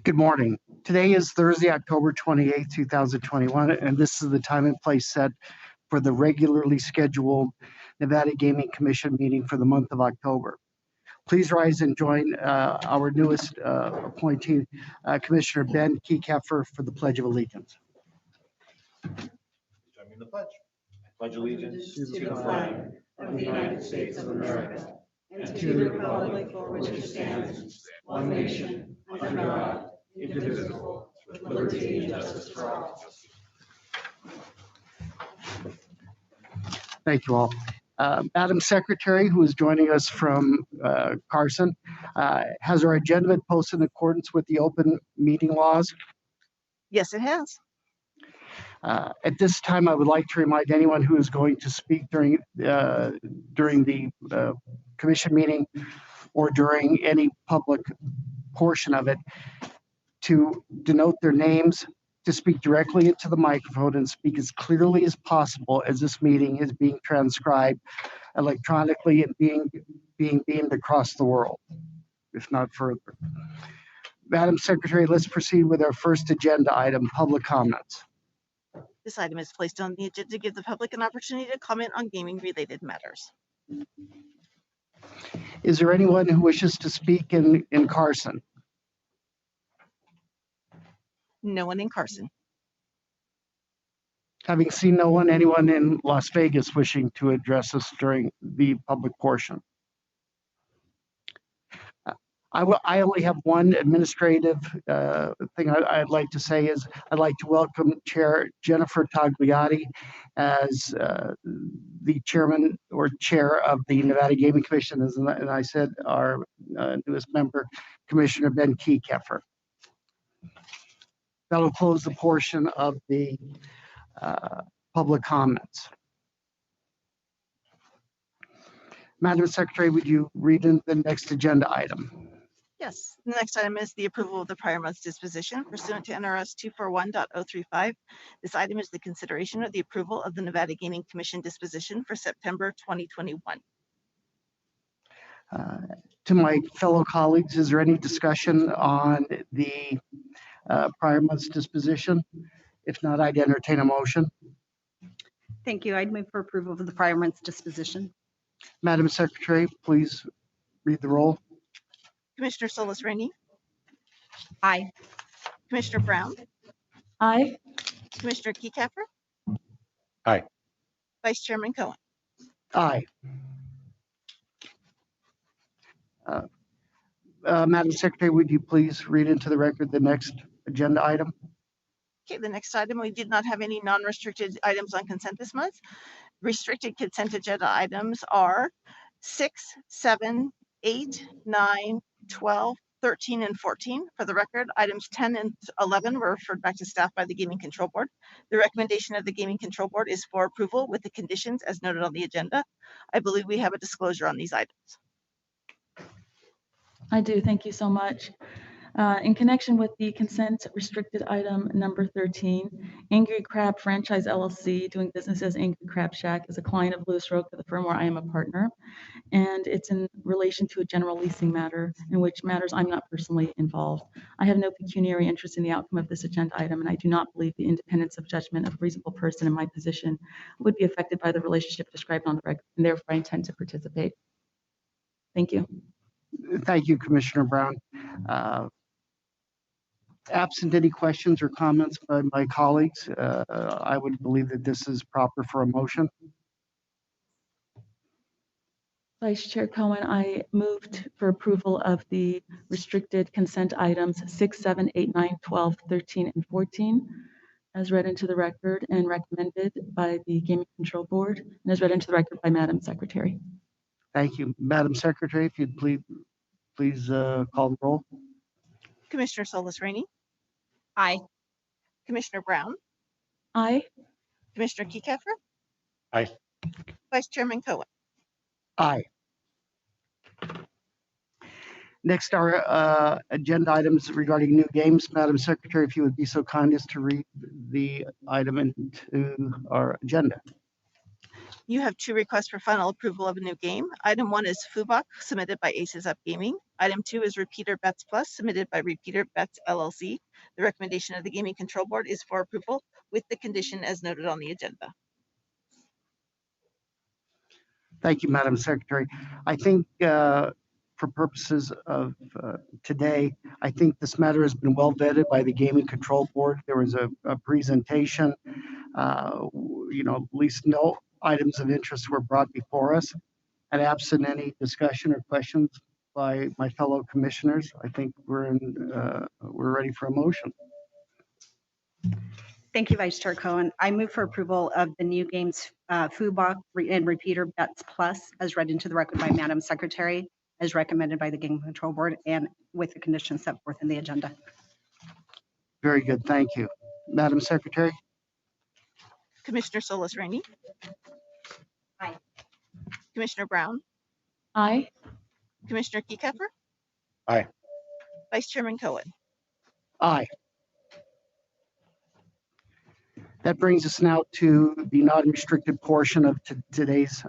Good morning. Today is Thursday, October 28th, 2021, and this is the time and place set for the regularly scheduled Nevada Gaming Commission meeting for the month of October. Please rise and join our newest appointee, Commissioner Ben Kekeffer, for the Pledge of Allegiance. Join me in the pledge. Pledge allegiance to the flag of the United States of America and to the republic for which it stands, one nation, under God, indivisible, with liberty and justice for all. Thank you all. Madam Secretary, who is joining us from Carson, has our agenda been posted in accordance with the open meeting laws? Yes, it has. At this time, I would like to remind anyone who is going to speak during the commission meeting or during any public portion of it to denote their names, to speak directly into the microphone and speak as clearly as possible, as this meeting is being transcribed electronically and being beamed across the world, if not further. Madam Secretary, let's proceed with our first agenda item, public comments. This item is placed on the agenda to give the public an opportunity to comment on gaming-related matters. Is there anyone who wishes to speak in Carson? No one in Carson. Having seen no one, anyone in Las Vegas wishing to address us during the public portion? I only have one administrative thing I'd like to say is I'd like to welcome Chair Jennifer Tagliati as the chairman or chair of the Nevada Gaming Commission, and I said our newest member, Commissioner Ben Kekeffer. That'll close the portion of the public comments. Madam Secretary, would you read in the next agenda item? Yes, the next item is the approval of the prior month's disposition pursuant to NRS 241.035. This item is the consideration of the approval of the Nevada Gaming Commission disposition for September 2021. To my fellow colleagues, is there any discussion on the prior month's disposition? If not, I'd entertain a motion. Thank you. I'd move for approval of the prior month's disposition. Madam Secretary, please read the roll. Commissioner Solis Rainey, Aye. Commissioner Brown, Aye. Commissioner Kekeffer. Aye. Vice Chairman Cohen. Aye. Madam Secretary, would you please read into the record the next agenda item? Okay, the next item, we did not have any non-restricted items on consent this month. Restricted consent agenda items are 6, 7, 8, 9, 12, 13, and 14. For the record, items 10 and 11 were referred back to staff by the Gaming Control Board. The recommendation of the Gaming Control Board is for approval with the conditions as noted on the agenda. I believe we have a disclosure on these items. I do. Thank you so much. In connection with the consent restricted item number 13, Angry Crab Franchise LLC, doing business as Angry Crab Shack, is a client of Lewis Road for the firm where I am a partner. And it's in relation to a general leasing matter in which matters I'm not personally involved. I have no pecuniary interest in the outcome of this agenda item, and I do not believe the independence of judgment of a reasonable person in my position would be affected by the relationship described on the record, and therefore I intend to participate. Thank you. Thank you, Commissioner Brown. Absent any questions or comments by my colleagues, I would believe that this is proper for a motion. Vice Chair Cohen, I moved for approval of the restricted consent items 6, 7, 8, 9, 12, 13, and 14 as read into the record and recommended by the Gaming Control Board and as read into the record by Madam Secretary. Thank you. Madam Secretary, if you'd please call the roll. Commissioner Solis Rainey, Aye. Commissioner Brown, Aye. Commissioner Kekeffer. Aye. Vice Chairman Cohen. Aye. Next are agenda items regarding new games. Madam Secretary, if you would be so kind as to read the item into our agenda. You have two requests for final approval of a new game. Item 1 is Fubak, submitted by Aces Up Gaming. Item 2 is Repeater Bets Plus, submitted by Repeater Bets LLC. The recommendation of the Gaming Control Board is for approval with the condition as noted on the agenda. Thank you, Madam Secretary. I think for purposes of today, I think this matter has been well vetted by the Gaming Control Board. There was a presentation, at least no items of interest were brought before us. And absent any discussion or questions by my fellow commissioners, I think we're ready for a motion. Thank you, Vice Chair Cohen. I move for approval of the new games Fubak and Repeater Bets Plus as read into the record by Madam Secretary, as recommended by the Gaming Control Board, and with the conditions set forth in the agenda. Very good, thank you. Madam Secretary? Commissioner Solis Rainey. Aye. Commissioner Brown. Aye. Commissioner Keycapper. Aye. Vice Chairman Cohen. Aye. That brings us now to the non-restricted portion of today's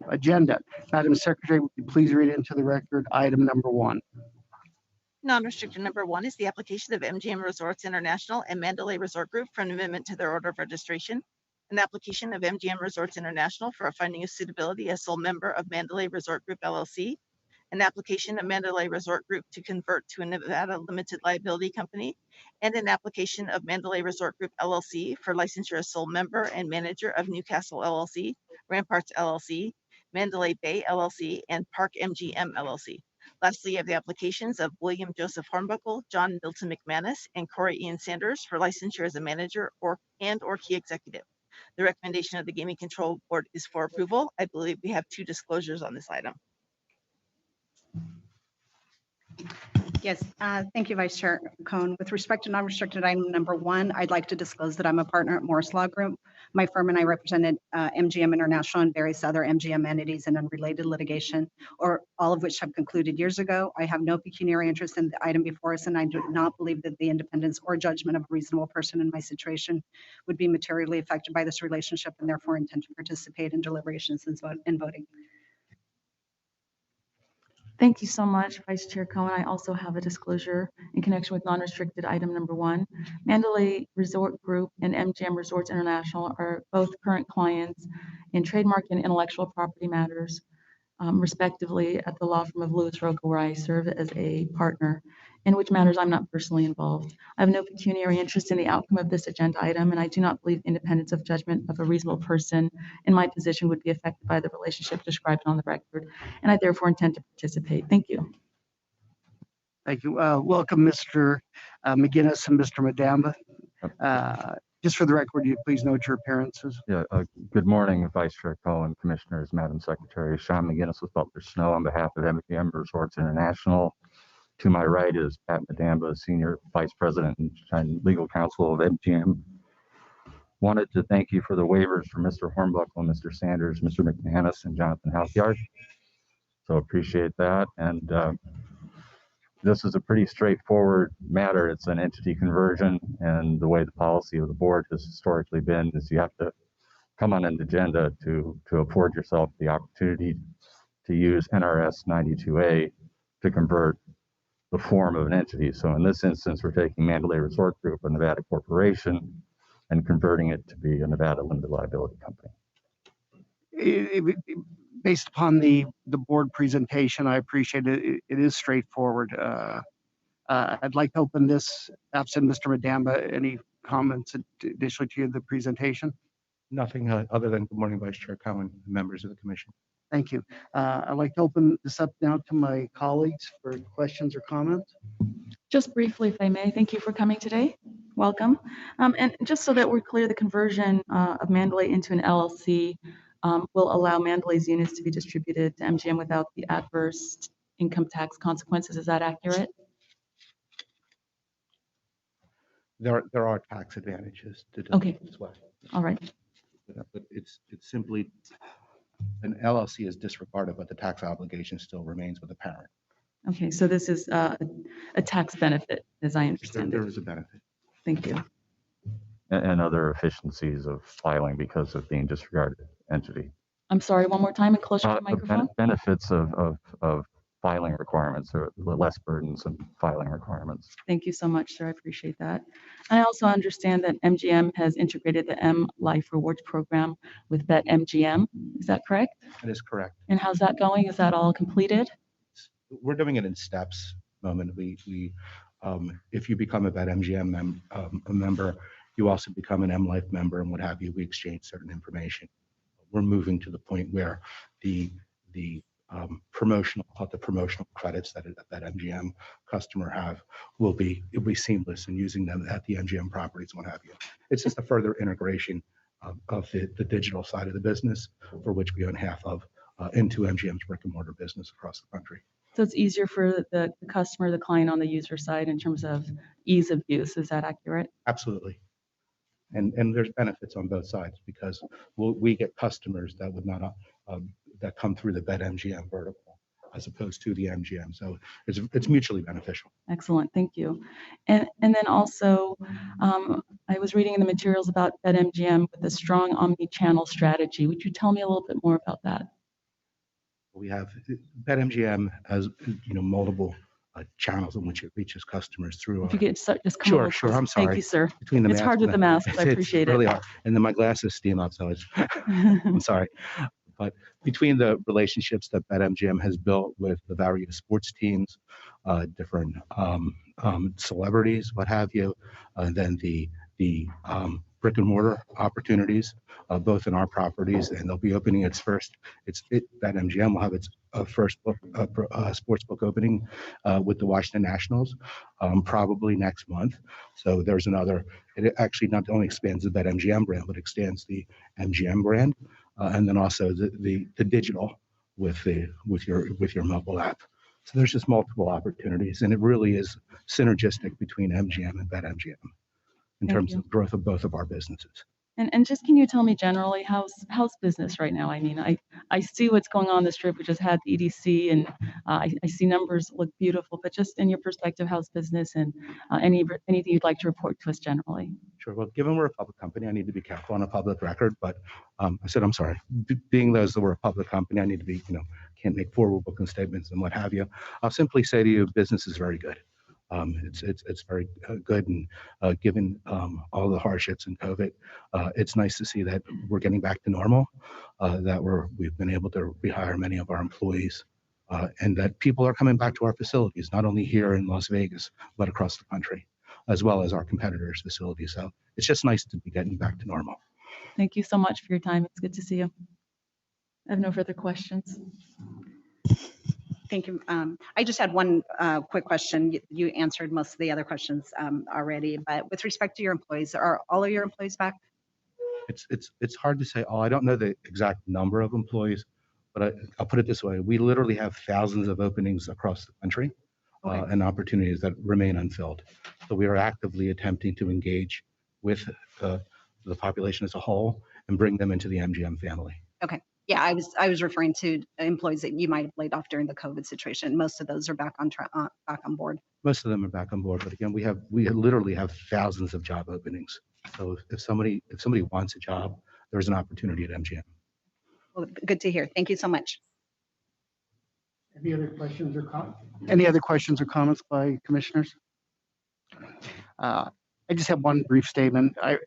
agenda. Madam Secretary, would you please read into the record item number 1? Non-restricted number 1 is the application of MGM Resorts International and Mandalay Resort Group for an amendment to their order of registration. An application of MGM Resorts International for a finding of suitability as sole member of Mandalay Resort Group LLC. An application of Mandalay Resort Group to convert to a Nevada limited liability company, and an application of Mandalay Resort Group LLC for licensure as sole member and manager of Newcastle LLC, Ramparts LLC, Mandalay Bay LLC, and Park MGM LLC. Lastly, you have the applications of William Joseph Hornbuckle, John Milton McManus, and Corey Ian Sanders for licensure as a manager or key executive. The recommendation of the Gaming Control Board is for approval. I believe we have 2 disclosures on this item. Yes, thank you, Vice Chair Cohen. With respect to non-restricted item number 1, I'd like to disclose that I'm a partner at Morris Law Group. My firm and I represented MGM International and various other MGM entities in unrelated litigation, or all of which have concluded years ago. I have no pecuniary interest in the item before us, and I do not believe that the independence or judgment of a reasonable person in my situation would be materially affected by this relationship, and therefore intend to participate in deliberations and voting. Thank you so much, Vice Chair Cohen. I also have a disclosure in connection with non-restricted item number 1. Mandalay Resort Group and MGM Resorts International are both current clients in trademark and intellectual property matters, respectively, at the law firm of Lewis Roca, where I serve as a partner, in which matters I'm not personally involved. I have no pecuniary interest in the outcome of this agenda item, and I do not believe independence of judgment of a reasonable person in my position would be affected by the relationship described on the record, and I therefore intend to participate. Thank you. Thank you. Welcome, Mr. McGinnis and Mr. Madamba. Just for the record, would you please note your appearances? Yeah, good morning, Vice Chair Cohen, Commissioners, Madam Secretary. Sean McGinnis with Butler Snow on behalf of MGM Resorts International. To my right is Pat Madamba, Senior Vice President and Legal Counsel of MGM. Wanted to thank you for the waivers for Mr. Hornbuckle, Mr. Sanders, Mr. McManus, and Jonathan Halkyard. So appreciate that. And this is a pretty straightforward matter. It's an entity conversion, and the way the policy of the board has historically been is you have to come on an agenda to afford yourself the opportunity to use NRS 92A to convert the form of an entity. So in this instance, we're taking Mandalay Resort Group, a Nevada corporation, and converting it to be a Nevada limited liability company. Based upon the board presentation, I appreciate it. It is straightforward. I'd like to open this, absent Mr. Madamba, any comments additionally to the presentation? Nothing other than good morning, Vice Chair Cohen, members of the commission. Thank you. I'd like to open this up now to my colleagues for questions or comments. Just briefly, if I may, thank you for coming today. Welcome. And just so that we're clear, the conversion of Mandalay into an LLC will allow Mandalay's units to be distributed to MGM without the adverse income tax consequences. Is that accurate? There are tax advantages to doing Okay. it this way. All right. But it's simply an LLC is disregarded, but the tax obligation still remains with the parent. Okay, so this is a tax benefit, as I understand There it. is a benefit. Thank you. And other efficiencies of filing because of being disregarded entity. I'm sorry, one more time and closer to the The microphone. benefits of filing requirements or less burdensome filing requirements. Thank you so much, sir. I appreciate that. I also understand that MGM has integrated the M Life Rewards program with BetMGM. Is that correct? That is correct. And how's that going? Is that all completed? We're doing it in steps. Moment if you become a BetMGM a member, you also become an M Life member and what have you. We exchange certain information. We're moving to the point where the promotional credits that MGM customer have will be seamless in using them at the MGM properties and what have you. It's just a further integration of the digital side of the business, for which we own half of, into MGM's brick and mortar business across the country. So it's easier for the customer, the client on the user side in terms of ease of use. Is that accurate? Absolutely. And there's benefits on both sides because we get customers that would not that come through the BetMGM vertical as opposed to the MGM. So it's mutually beneficial. Excellent, thank you. And then also, I was reading in the materials about BetMGM with a strong omni-channel strategy. Would you tell me a little bit more about that? We have BetMGM as multiple channels in which it reaches customers through. If you could just come Sure, over sure. close. I'm sorry. Thank you, sir. Between the It's hard with the masks. I appreciate really it. hard. And then my glasses steam up, so it's I'm sorry. But between the relationships that BetMGM has built with the various sports teams, different celebrities, what have you, and then the brick and mortar opportunities, both in our properties, and they'll be opening BetMGM will have its first sports book opening with the Washington Nationals, probably next month. So there's another. It actually not only expands the BetMGM brand, but extends the MGM brand, and then also the digital with your mobile app. So there's just multiple opportunities, and it really is synergistic between MGM and BetMGM in terms of growth of both of our businesses. And just can you tell me generally how's business right now? I mean, I see what's going on this trip. We just had the EDC, and I see numbers look beautiful. But just in your perspective, how's business, and anything you'd like to report to us generally? Sure. Well, given we're a public company, I need to be careful on a public record. But I'm sorry. Being those that we're a public company, I need to be can't make forward-looking statements and what have you. I'll simply say to you, business is very good. It's very good, and given all the hardships in COVID, it's nice to see that we're getting back to normal, that we've been able to rehire many of our employees, and that people are coming back to our facilities, not only here in Las Vegas, but across the country, as well as our competitors' facilities. So it's just nice to be getting back to normal. Thank you so much for your time. It's good to see you. I have no further questions. Thank you. I just had one quick question. You answered most of the other questions already, but with respect to your employees, are all of your employees back? It's hard to say. I don't know the exact number of employees, but I'll put it this way. We literally have thousands of openings across the country, and opportunities that remain unfilled. So we are actively attempting to engage with the population as a whole and bring them into the MGM family. Okay. Yeah, I was referring to employees that you might have laid off during the COVID situation. Most of those are back on board. Most of them are back on board, but again, we literally have thousands of job openings. So if somebody wants a job, there's an opportunity at MGM. Well, good to hear. Thank you so much. Any other questions or comments by commissioners? I just have one brief statement. I've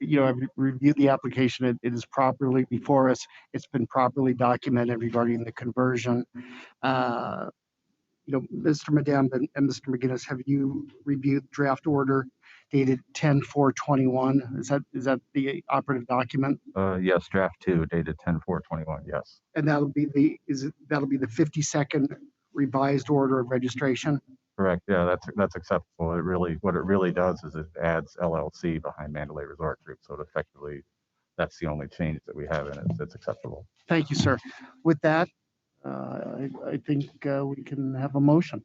reviewed the application. It is properly before us. It's been properly documented regarding the conversion. Mr. Madam and Mr. McGinnis, have you reviewed draft order dated 10/4/21? Is that the operative document? Yes, draft 2 dated 10/4/21. Yes. And that'll be the 52nd revised order of registration? Correct. Yeah, that's acceptable. What it really does is it adds LLC behind Mandalay Resort Group. So effectively, that's the only change that we have in it. It's acceptable. Thank you, sir. With that, I think we can have a motion.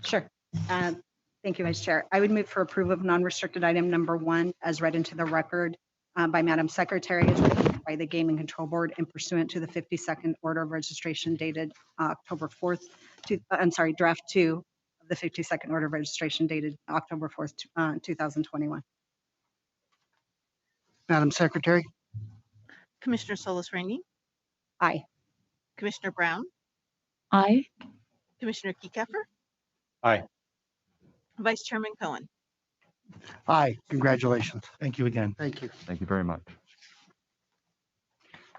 Sure. Thank you, Vice Chair. I would move for approval of non-restricted item number 1 as read into the record by Madam Secretary, as written by the Gaming Control Board and pursuant to the 52nd Order of Registration dated October 4th, draft 2 of the 52nd Order of Registration dated October 4th, 2021. Madam Secretary? Commissioner Solis Rainey, Aye. Commissioner Brown, Aye. Commissioner Keycapper, Aye. Vice Chairman Cohen. Aye, congratulations. Thank you again. Thank you. Thank you very much.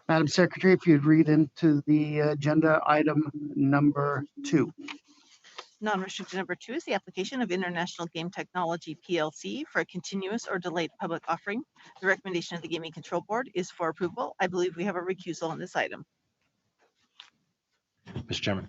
Madam Secretary, if you'd read into the agenda item number 2. Non-restricted number 2 is the application of International Game Technology PLC for a continuous or delayed public offering. The recommendation of the Gaming Control Board is for approval. I believe we have a recusal on this item. Mr. Chairman.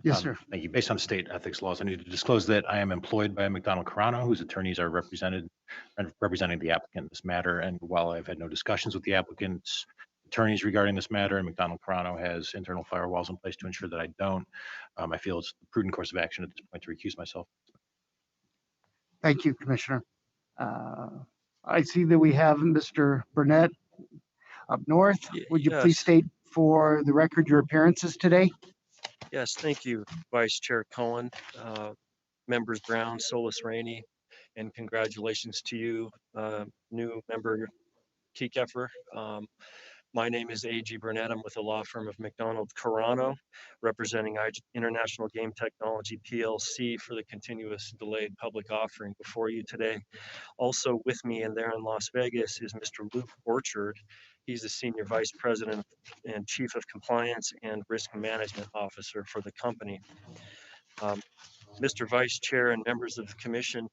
Yes, sir. Thank you. Based on state ethics laws, I need to disclose that I am employed by McDonald Carano, whose attorneys are representing the applicant in this matter. And while I've had no discussions with the applicant's attorneys regarding this matter, and McDonald Carano has internal firewalls in place to ensure that I don't, I feel it's the prudent course of action at this point to recuse myself. Thank you, Commissioner. I see that we have Mr. Burnett up north. Would you please Yes. state for the record your appearances today? Yes, thank you, Vice Chair Cohen, members Brown, Solis Rainey, and congratulations to you, new member Keycapper. My name is A.G. Burnett. I'm with the law firm of McDonald Carano, representing International Game Technology PLC for the continuous delayed public offering before you today. Also with me and there in Las Vegas is Mr. Luke Orchard. He's the Senior Vice President and Chief of Compliance and Risk Management Officer for the company. Mr. Vice Chair and members of the commission,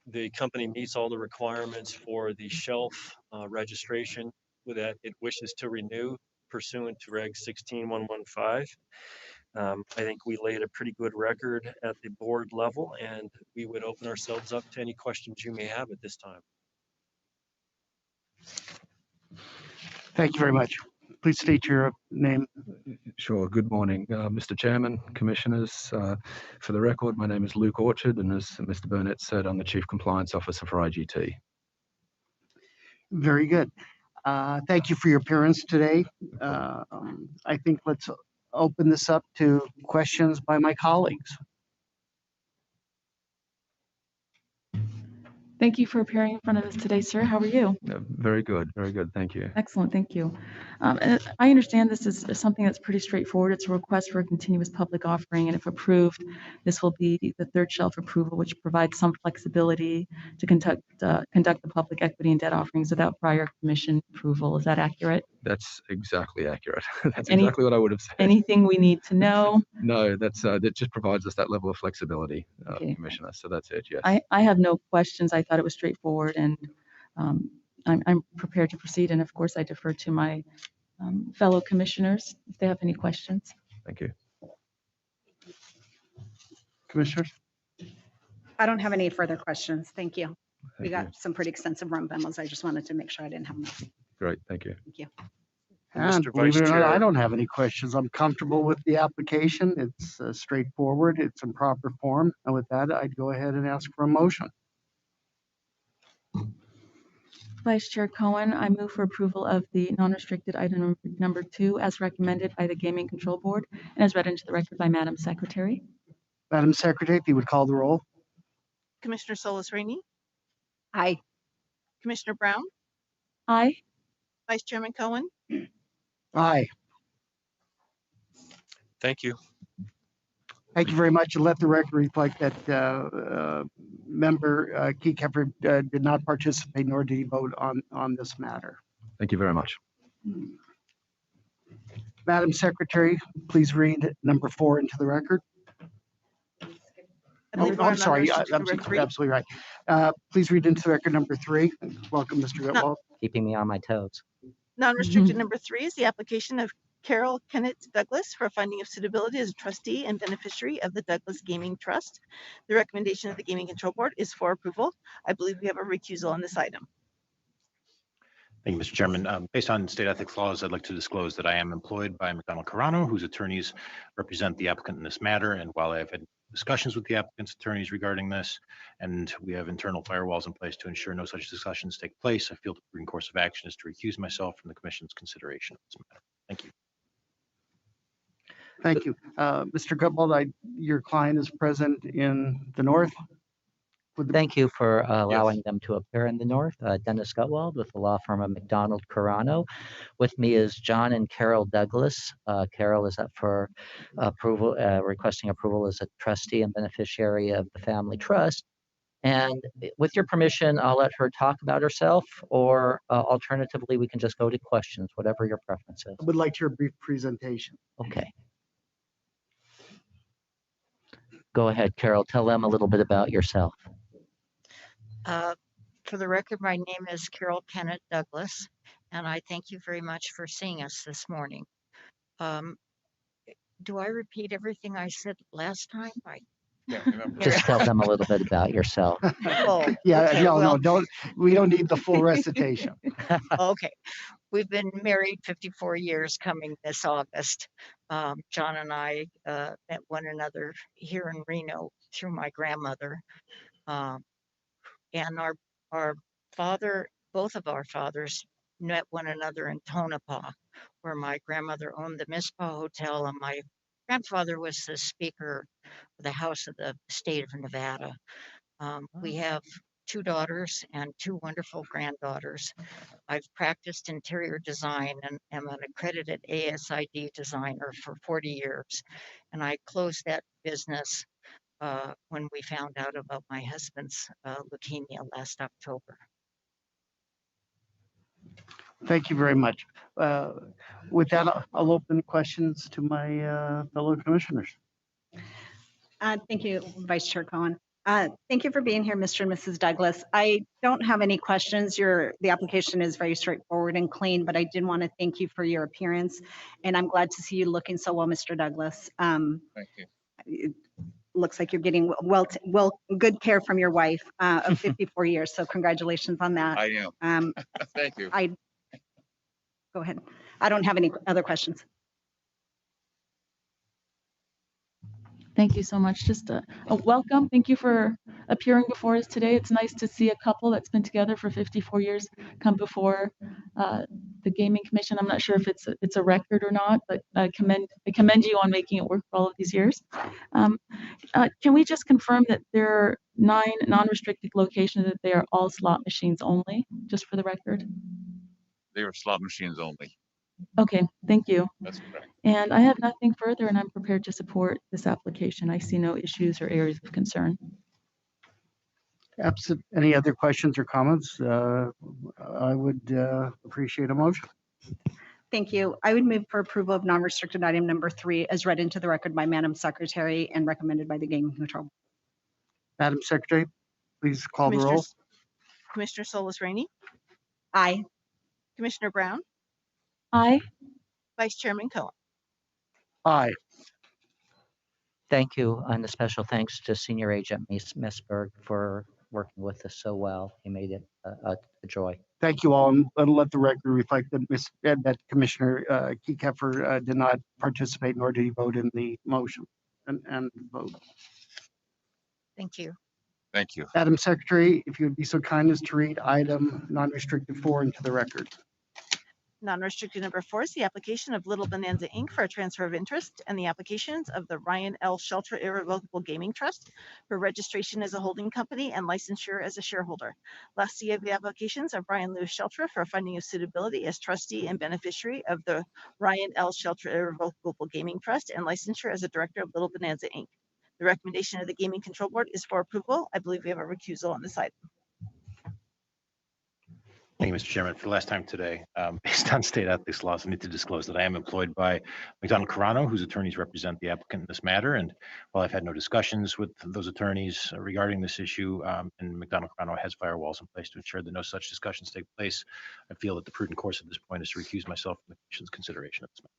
the company meets all the requirements for the shelf registration that it wishes to renew pursuant to Reg 16115. I think we laid a pretty good record at the board level, and we would open ourselves up to any questions you may have at this time. Thank you very much. Please state your name. Sure. Good morning, Mr. Chairman, Commissioners. For the record, my name is Luke Orchard, and as Mr. Burnett said, I'm the Chief Compliance Officer for IGT. Very good. Thank you for your appearance today. I think let's open this up to questions by my colleagues. Thank you for appearing in front of us today, sir. How are you? Very good. Very good. Thank you. Excellent, thank you. I understand this is something that's pretty straightforward. It's a request for a continuous public offering, and if approved, this will be the third shelf approval, which provides some flexibility to conduct the public equity and debt offerings without prior commission approval. Is that accurate? That's exactly accurate. That's exactly what I would have said. Anything we need to know? No, that just provides us that level of flexibility, Okay. Commissioner. So that's it. Yes. I have no questions. I thought it was straightforward, and I'm prepared to proceed. And of course, I defer to my fellow commissioners if they have any questions. Thank you. Commissioners? I don't have any further questions. Thank you. We Thank you. got some pretty extensive run memos. I just wanted to make sure I didn't have enough. Great. Thank you. Thank you. And Mr. believe Vice it or not, Chair. I don't have any questions. I'm comfortable with the application. It's straightforward. It's in proper form. And with that, I'd go ahead and ask for a motion. Vice Chair Cohen, I move for approval of the non-restricted item number 2 as recommended by the Gaming Control Board and as read into the record by Madam Secretary. Madam Secretary, if you would call the roll. Commissioner Solis Rainey, Aye. Commissioner Brown, Aye. Vice Chairman Cohen, Aye. Thank you. Thank you very much. And let the record reflect that member Keycapper did not participate, nor did he vote on this matter. Thank you very much. Madam Secretary, please read number 4 into the record. I believe we're I'm on sorry, non-restricted number 3. absolutely right. Please read into the record number 3. Welcome, Mr. Goodwald. Keeping me on my toes. Non-restricted number 3 is the application of Carol Kennett Douglas for a finding of suitability as a trustee and beneficiary of the Douglas Gaming Trust. The recommendation of the Gaming Control Board is for approval. I believe we have a recusal on this item. Thank you, Mr. Chairman. Based on state ethics laws, I'd like to disclose that I am employed by McDonald Carano, whose attorneys represent the applicant in this matter. And while I have had discussions with the applicant's attorneys regarding this, and we have internal firewalls in place to ensure no such discussions take place, I feel the prudent course of action is to recuse myself from the commission's consideration of this matter. Thank you. Thank you. Mr. Gutwald, your client is present in the north. Thank you for allowing them to appear in the north. Dennis Gutwald with the law firm of McDonald Carano. With me is John and Carol Douglas. Carol is up for approval, requesting approval as a trustee and beneficiary of the family trust. And with your permission, I'll let her talk about herself, or alternatively, we can just go to questions, whatever your preference is. I would like your brief presentation. Okay. Go ahead, Carol. Tell them a little bit about yourself. For the record, my name is Carol Kennett Douglas, and I thank you very much for seeing us this morning. Do I repeat everything I said last time? Just tell them a little bit about yourself. Oh, Yeah, okay, no, we don't need the full recitation. Okay. We've been married 54 years coming this August. John and I met one another here in Reno through my grandmother. And our father, both of our fathers met one another in Tonopah, where my grandmother owned the Mispa Hotel and my grandfather was the Speaker of the House of the state of Nevada. We have 2 daughters and 2 wonderful granddaughters. I've practiced interior design and am an accredited ASID designer for 40 years. And I closed that business when we found out about my husband's leukemia last October. Thank you very much. With that, I'll open questions to my fellow commissioners. Thank you, Vice Chair Cohen. Thank you for being here, Mr. and Mrs. Douglas. I don't have any questions. The application is very straightforward and clean, but I did want to thank you for your appearance, and I'm glad to see you looking so well, Mr. Douglas. Thank you. It looks like you're getting good care from your wife of 54 years, so congratulations on that. I am. Thank you. Go ahead. I don't have any other questions. Thank you so much. Just a welcome. Thank you for appearing before us today. It's nice to see a couple that's been together for 54 years come before the Gaming Commission. I'm not sure if it's a record or not, but I commend you on making it work for all of these years. Can we just confirm that there are 9 non-restricted locations, that they are all slot machines only, just for the record? They are slot machines only. Okay, thank you. That's correct. And I have nothing further, and I'm prepared to support this application. I see no issues or areas of concern. Absent any other questions or comments, I would appreciate a motion. Thank you. I would move for approval of non-restricted item number 3 as read into the record by Madam Secretary and recommended by the Gaming Control. Madam Secretary, please call the roll. Commissioner Solis Rainey, Aye. Commissioner Brown, Aye. Vice Chairman Cohen. Aye. Thank you, and a special thanks to Senior Agent Messberg for working with us so well. He made it a joy. Thank you all, and let the record reflect that Commissioner Kekeffer did not participate, nor did he vote in the motion and vote. Thank you. Thank you. Madam Secretary, if you would be so kind as to read item non-restricted 4 into the record. Non-restricted number 4 is the application of Little Bonanza Inc. for a transfer of interest and the applications of the Ryan L. Shelter Irrevocable Gaming Trust for registration as a holding company and licensure as a shareholder. Lastly, of the applications of Brian Lewis Shelter for a finding of suitability as trustee and beneficiary of the Ryan L. Shelter Irrevocable Gaming Trust and licensure as a director of Little Bonanza Inc. The recommendation of the Gaming Control Board is for approval. I believe we have a recusal on this item. Thank you, Mr. Chairman. For the last time today, based on state ethics laws, I need to disclose that I am employed by McDonald Carano, whose attorneys represent the applicant in this matter. And while I've had no discussions with those attorneys regarding this issue, and McDonald Carano has firewalls in place to ensure that no such discussions take place, I feel that the prudent course at this point is to recuse myself from the Commission's consideration of this matter.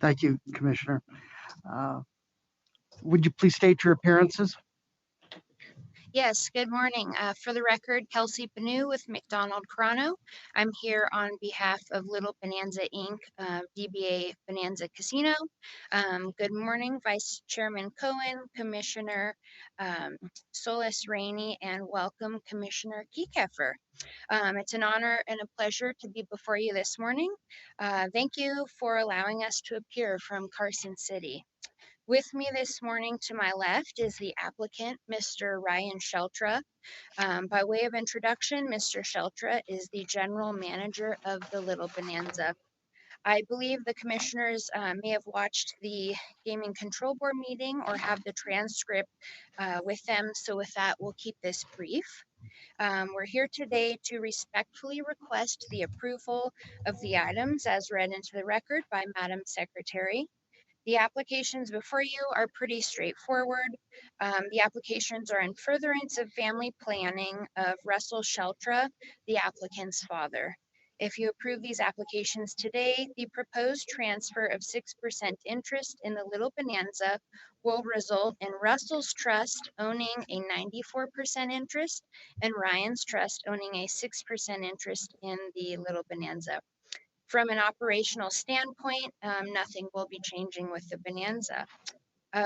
Thank you, Commissioner. Would you please state your appearances? Yes, good morning. For the record, Kelsey Panu with McDonald Chrono. I'm here on behalf of Little Bonanza Inc., DBA Bonanza Casino. Good morning, Vice Chairman Cohen, Commissioner Solis Rainey, and welcome Commissioner Kekeffer. It's an honor and a pleasure to be before you this morning. Thank you for allowing us to appear from Carson City. With me this morning to my left is the applicant, Mr. Ryan Sheltra. By way of introduction, Mr. Sheltra is the general manager of the Little Bonanza. I believe the commissioners may have watched the Gaming Control Board meeting or have the transcript with them. So with that, we'll keep this brief. We're here today to respectfully request the approval of the items as read into the record by Madam Secretary. The applications before you are pretty straightforward. The applications are in furtherance of family planning of Russell Sheltra, the applicant's father. If you approve these applications today, the proposed transfer of 6% interest in the Little Bonanza will result in Russell's trust owning a 94% interest and Ryan's trust owning a 6% interest in the Little Bonanza. From an operational standpoint, nothing will be changing with the Bonanza.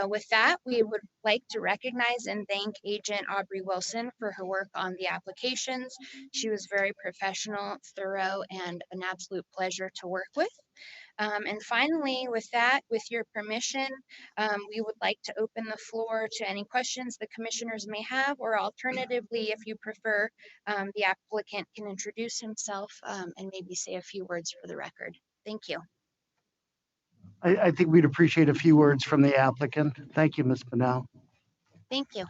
With that, we would like to recognize and thank Agent Aubrey Wilson for her work on the applications. She was very professional, thorough, and an absolute pleasure to work with. And finally, with that, with your permission, we would like to open the floor to any questions the commissioners may have, or alternatively, if you prefer, the applicant can introduce himself and maybe say a few words for the record. Thank you. I think we'd appreciate a few words from the applicant. Thank you, Ms. Banal. Thank you.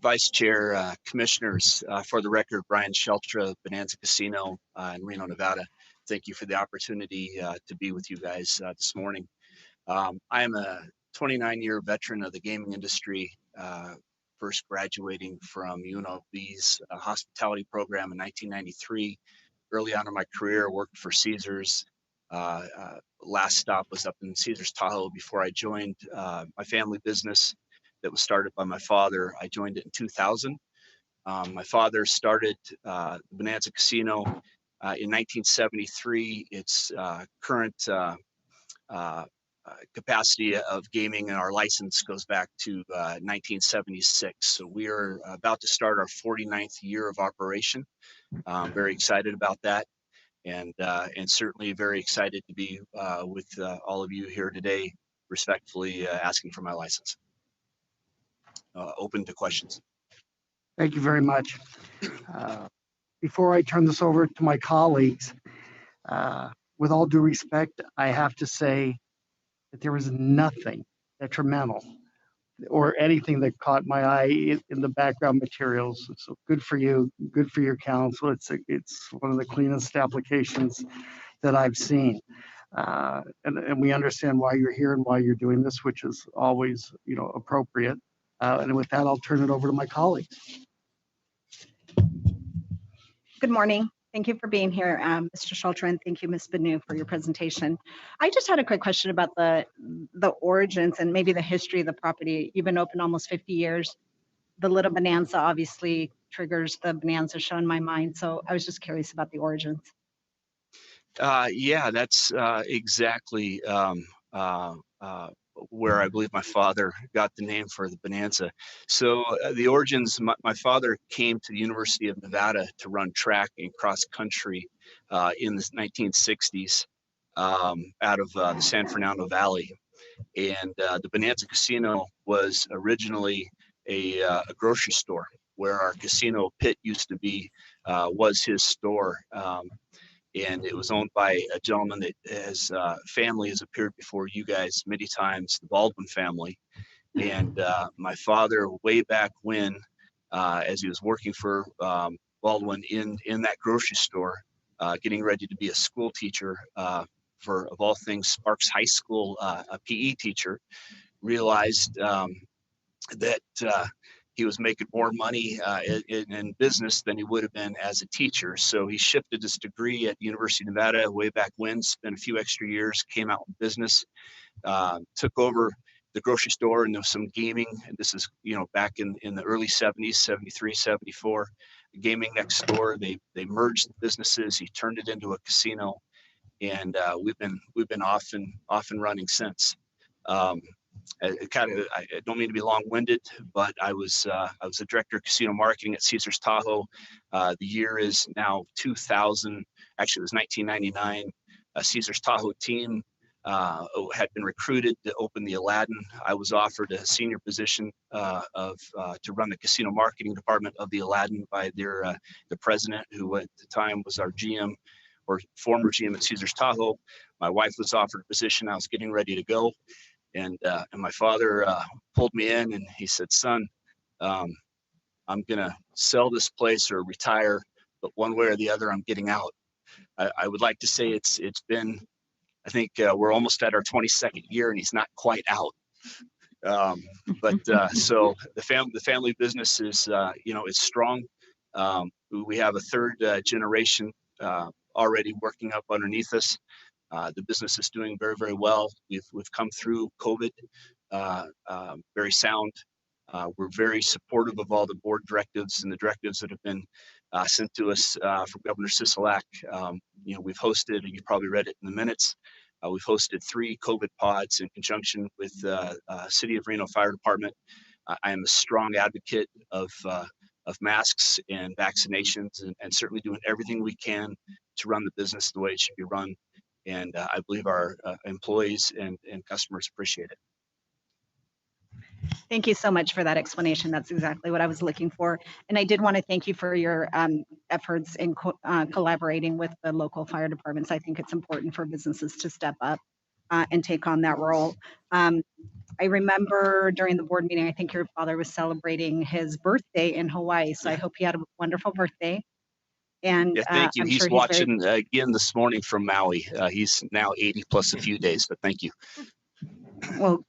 Vice Chair, Commissioners, for the record, Brian Sheltra, Bonanza Casino in Reno, Nevada. Thank you for the opportunity to be with you guys this morning. I am a 29-year veteran of the gaming industry, first graduating from UNLV's hospitality program in 1993. Early on in my career, worked for Caesars. Last stop was up in Caesars Tahoe before I joined my family business that was started by my father. I joined it in 2000. My father started Bonanza Casino in 1973. Its current capacity of gaming and our license goes back to 1976. So we are about to start our 49th year of operation. Very excited about that. And certainly very excited to be with all of you here today, respectfully asking for my license. Open to questions. Thank you very much. Before I turn this over to my colleagues, with all due respect, I have to say that there was nothing detrimental or anything that caught my eye in the background materials. So good for you, good for your counsel. It's one of the cleanest applications that I've seen. And we understand why you're here and why you're doing this, which is always, appropriate. And with that, I'll turn it over to my colleagues. Good morning. Thank you for being here, Mr. Sheltra, and thank you, Ms. Banu, for your presentation. I just had a quick question about the origins and maybe the history of the property. You've been open almost 50 years. The Little Bonanza obviously triggers the Bonanza show in my mind. So I was just curious about the origins. Yeah, that's exactly where I believe my father got the name for the Bonanza. So the origins, my father came to the University of Nevada to run track and cross country in the 1960s out of the San Fernando Valley. And the Bonanza Casino was originally a grocery store where our casino pit used to be, was his store. And it was owned by a gentleman that his family has appeared before you guys many times, the Baldwin family. And my father, way back when, as he was working for Baldwin in that grocery store, getting ready to be a school teacher for, of all things, Sparks High School, a PE teacher, realized that he was making more money in business than he would have been as a teacher. So he shifted his degree at the University of Nevada way back when, spent a few extra years, came out in business, took over the grocery store, and there was some gaming. And this is, back in the early 70s, 73, 74. Gaming next door. They merged the businesses. He turned it into a casino, and we've been off and running since. I don't mean to be long-winded, but I was the director of casino marketing at Caesars Tahoe. The year is now 2000. Actually, it was 1999. Caesars Tahoe team had been recruited to open the Aladdin. I was offered a senior position to run the casino marketing department of the Aladdin by the president, who at the time was our GM or former GM at Caesars Tahoe. My wife was offered a position. I was getting ready to go. And my father pulled me in, and he said, "Son, I'm gonna sell this place or retire, but one way or the other, I'm getting out." I would like to say it's been, I think we're almost at our 22nd year, and he's not quite out. So the family business is is strong. We have a third generation already working up underneath us. The business is doing very, very well. We've come through COVID very sound. We're very supportive of all the board directives and the directives that have been sent to us from Governor Sisolak. We've hosted, and you probably read it in the minutes, we've hosted 3 COVID pods in conjunction with City of Reno Fire Department. I am a strong advocate of masks and vaccinations, and certainly doing everything we can to run the business the way it should be run. And I believe our employees and customers appreciate it. Thank you so much for that explanation. That's exactly what I was looking for. And I did want to thank you for your efforts in collaborating with the local fire departments. I think it's important for businesses to step up and take on that role. I remember during the board meeting, I think your father was celebrating his birthday in Hawaii. So I hope he had a wonderful birthday. And thank you. I'm He's sure watching again this morning from Maui. He's now 80 plus a few days, but thank you. Well,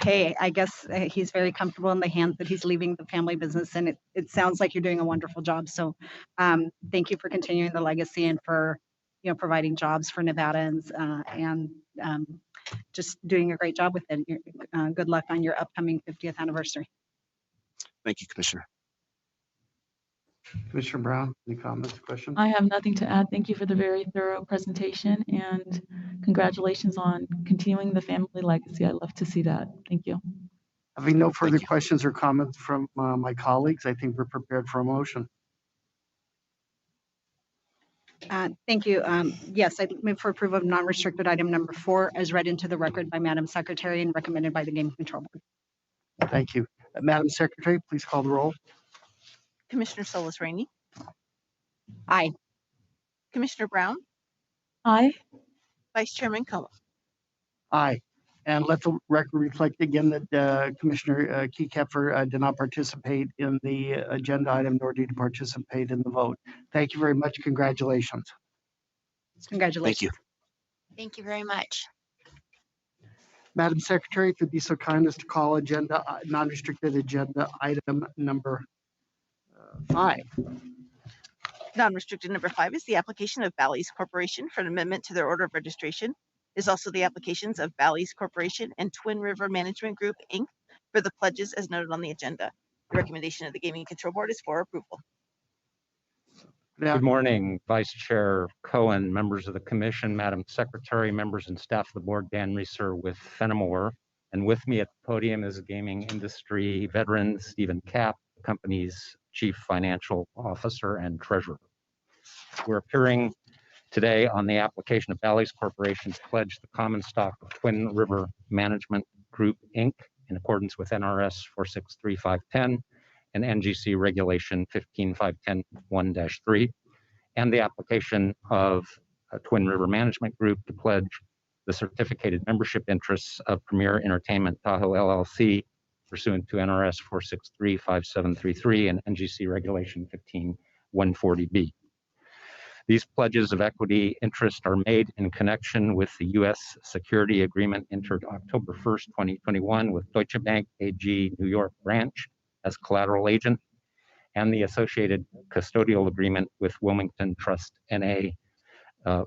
hey, I guess he's very comfortable in the hands that he's leaving the family business, and it sounds like you're doing a wonderful job. So thank you for continuing the legacy and for providing jobs for Nevadans and just doing a great job with it. Good luck on your upcoming 50th anniversary. Thank you, Commissioner. Commissioner Brown, any comments, questions? I have nothing to add. Thank you for the very thorough presentation, and congratulations on continuing the family legacy. I love to see that. Thank you. Having no further questions or comments from my colleagues, I think we're prepared for a motion. Thank you. Yes, I move for approval of non-restricted item number 4 as read into the record by Madam Secretary and recommended by the Game Control Board. Thank you. Madam Secretary, please call the roll. Commissioner Solis Rainey, Aye. Commissioner Brown, Aye. Vice Chairman Cohen. Aye. And let the record reflect again that Commissioner Kekeffer did not participate in the agenda item, nor did he participate in the vote. Thank you very much. Congratulations. Congratulations. Thank you. Thank you very much. Madam Secretary, if you'd be so kind as to call non-restricted agenda item number 5. Non-restricted number 5 is the application of Bally's Corporation for an amendment to their order of registration. Is also the applications of Bally's Corporation and Twin River Management Group, Inc. for the pledges as noted on the agenda. The recommendation of the Gaming Control Board is for approval. Good morning, Vice Chair Cohen, members of the Commission, Madam Secretary, members and staff of the board. Dan Reeser with Fenimore. And with me at the podium is a gaming industry veteran, Stephen Kapp, the company's Chief Financial Officer and Treasurer. We're appearing today on the application of Bally's Corporation to pledge the common stock of Twin River Management Group, Inc. in accordance with NRS 463510 and NGC Regulation 15510-1-3, and the application of Twin River Management Group to pledge the certificated membership interests of Premier Entertainment Tahoe LLC pursuant to NRS 4635733 and NGC Regulation 15140B. These pledges of equity interest are made in connection with the U.S. security agreement entered October 1st, 2021 with Deutsche Bank AG New York branch as collateral agent, and the associated custodial agreement with Wilmington Trust NA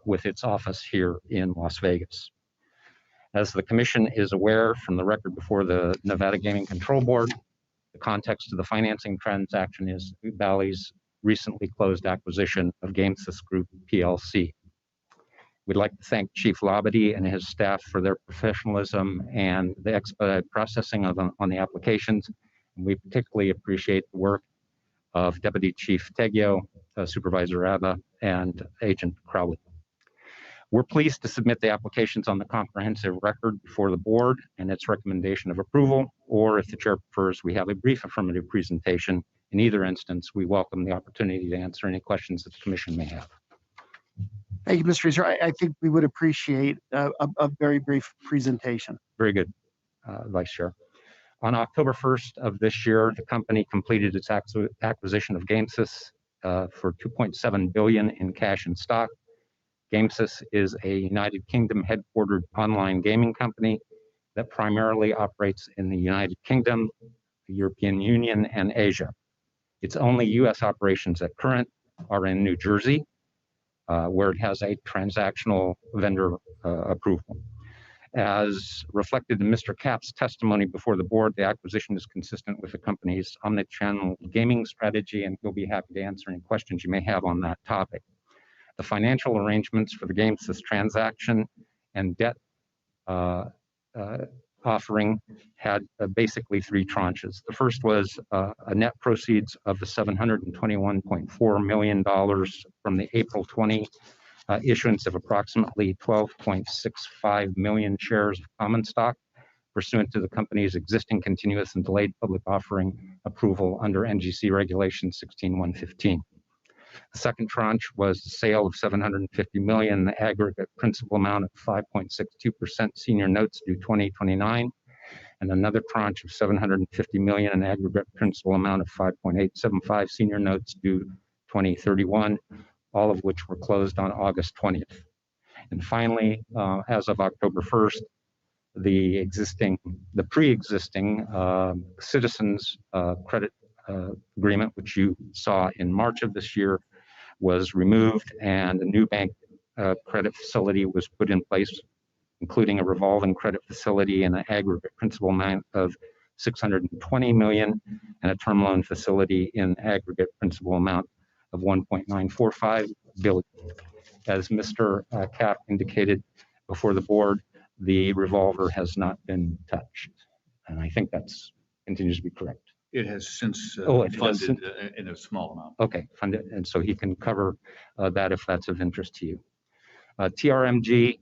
with its office here in Las Vegas. As the commission is aware from the record before the Nevada Gaming Control Board, the context of the financing transaction is Bally's recently closed acquisition of GameSys Group PLC. We'd like to thank Chief Liability and his staff for their professionalism and the expedited processing on the applications. And we particularly appreciate the work of Deputy Chief Teggio, Supervisor Abba, and Agent Crowley. We're pleased to submit the applications on the comprehensive record before the board and its recommendation of approval, or if the chair prefers, we have a brief affirmative presentation. In either instance, we welcome the opportunity to answer any questions that the commission may have. Thank you, Mr. Reeser. I think we would appreciate a very brief presentation. Very good, Vice Chair. On October 1st of this year, the company completed its acquisition of GameSys for $2.7 billion in cash and stock. GameSys is a United Kingdom headquartered online gaming company that primarily operates in the United Kingdom, the European Union, and Asia. Its only U.S. operations at current are in New Jersey, where it has a transactional vendor approval. As reflected in Mr. Kapp's testimony before the board, the acquisition is consistent with the company's omnichannel gaming strategy, and he'll be happy to answer any questions you may have on that topic. The financial arrangements for the GameSys transaction and debt offering had basically three tranches. The first was a net proceeds of the $721.4 million from the April 20 issuance of approximately 12.65 million shares of common stock pursuant to the company's existing continuous and delayed public offering approval under NGC Regulation 16-115. The second tranche was the sale of $750 million in the aggregate principal amount of 5.62% senior notes due 2029, and another tranche of $750 million in aggregate principal amount of 5.875 senior notes due 2031, all of which were closed on August 20th. And finally, as of October 1st, the pre-existing Citizens Credit Agreement, which you saw in March of this year, was removed, and a new bank credit facility was put in place, including a revolving credit facility and an aggregate principal amount of $620 million and a term loan facility in aggregate principal amount of $1.945 billion. As Mr. Kapp indicated before the board, the revolver has not been touched, and I think that's continues to be correct. It has since funded in a small amount. Okay, funded, and so he can cover that if that's of interest to you. TRMG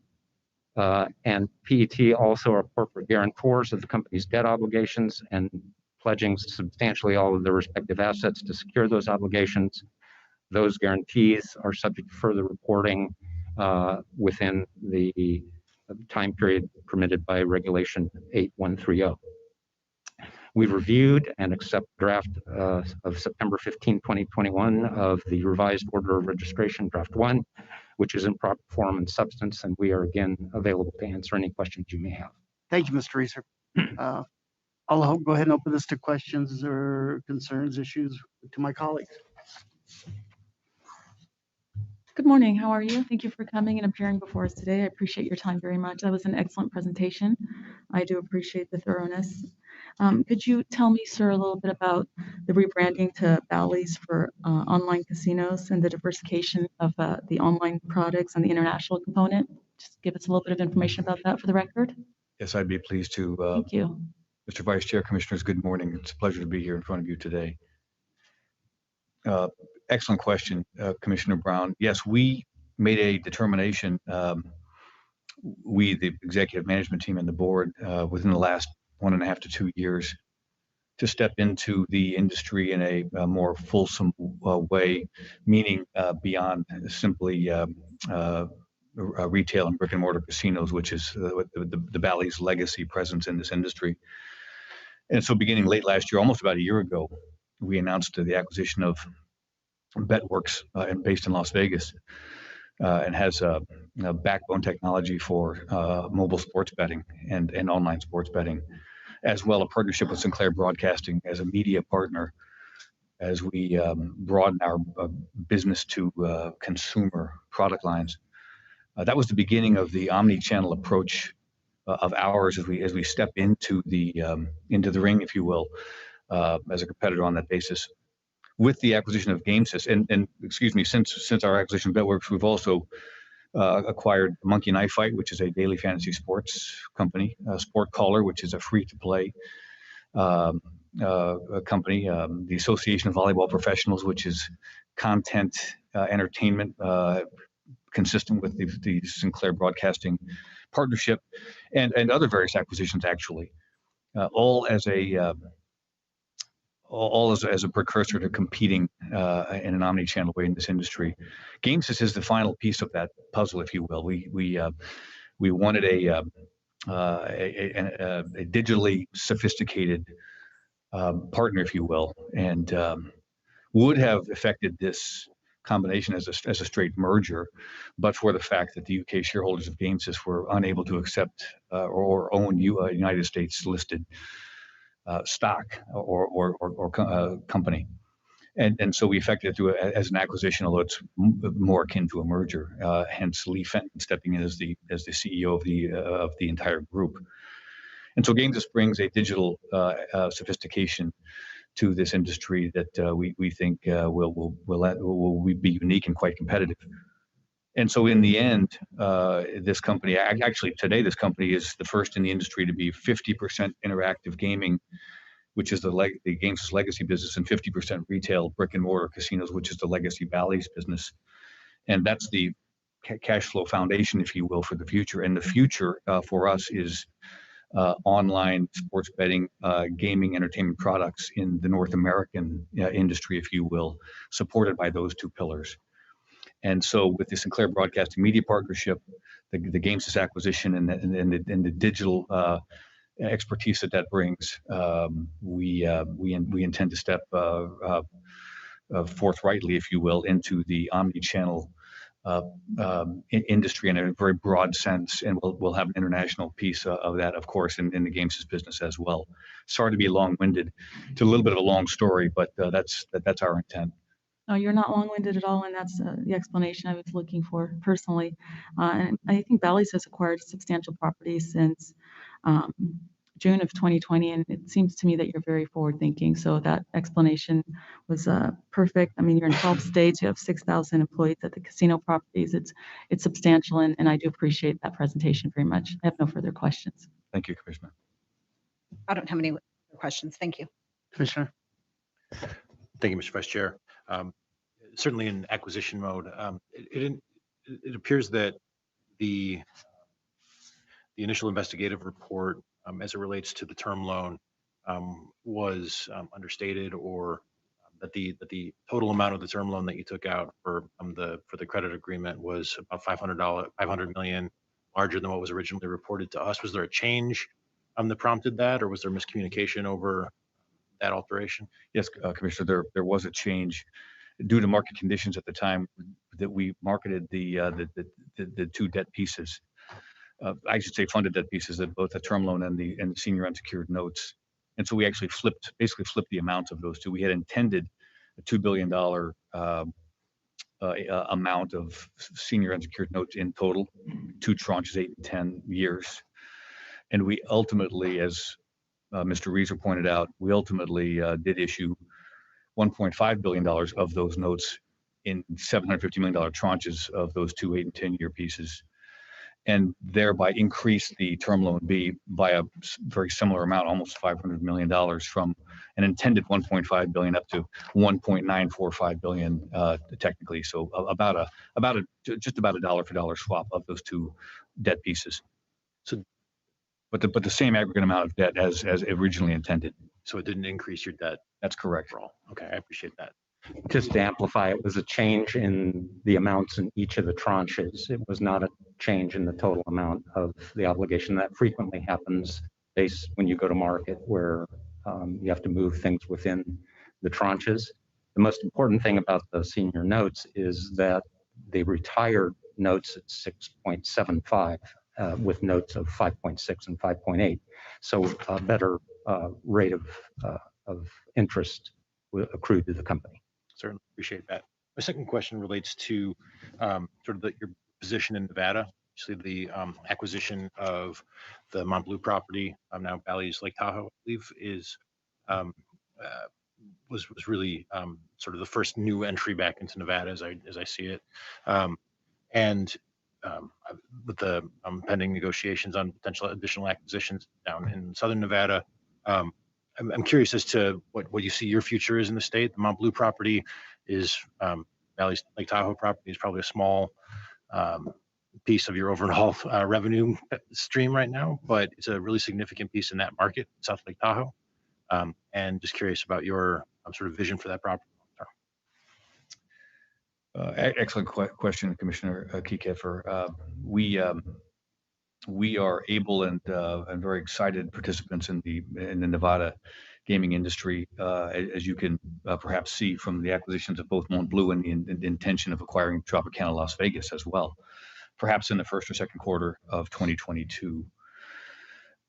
and PET also are corporate guarantors of the company's debt obligations and pledging substantially all of their respective assets to secure those obligations. Those guarantees are subject to further reporting within the time period permitted by Regulation 8130. We've reviewed and accept draft of September 15, 2021 of the revised order of registration, draft 1, which is in proper form and substance, and we are again available to answer any questions you may have. Thank you, Mr. Reeser. I'll go ahead and open this to questions or concerns, issues to my colleagues. Good morning. How are you? Thank you for coming and appearing before us today. I appreciate your time very much. That was an excellent presentation. I do appreciate the thoroughness. Could you tell me, sir, a little bit about the rebranding to Bally's for online casinos and the diversification of the online products and the international component? Just give us a little bit of information about that for the record. Yes, I'd be pleased to. Thank you. Mr. Vice Chair, Commissioners, good morning. It's a pleasure to be here in front of you today. Excellent question, Commissioner Brown. Yes, we made a determination, we, the executive management team and the board, within the last 1.5 to 2 years, to step into the industry in a more fulsome way, meaning beyond simply retail and brick and mortar casinos, which is the Bally's legacy presence in this industry. And so beginning late last year, almost about a year ago, we announced the acquisition of BetWorks, based in Las Vegas, and has a backbone technology for mobile sports betting and online sports betting, as well a partnership with Sinclair Broadcasting as a media partner as we broaden our business to consumer product lines. That was the beginning of the omni-channel approach of ours as we step into the ring, if you will, as a competitor on that basis. With the acquisition of GameSys, and excuse me, since our acquisition of BetWorks, we've also acquired Monkey Knife Fight, which is a daily fantasy sports company, Sport Caller, which is a free-to-play company, the Association of Volleyball Professionals, which is content entertainment consistent with the Sinclair Broadcasting partnership, and other various acquisitions, actually, all as a precursor to competing in an omni-channel way in this industry. GameSys is the final piece of that puzzle, if you will. We wanted a digitally sophisticated partner, if you will, and would have affected this combination as a straight merger, but for the fact that the UK shareholders of GameSys were unable to accept or own United States listed stock or company. And so we effected it through as an acquisition, although it's more akin to a merger. Hence, Lee Fenton stepping in as the CEO of the entire group. And so GameSys brings a digital sophistication to this industry that we think will be unique and quite competitive. And so in the end, this company, actually today, this company is the first in the industry to be 50% interactive gaming, which is the GameSys legacy business, and 50% retail brick and mortar casinos, which is the legacy Bally's business. And that's the cash flow foundation, if you will, for the future. And the future for us is online sports betting, gaming, entertainment products in the North American industry, if you will, supported by those two pillars. And so with the Sinclair Broadcasting Media Partnership, the GameSys acquisition and the digital expertise that brings, we intend to step forthrightly, if you will, into the omni-channel industry in a very broad sense, and we'll have an international piece of that, of course, in the GameSys business as well. Sorry to be long-winded. It's a little bit of a long story, but that's our intent. No, you're not long-winded at all, and that's the explanation I was looking for personally. And I think Bally's has acquired substantial properties since June of 2020, and it seems to me that you're very forward-thinking. So that explanation was perfect. I mean, you're in 12 states. You have 6,000 employees at the casino properties. It's substantial, and I do appreciate that presentation very much. I have no further questions. Thank you, Commissioner. I don't have any questions. Thank you. Commissioner. Thank you, Mr. Vice Chair. Certainly in acquisition mode, it appears that the initial investigative report, as it relates to the term loan, was understated, or that the total amount of the term loan that you took out for the credit agreement was about $500 million larger than what was originally reported to us. Was there a change that prompted that, or was there miscommunication over that alteration? Yes, Commissioner, there was a change due to market conditions at the time that we marketed the two debt pieces. I should say funded debt pieces, that both the term loan and the senior unsecured notes. And so we actually basically flipped the amounts of those two. We had intended a $2 billion amount of senior unsecured notes in total, two tranches, 8 and 10 years. And we ultimately, as Mr. Reeser pointed out, we ultimately did issue $1.5 billion of those notes in $750 million tranches of those two 8 and 10-year pieces, and thereby increase the term loan B by a very similar amount, almost $500 million, from an intended $1.5 billion up to $1.945 billion technically. So just about a dollar for dollar swap of those two debt pieces. So, but the same aggregate amount of debt as originally intended. So it didn't increase your debt? That's correct. Overall. Okay, I appreciate that. Just to amplify, it was a change in the amounts in each of the tranches. It was not a change in the total amount of the obligation. That frequently happens based when you go to market, where you have to move things within the tranches. The most important thing about the senior notes is that they retired notes at 6.75 with notes of 5.6 and 5.8. So a better rate of interest accrued to the company. Certainly appreciate that. My second question relates to your position in Nevada. Obviously, the acquisition of the Mont Bleu property, now Bally's Lake Tahoe, I believe, is was really sort of the first new entry back into Nevada as I see it. And with the pending negotiations on potential additional acquisitions down in Southern Nevada, I'm curious as to what you see your future is in the state. The Mont Bleu property is Bally's Lake Tahoe property is probably a small piece of your overall revenue stream right now, but it's a really significant piece in that market, South Lake Tahoe. And just curious about your sort of vision for that property. Excellent question, Commissioner Kiekefer. We are able and very excited participants in the Nevada gaming industry, as you can perhaps see from the acquisitions of both Mont Bleu and the intention of acquiring Tropicana Las Vegas as well, perhaps in the first or second quarter of 2022.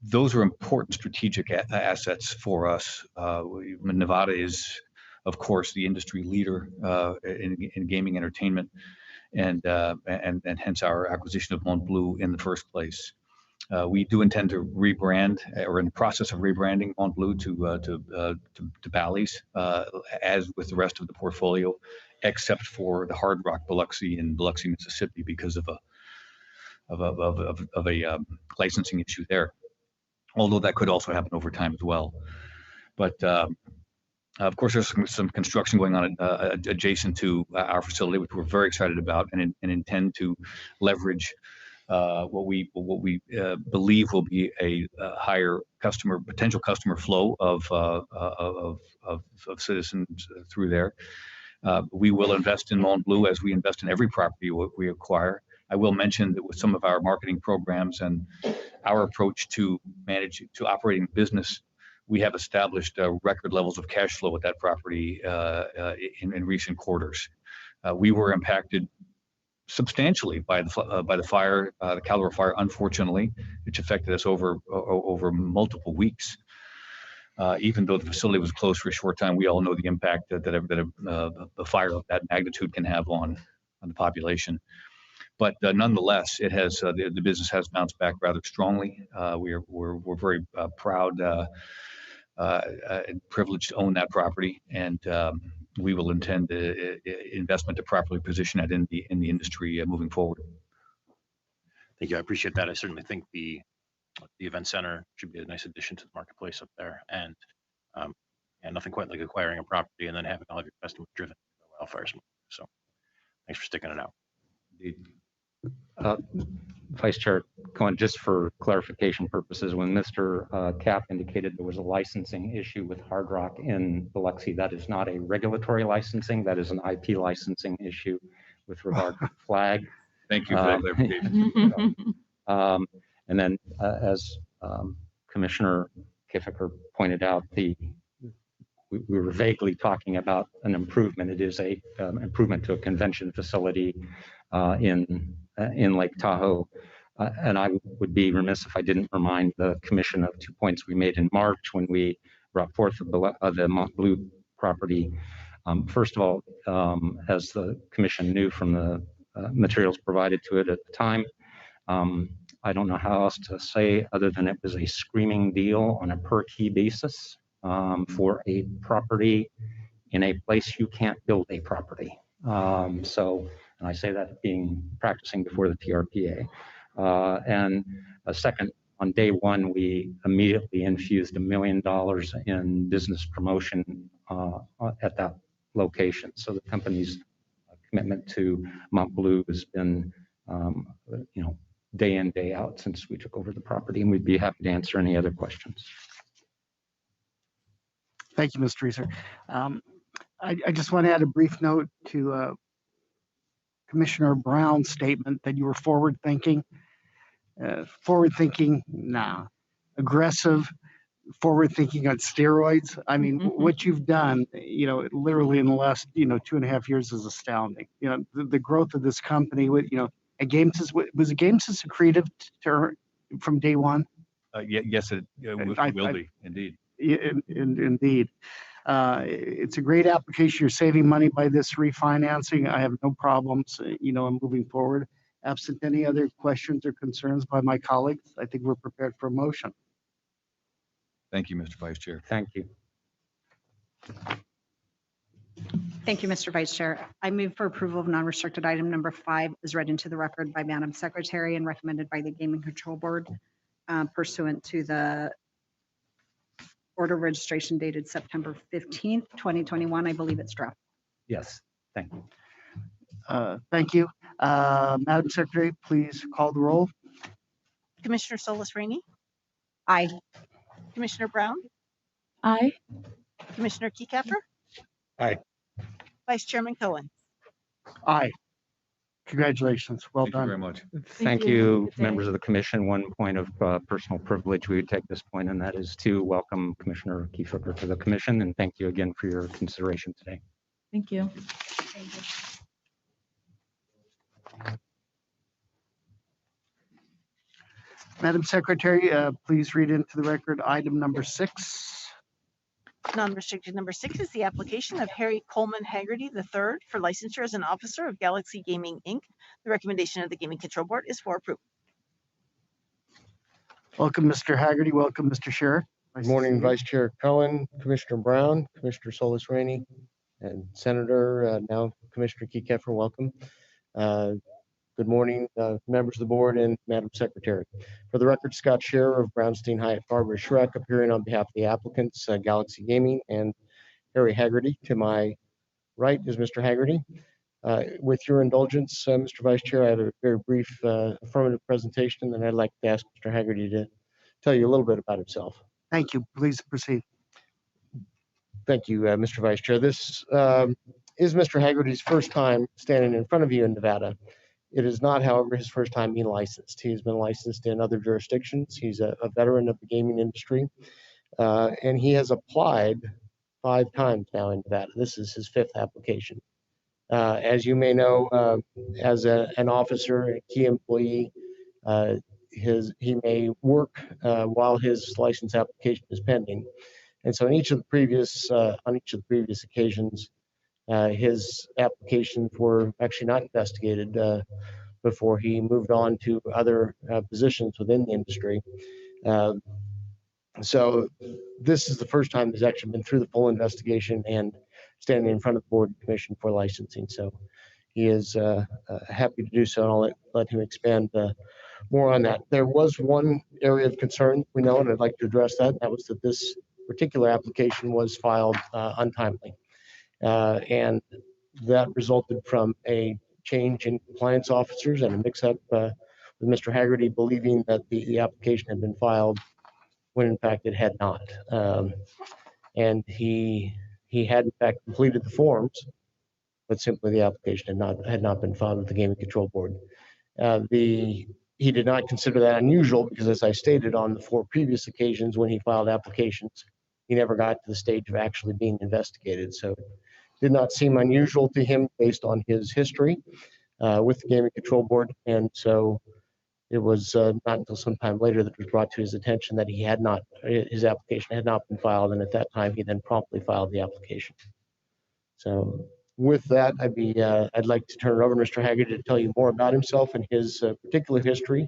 Those are important strategic assets for us. Nevada is, of course, the industry leader in gaming entertainment, and hence our acquisition of Mont Bleu in the first place. We do intend to rebrand, or in the process of rebranding Mont Bleu to Bally's, as with the rest of the portfolio, except for the Hard Rock Biloxi in Biloxi, Mississippi, because of a licensing issue there. Although that could also happen over time as well. But of course, there's some construction going on adjacent to our facility, which we're very excited about, and intend to leverage what we believe will be a higher potential customer flow of citizens through there. We will invest in Mont Bleu as we invest in every property we acquire. I will mention that with some of our marketing programs and our approach to operating business, we have established record levels of cash flow at that property in recent quarters. We were impacted substantially by the fire, the Caldor fire, unfortunately, which affected us over multiple weeks. Even though the facility was closed for a short time, we all know the impact that a fire of that magnitude can have on the population. But nonetheless, it has the business has bounced back rather strongly. We're very proud and privileged to own that property, and we will intend investment to properly position it in the industry moving forward. Thank you. I appreciate that. I certainly think the event center should be a nice addition to the marketplace up there, and nothing quite like acquiring a property and then having all of your customers driven by wildfires. So thanks for sticking it out. Indeed. Vice Chair Cohen, just for clarification purposes, when Mr. Cap indicated there was a licensing issue with Hard Rock in Biloxi, that is not a regulatory licensing, that is an IP licensing issue with regard to flag. Thank you for that clarification. And then as Commissioner Kiffer pointed out, we were vaguely talking about an improvement. It is a improvement to a convention facility in Lake Tahoe. And I would be remiss if I didn't remind the commission of 2 points we made in March when we brought forth the Mont Bleu property. First of all, as the commission knew from the materials provided to it at the time, I don't know how else to say other than it was a screaming deal on a per key basis for a property in a place you can't build a property. And I say that practicing before the TRPA. And a second, on day one, we immediately infused $1 million in business promotion at that location. So the company's commitment to Mont Bleu has been, day in, day out since we took over the property, and we'd be happy to answer any other questions. Thank you, Mr. Reeser. I just want to add a brief note to Commissioner Brown's statement that you were forward-thinking. Aggressive, forward-thinking on steroids. I mean, what you've done, literally in the last, 2.5 years is astounding. The growth of this company with, was Gamesys accretive from day one? Yes, it will be, indeed. Indeed. It's a great application. You're saving money by this refinancing. I have no problems, moving forward. Absent any other questions or concerns by my colleagues, I think we're prepared for a motion. Thank you, Mr. Vice Chair. Thank you. Thank you, Mr. Vice Chair. I move for approval of non-restricted item number 5 is read into the record by Madam Secretary and recommended by the Gaming Control Board pursuant to the order registration dated September 15th, 2021. I believe it's draft. Yes, thank you. Thank you. Madam Secretary, please call the roll. Commissioner Solis Rainey, Aye. Commissioner Brown, Aye. Commissioner Keycapper, Aye. Vice Chairman Cohen. Aye. Congratulations. Well Thank you done. very much. Thank you. you, Good day. members of the commission. One point of personal privilege, we would take this point, and that is to welcome Commissioner Kiefer to the commission, and thank you again for your consideration today. Thank you. Madam Secretary, please read into the record item number 6. Non-restricted number 6 is the application of Harry Coleman Haggerty III for licensure as an officer of Galaxy Gaming, Inc. The recommendation of the Gaming Control Board is for approval. Welcome, Mr. Haggerty. Welcome, Mr. Sheriff. Good morning, Vice Chair Cohen, Commissioner Brown, Commissioner Solis Rainey, and Senator, now Commissioner Keycapper, welcome. Good morning, members of the board and Madam Secretary. For the record, Scott Scherer of Brownstein Hyatt Farber Schreck appearing on behalf of the applicants, Galaxy Gaming and Harry Haggerty. To my right is Mr. Haggerty. With your indulgence, Mr. Vice Chair, I have a very brief affirmative presentation, and I'd like to ask Mr. Haggerty to tell you a little bit about himself. Thank you. Please proceed. Thank you, Mr. Vice Chair. This is Mr. Haggerty's first time standing in front of you in Nevada. It is not, however, his first time being licensed. He's been licensed in other jurisdictions. He's a veteran of the gaming industry, and he has applied 5 times now in Nevada. This is his 5th application. As you may know, as an officer, a key employee, he may work while his license application is pending. And so on each of the previous occasions, his applications were actually not investigated before he moved on to other positions within the industry. So this is the first time he's actually been through the full investigation and standing in front of the board and commission for licensing. So he is happy to do so, and I'll let him expand more on that. There was one area of concern we know, and I'd like to address that. That was that this particular application was filed untimely. And that resulted from a change in compliance officers and a mix-up with Mr. Haggerty believing that the application had been filed when in fact it had not. And he had in fact completed the forms, but simply the application had not been filed with the Gaming Control Board. He did not consider that unusual because, as I stated on the 4 previous occasions when he filed applications, he never got to the stage of actually being investigated. So it did not seem unusual to him based on his history with the Gaming Control Board. And so it was not until some time later that it was brought to his attention that his application had not been filed. And at that time, he then promptly filed the application. So with that, I'd like to turn it over to Mr. Haggerty to tell you more about himself and his particular history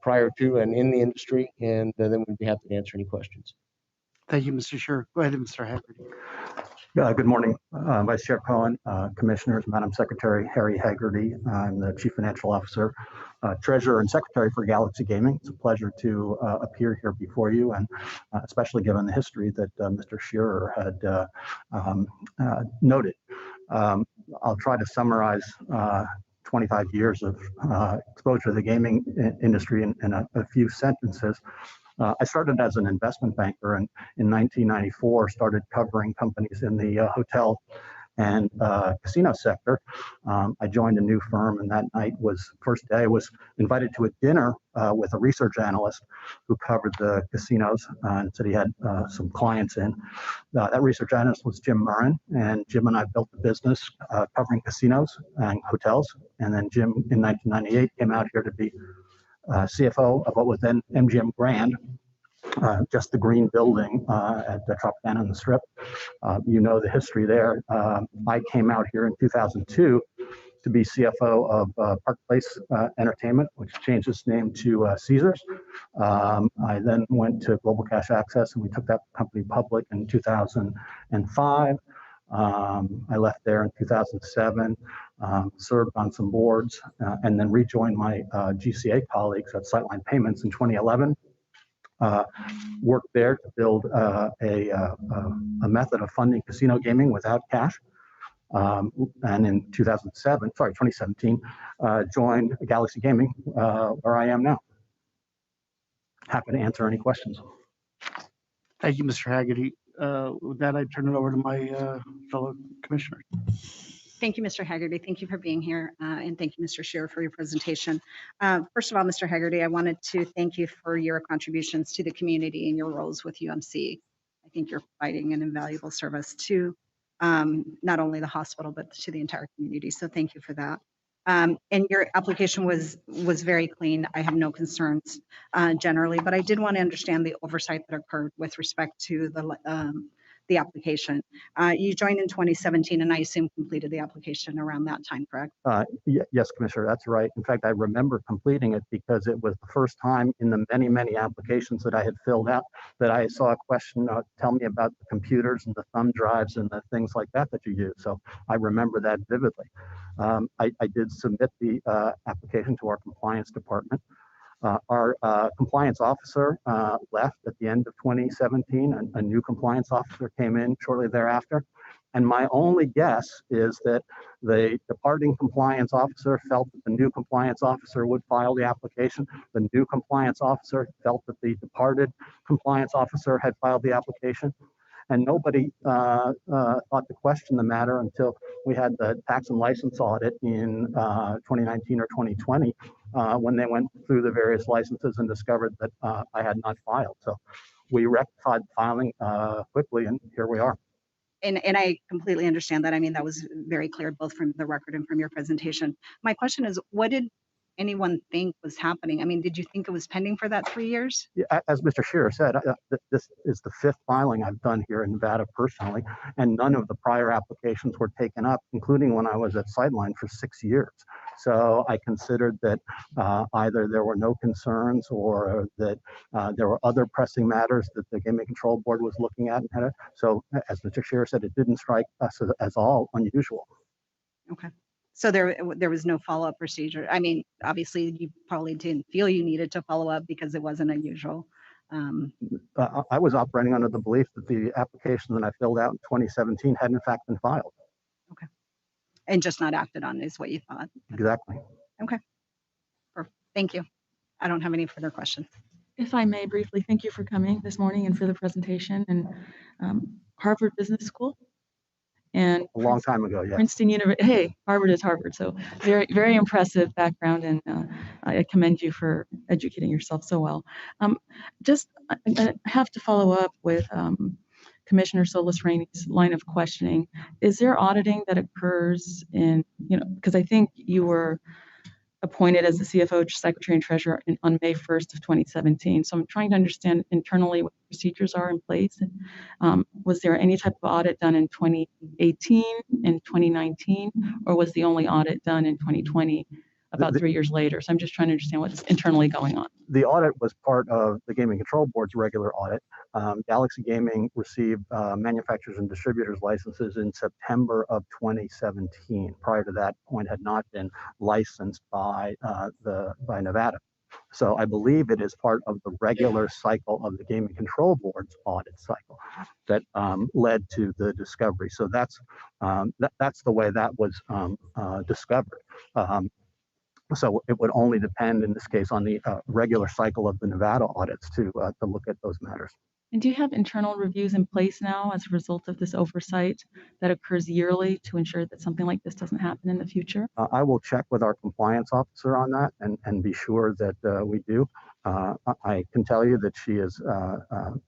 prior to and in the industry. And then we'd be happy to answer any questions. Thank you, Mr. Scherer. Go ahead, Mr. Haggerty. Good morning, Vice Chair Cohen, Commissioners, Madam Secretary Harry Haggerty. I'm the Chief Financial Officer, Treasurer, and Secretary for Galaxy Gaming. It's a pleasure to appear here before you, and especially given the history that Mr. Scherer had noted. I'll try to summarize 25 years of exposure to the gaming industry in a few sentences. I started as an investment banker and in 1994 started covering companies in the hotel and casino sector. I joined a new firm, and that night first day I was invited to a dinner with a research analyst who covered the casinos and said he had some clients in. That research analyst was Jim Murrin, and Jim and I built the business covering casinos and hotels. And then Jim in 1998 came out here to be CFO of what was then MGM Grand, just the green building at the Tropicana on the Strip. You know the history there. I came out here in 2002 to to be CFO of Park Place Entertainment, which changed its name to Caesars. I then went to Global Cash Access, and we took that company public in 2005. I left there in 2007, served on some boards, and then rejoined my GCA colleagues at Sightline Payments in 2011. Worked there to build a method of funding casino gaming without cash. And in 2017, joined Galaxy Gaming, where I am now. Happy to answer any questions. Thank you, Mr. Haggerty. With that, I turn it over to my fellow commissioner. Thank you, Mr. Haggerty. Thank you for being here, and thank you, Mr. Shearer, for your presentation. First of all, Mr. Haggerty, I wanted to thank you for your contributions to the community and your roles with UMC. I think you're providing an invaluable service to not only the hospital, but to the entire community. So thank you for that. And your application was very clean. I have no concerns generally, but I did want to understand the oversight that occurred with respect to the application. You joined in 2017, and I assume completed the application around that time, correct? Yes, Commissioner, that's right. In fact, I remember completing it because it was the first time in the many, many applications that I had filled out that I saw a question, tell me about the computers and the thumb drives and the things like that you use. So I remember that vividly. I did submit the application to our compliance department. Our compliance officer left at the end of 2017. A new compliance officer came in shortly thereafter. And my only guess is that the departing compliance officer felt that the new compliance officer would file the application. The new compliance officer felt that the departed compliance officer had filed the application. And nobody thought to question the matter until we had the tax and license audit in 2019 or 2020, when they went through the various licenses and discovered that I had not filed. So we rectified filing quickly, and here we are. And I completely understand that. I mean, that was very clear, both from the record and from your presentation. My question is, what did anyone think was happening? I mean, did you think it was pending for that 3 years? Yeah, as Mr. Shearer said, this is the 5th filing I've done here in Nevada personally, and none of the prior applications were taken up, including when I was at Sideline for 6 years. So I considered that either there were no concerns or that there were other pressing matters that the Gaming Control Board was looking at. So as Mr. Shearer said, it didn't strike us as all unusual. Okay. So there was no follow-up procedure. I mean, obviously, you probably didn't feel you needed to follow up because it wasn't unusual. I was operating under the belief that the application that I filled out in 2017 had in fact been filed. Okay. And just not acted on is what you thought. Exactly. Okay. Perfect. Thank you. I don't have any further questions. If I may briefly, thank you for coming this morning and for the presentation. And Harvard Business School. And a long time ago, yeah. Princeton University. Hey, Harvard is Harvard. So very, very impressive background, and I commend you for educating yourself so well. I have to follow up with Commissioner Solis Rainey's line of questioning. Is there auditing that occurs in, because I think you were appointed as the CFO, Secretary, and Treasurer on May 1st of 2017. So I'm trying to understand internally what procedures are in place. Was there any type of audit done in 2018 and 2019, or was the only audit done in 2020, about 3 years later? So I'm just trying to understand what's internally going on. The audit was part of the Gaming Control Board's regular audit. Galaxy Gaming received manufacturers and distributors licenses in September of 2017. Prior to that point, had not been licensed by Nevada. So I believe it is part of the regular cycle of the Gaming Control Board's audit cycle that led to the discovery. So that's the way that was discovered. So it would only depend in this case on the regular cycle of the Nevada audits to look at those matters. And do you have internal reviews in place now as a result of this oversight that occurs yearly to ensure that something like this doesn't happen in the future? I will check with our compliance officer on that and be sure that we do. I can tell you that she is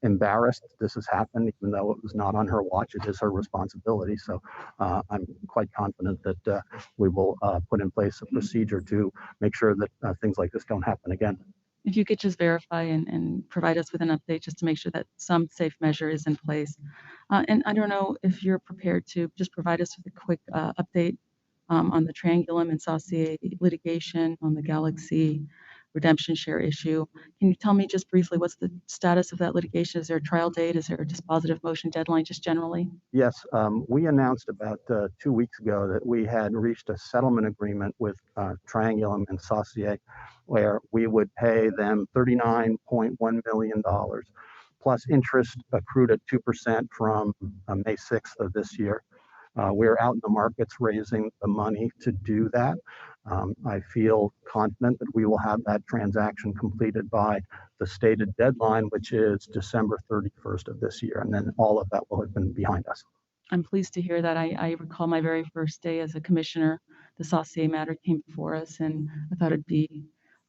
embarrassed this has happened, even though it was not on her watch. It is her responsibility. So I'm quite confident that we will put in place a procedure to make sure that things like this don't happen again. If you could just verify and provide us with an update just to make sure that some safe measure is in place. And I don't know if you're prepared to just provide us with a quick update on the Triangulum and Saucier litigation, on the Galaxy redemption share issue. Can you tell me just briefly what's the status of that litigation? Is there a trial date? Is there a dispositive motion deadline, just generally? Yes, we announced about 2 weeks ago that we had reached a settlement agreement with Triangulum and Saucier, where we would pay them $39.1 million plus interest accrued at 2% from May 6th of this year. We're out in the markets raising the money to do that. I feel confident that we will have that transaction completed by the stated deadline, which is December 31st of this year, and then all of that will have been behind us. I'm pleased to hear that. I recall my very first day as a commissioner, the Saucier matter came before us, and I thought it'd be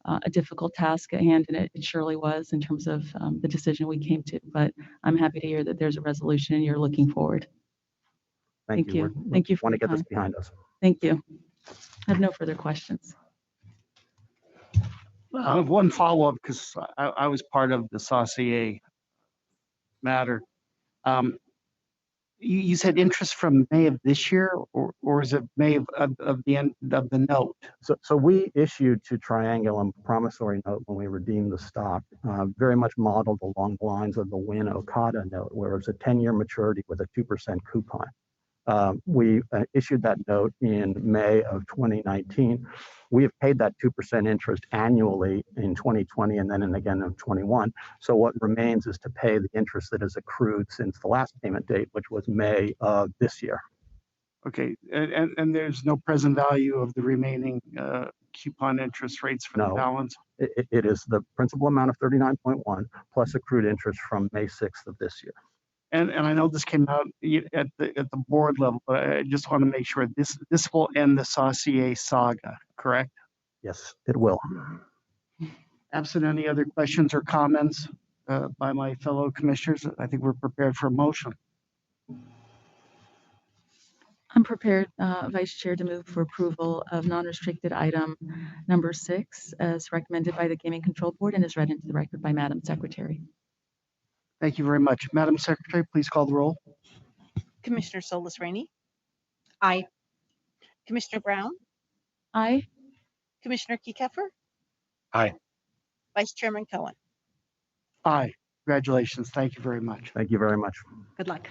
a difficult task at hand, and it surely was in terms of the decision we came to. But I'm happy to hear that there's a resolution and you're looking forward. Thank you. Thank you for Want to your get this time. behind us. Thank you. I have no further questions. One follow-up, because I was part of the Saucier matter. You said interest from May of this year, or is it May of the end of the note? So we issued to Triangulum a promissory note when we redeemed the stock, very much modeled along the lines of the Wynn Okada note, where it's a 10-year maturity with a 2% coupon. We issued that note in May of 2019. We have paid that 2% interest annually in 2020 and then again in 21. So what remains is to pay the interest that has accrued since the last payment date, which was May of this year. Okay, and there's no present value of the remaining coupon interest rates for the balance? It is the principal amount of 39.1 plus accrued interest from May 6th of this year. And I know this came out at the board level, but I just want to make sure this will end the Saucier saga, correct? Yes, it will. Absent any other questions or comments by my fellow commissioners, I think we're prepared for a motion. I'm prepared, Vice Chair, to move for approval of non-restricted item number 6 as recommended by the Gaming Control Board and is read into the record by Madam Secretary. Thank you very much. Madam Secretary, please call the roll. Commissioner Solis Rainey, Aye. Commissioner Brown, Aye. Commissioner Kekeffer, Aye. Vice Chairman Cohen. Aye. Congratulations. Thank you very much. Thank you very much. Good luck.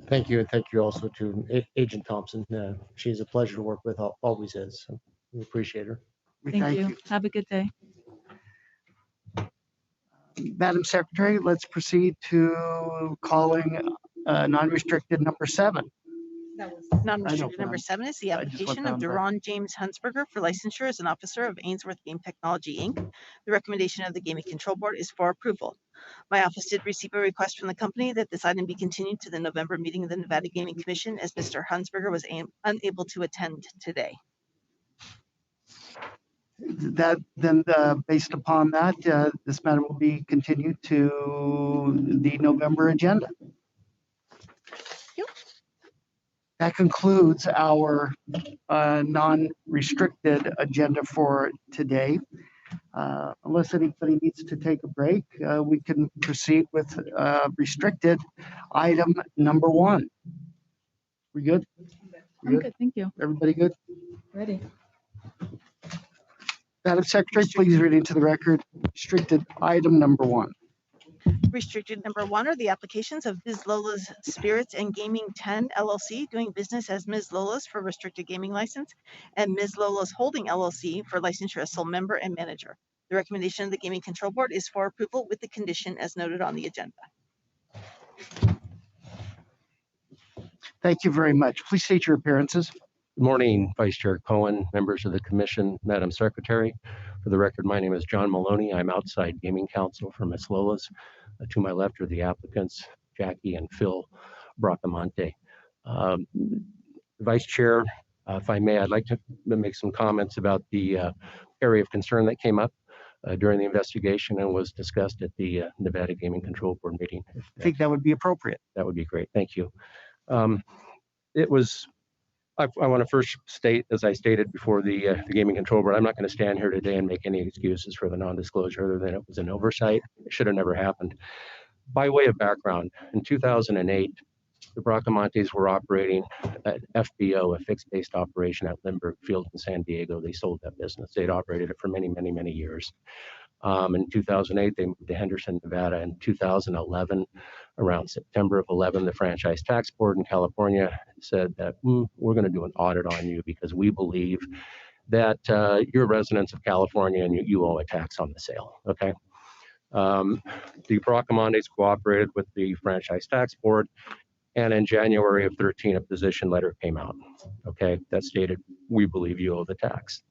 Thank you, and thank you also to Agent Thompson. She's a pleasure to work with, always is. So we appreciate her. Thank you. Have a good day. Madam Secretary, let's proceed to calling non-restricted number 7. Non-restricted number 7 is the application of Deron James Hunsberger for licensure as an officer of Ainsworth Game Technology, Inc. The recommendation of the Gaming Control Board is for approval. My office did receive a request from the company that this item be continued to the November meeting of the Nevada Gaming Commission as Mr. Hunsberger was unable to attend today. Based upon that, this matter will be continued to the November agenda. That concludes our non-restricted agenda for today. Unless anybody needs to take a break, we can proceed with restricted item number 1. We good? I'm good, thank you. Everybody good? Ready. Madam Secretary, please read into the record restricted item number 1. Restricted number 1 are the applications of Ms. Lola's Spirits and Gaming 10 LLC doing business as Ms. Lola's for restricted gaming license and Ms. Lola's Holding LLC for licensure as sole member and manager. The recommendation of the Gaming Control Board is for approval with the condition as noted on the agenda. Thank you very much. Please state your appearances. Good morning, Vice Chair Cohen, members of the Commission, Madam Secretary. For the record, my name is John Maloney. I'm outside gaming counsel for Ms. Lola's. To my left are the applicants, Jackie and Phil Bracamonte. Vice Chair, if I may, I'd like to make some comments about the area of concern that came up during the investigation and was discussed at the Nevada Gaming Control Board meeting. I think that would be appropriate. That would be great. Thank you. I want to first state, as I stated before the Gaming Control Board, I'm not going to stand here today and make any excuses for the non-disclosure other than it was an oversight. It should have never happened. By way of background, in 2008, The Bracamontes were operating at FBO, a fixed-based operation at Lindbergh Field in San Diego. They sold that business. They'd operated it for many, many, many years. In 2008, they moved to Henderson, Nevada. In 2011, around September of 11, the Franchise Tax Board in California said that we're going to do an audit on you because we believe that you're residents of California and you owe a tax on the sale. Okay. The Bracamontes cooperated with the Franchise Tax Board, and in January of 13, a position letter came out. Okay, that stated, we believe you owe the tax.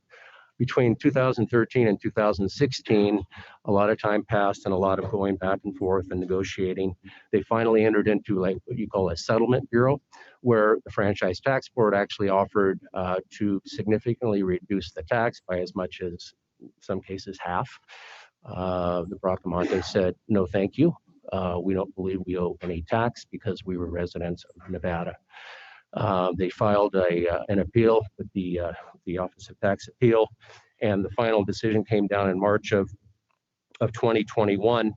Between 2013 and 2016, a lot of time passed and a lot of going back and forth and negotiating. They finally entered into like what you call a settlement bureau, where the Franchise Tax Board actually offered to significantly reduce the tax by as much as, in some cases, half. The Bracamontes said, no, thank you. We don't believe we owe any tax because we were residents of Nevada. They filed an appeal with the Office of Tax Appeal, and the final decision came down in March of 2021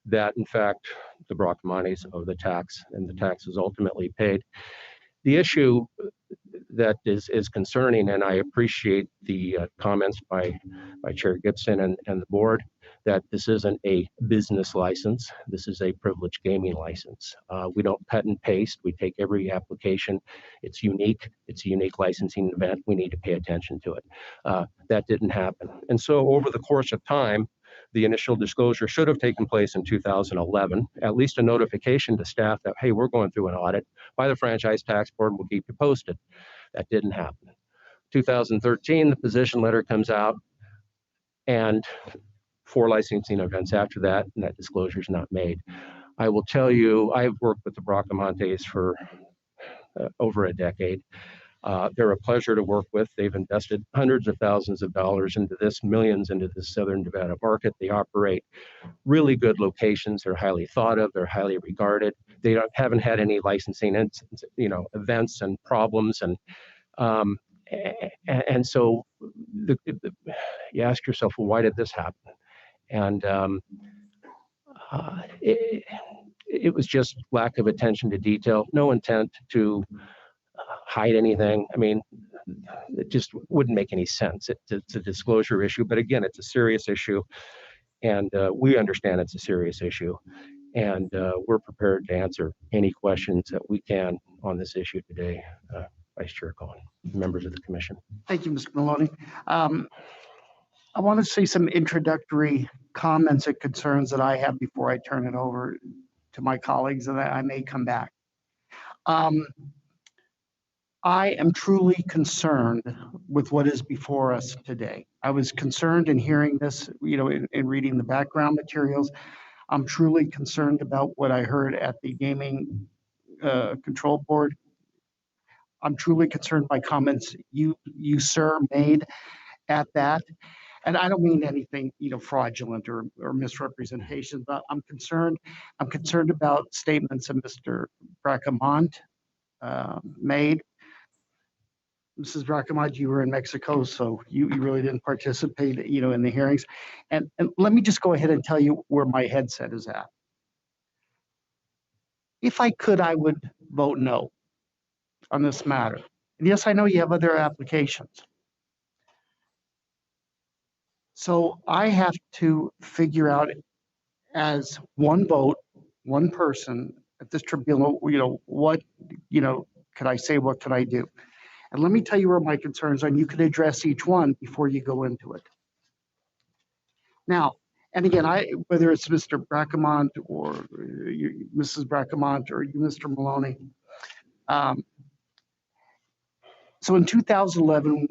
that, in fact, the Bracamontes owe the tax, and the tax is ultimately paid. The issue that is concerning, and I appreciate the comments by Chair Gibson and the board, that this isn't a business license. This is a privileged gaming license. We don't cut and paste. We take every application. It's unique. It's a unique licensing event. We need to pay attention to it. That didn't happen. And so over the course of time, the initial disclosure should have taken place in 2011, at least a notification to staff that, hey, we're going through an audit by the Franchise Tax Board. We'll keep you posted. That didn't happen. 2013, the position letter comes out, and 4 licensing events after that, and that disclosure is not made. I will tell you, I've worked with the Bracamontes for over a decade. They're a pleasure to work with. They've invested hundreds of thousands of dollars into this, millions into the Southern Nevada market. They operate really good locations. They're highly thought of. They're highly regarded. They haven't had any licensing, events and problems. And so you ask yourself, well, why did this happen? And it was just lack of attention to detail, no intent to hide anything. I mean, it just wouldn't make any sense. It's a disclosure issue, but again, it's a serious issue, and we understand it's a serious issue, and we're prepared to answer any questions that we can on this issue today. Vice Chair Cohen, members of the commission. Thank you, Mr. Maloney. I want to say some introductory comments and concerns that I have before I turn it over to my colleagues, and I may come back. I am truly concerned with what is before us today. I was concerned in hearing this, in reading the background materials. I'm truly concerned about what I heard at the Gaming Control Board. I'm truly concerned by comments you sir, made at that. And I don't mean anything, fraudulent or misrepresentation, but I'm concerned. I'm concerned about statements that Mr. Bracamont made. Mrs. Bracamont, you were in Mexico, so you really didn't participate, in the hearings. And let me just go ahead and tell you where my headset is at. If I could, I would vote no on this matter. And yes, I know you have other applications. So I have to figure out, as one vote, one person at this tribunal, what, could I say, what can I do? And let me tell you where my concerns are, and you can address each one before you go into it. Now, and again, whether it's Mr. Bracamont or Mrs. Bracamont or you, Mr. Maloney. So in 2011,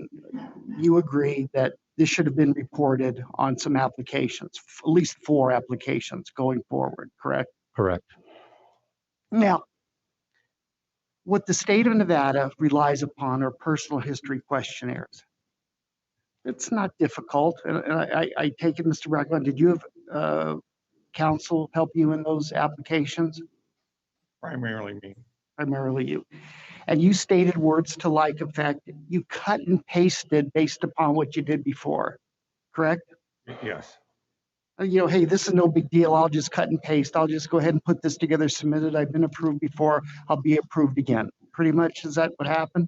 you agreed that this should have been reported on some applications, at least 4 applications going forward, correct? Correct. Now, what the state of Nevada relies upon are personal history questionnaires. It's not difficult. And I take it, Mr. Bracamont, did you have counsel help you in those applications? Primarily me. Primarily you. And you stated words to like effect, you cut and pasted based upon what you did before, correct? Yes. Hey, this is no big deal. I'll just cut and paste. I'll just go ahead and put this together, submit it. I've been approved before. I'll be approved again. Pretty much, is that what happened?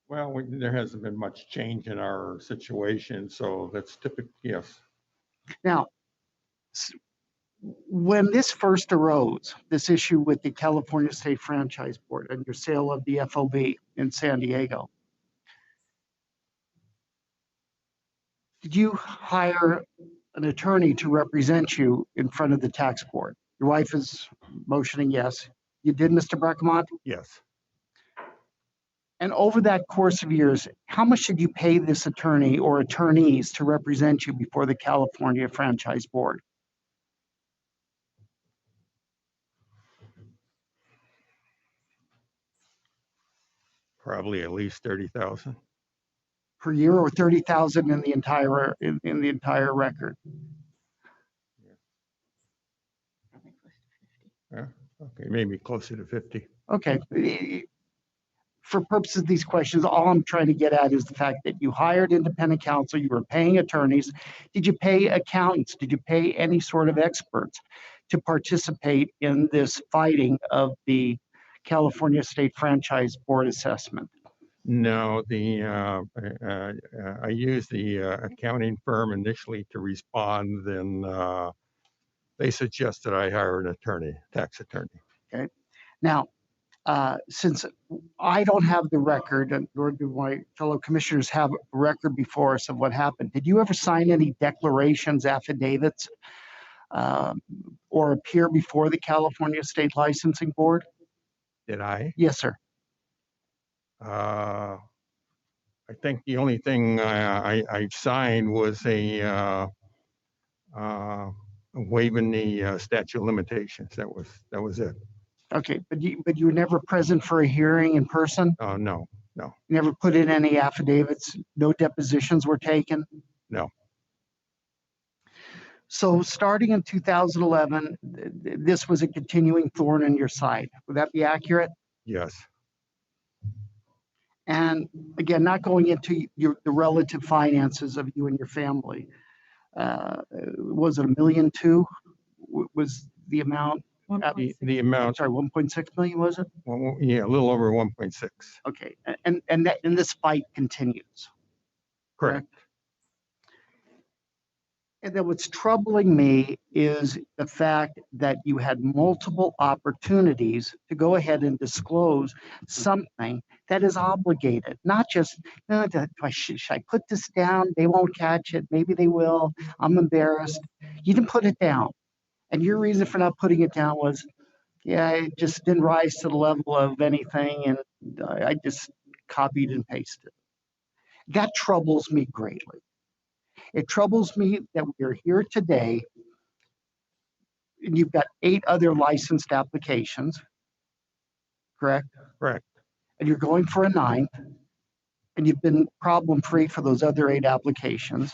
Well, there hasn't been much change in our situation, so that's typical, yes. Now, when this first arose, this issue with the California State Franchise Board and your sale of the FOB in San Diego, did you hire an attorney to represent you in front of the tax board? Your wife is motioning yes. You did, Mr. Breckamont? Yes. And over that course of years, how much did you pay this attorney or attorneys to represent you before the California Franchise Board? Probably at least 30,000. Per year, or 30,000 in the entire in the entire record? Yeah, okay, maybe closer to 50. Okay. For purposes of these questions, all I'm trying to get at is the fact that you hired independent counsel, you were paying attorneys. Did you pay accountants? Did you pay any sort of experts to participate in this fighting of the California State Franchise Board assessment? No, I used the accounting firm initially to respond, then they suggested I hire an attorney, tax attorney. Okay. Now, since I don't have the record, and nor do my fellow commissioners have a record before us of what happened, did you ever sign any declarations, affidavits, or appear before the California State Licensing Board? Did I? Yes, sir. I think the only thing I signed was a waiving the statute of limitations. That was it. Okay, but you were never present for a hearing in person? No. You never put in any affidavits? No depositions were taken? No. So starting in 2011, this was a continuing thorn in your side. Would that be accurate? Yes. And again, not going into the relative finances of you and your family. Was it $1.2 million? Was the amount? The amount. Sorry, 1.6 million, was it? Well, yeah, a little over 1.6. Okay, and this fight continues. Correct. And then what's troubling me is the fact that you had multiple opportunities to go ahead and disclose something that is obligated, not just, should I put this down? They won't catch it. Maybe they will. I'm embarrassed. You didn't put it down. And your reason for not putting it down was, yeah, it just didn't rise to the level of anything, and I just copied and pasted. That troubles me greatly. It troubles me that we're here today, and you've got 8 other licensed applications, correct? Correct. And you're going for a 9th, and you've been problem-free for those other 8 applications,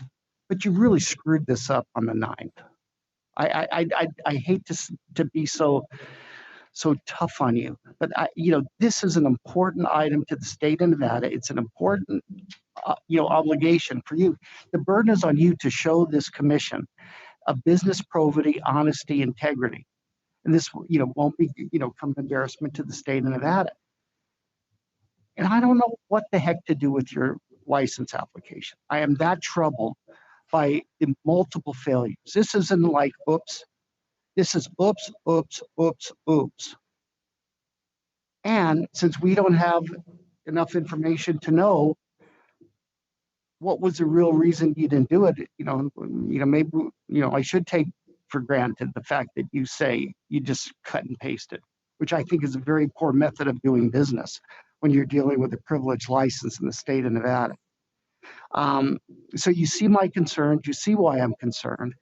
but you really screwed this up on the 9th. I hate to be so tough on you, but this is an important item to the state of Nevada. It's an important obligation for you. The burden is on you to show this commission a business probity, honesty, integrity, and this won't be come embarrassment to the state of Nevada. And I don't know what the heck to do with your license application. I am that troubled by the multiple failures. This isn't like oops. This is oops, oops, oops, oops. And since we don't have enough information to know what was the real reason you didn't do it, maybe I should take for granted the fact that you say you just cut and pasted, which I think is a very poor method of doing business when you're dealing with a privileged license in the state of Nevada. So you see my concerns, you see why I'm concerned.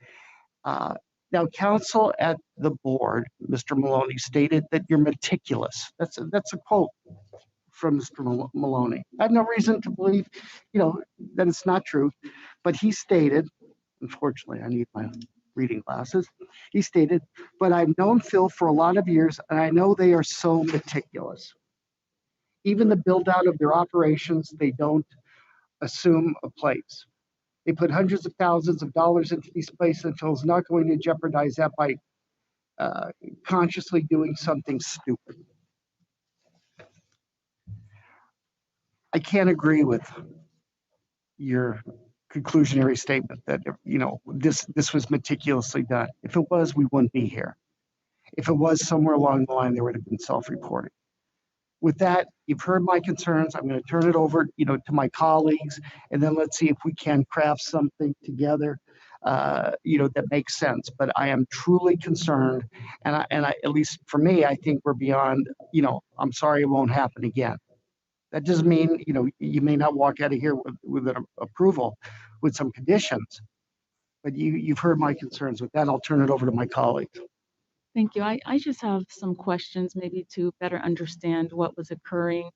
Now, counsel at the board, Mr. Maloney, stated that you're meticulous. That's a quote from Mr. Maloney. I have no reason to believe, that it's not true, but he stated, unfortunately, I need my reading glasses. He stated, but I've known Phil for a lot of years, and I know they are so meticulous. Even the build out of their operations, they don't assume a place. They put hundreds of thousands of dollars into these places until it's not going to jeopardize that by consciously doing something stupid. I can't agree with your conclusionary statement that, you know, this was meticulously done. If it was, we wouldn't be here. If it was, somewhere along the line, there would have been self-reporting. With that, you've heard my concerns. I'm going to turn it over, you know, to my colleagues, and then let's see if we can craft something together, you know, that makes sense. But I am truly concerned, and I, at least for me, I think we're beyond, you know, I'm sorry it won't happen again. That doesn't mean, you know, you may not walk out of here with an approval with some conditions, but you've heard my concerns. With that, I'll turn it over to my colleagues. Thank you. I just have some questions maybe to better understand what was occurring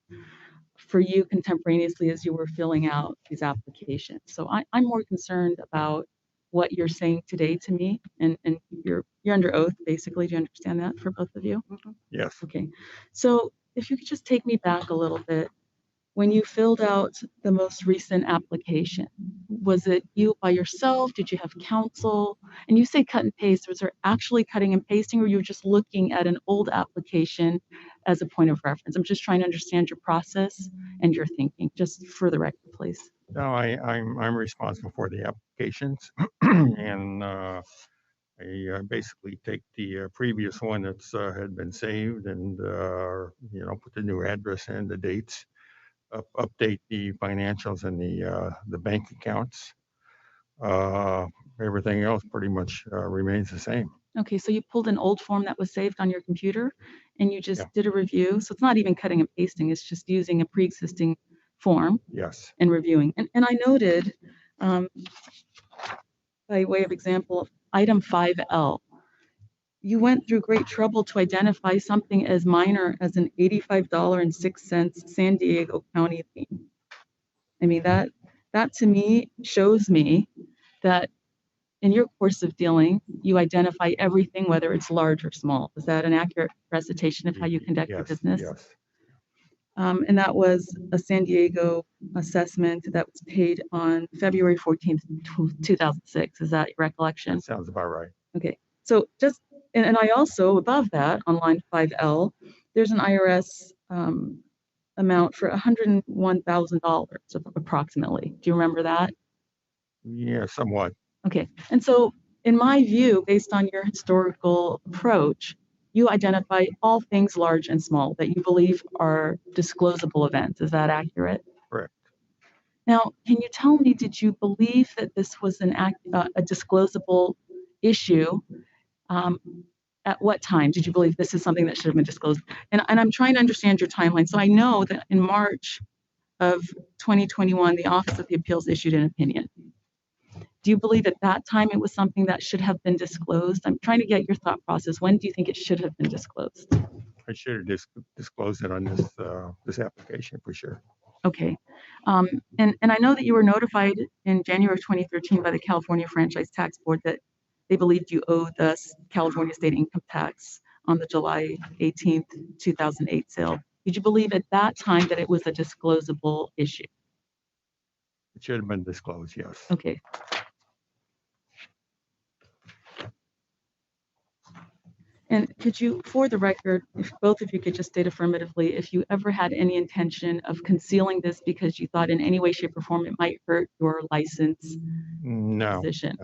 for you contemporaneously as you were filling out these applications. So I'm more concerned about what you're saying today to me, and you're under oath, basically. Do you understand that for both of you? Yes. Okay. So if you could just take me back a little bit. When you filled out the most recent application, was it you by yourself? Did you have counsel? And you say cut and paste. Was there actually cutting and pasting, or you were just looking at an old application as a point of reference? I'm just trying to understand your process and your thinking, just for the record, please. No, I'm responsible for the applications, and I basically take the previous one that's had been saved and you know, put the new address in, the dates, update the financials and the bank accounts. Everything else pretty much remains the same. Okay, so you pulled an old form that was saved on your computer and you just did a review. So it's not even cutting and pasting, it's just using a pre-existing form. Yes. And reviewing. And I noted, by way of example, item 5L, you went through great trouble to identify something as minor as an $85.06 San Diego County lien. I mean, that to me shows me that in your course of dealing, you identify everything, whether it's large or small. Is that an accurate recitation of how you conduct your business? Yes. And that was a San Diego assessment that was paid on February 14th, 2006. Is that your recollection? That sounds about right. Okay. So just, and I also, above that, on line 5L, there's an IRS amount for $101,000 approximately. Do you remember that? Yeah, somewhat. Okay. And so in my view, based on your historical approach, you identify all things large and small that you believe are disclosable events. Is that accurate? Correct. Now, can you tell me, did you believe that this was a disclosable issue? At what time did you believe this is something that should have been disclosed? And I'm trying to understand your timeline. So I know that in March of 2021, the Office of the Appeals issued an opinion. Do you believe at that time it was something that should have been disclosed? I'm trying to get your thought process. When do you think it should have been disclosed? I should have disclosed it on this application for sure. Okay. And I know that you were notified in January of 2013 by the California Franchise Tax Board that they believed you owed the California state income tax on the July 18th, 2008 sale. Did you believe at that time that it was a disclosable issue? It should have been disclosed, yes. Okay. And could you, for the record, if both of you could just state affirmatively, if you ever had any intention of concealing this because you thought in any way, shape, or form it might hurt your license position?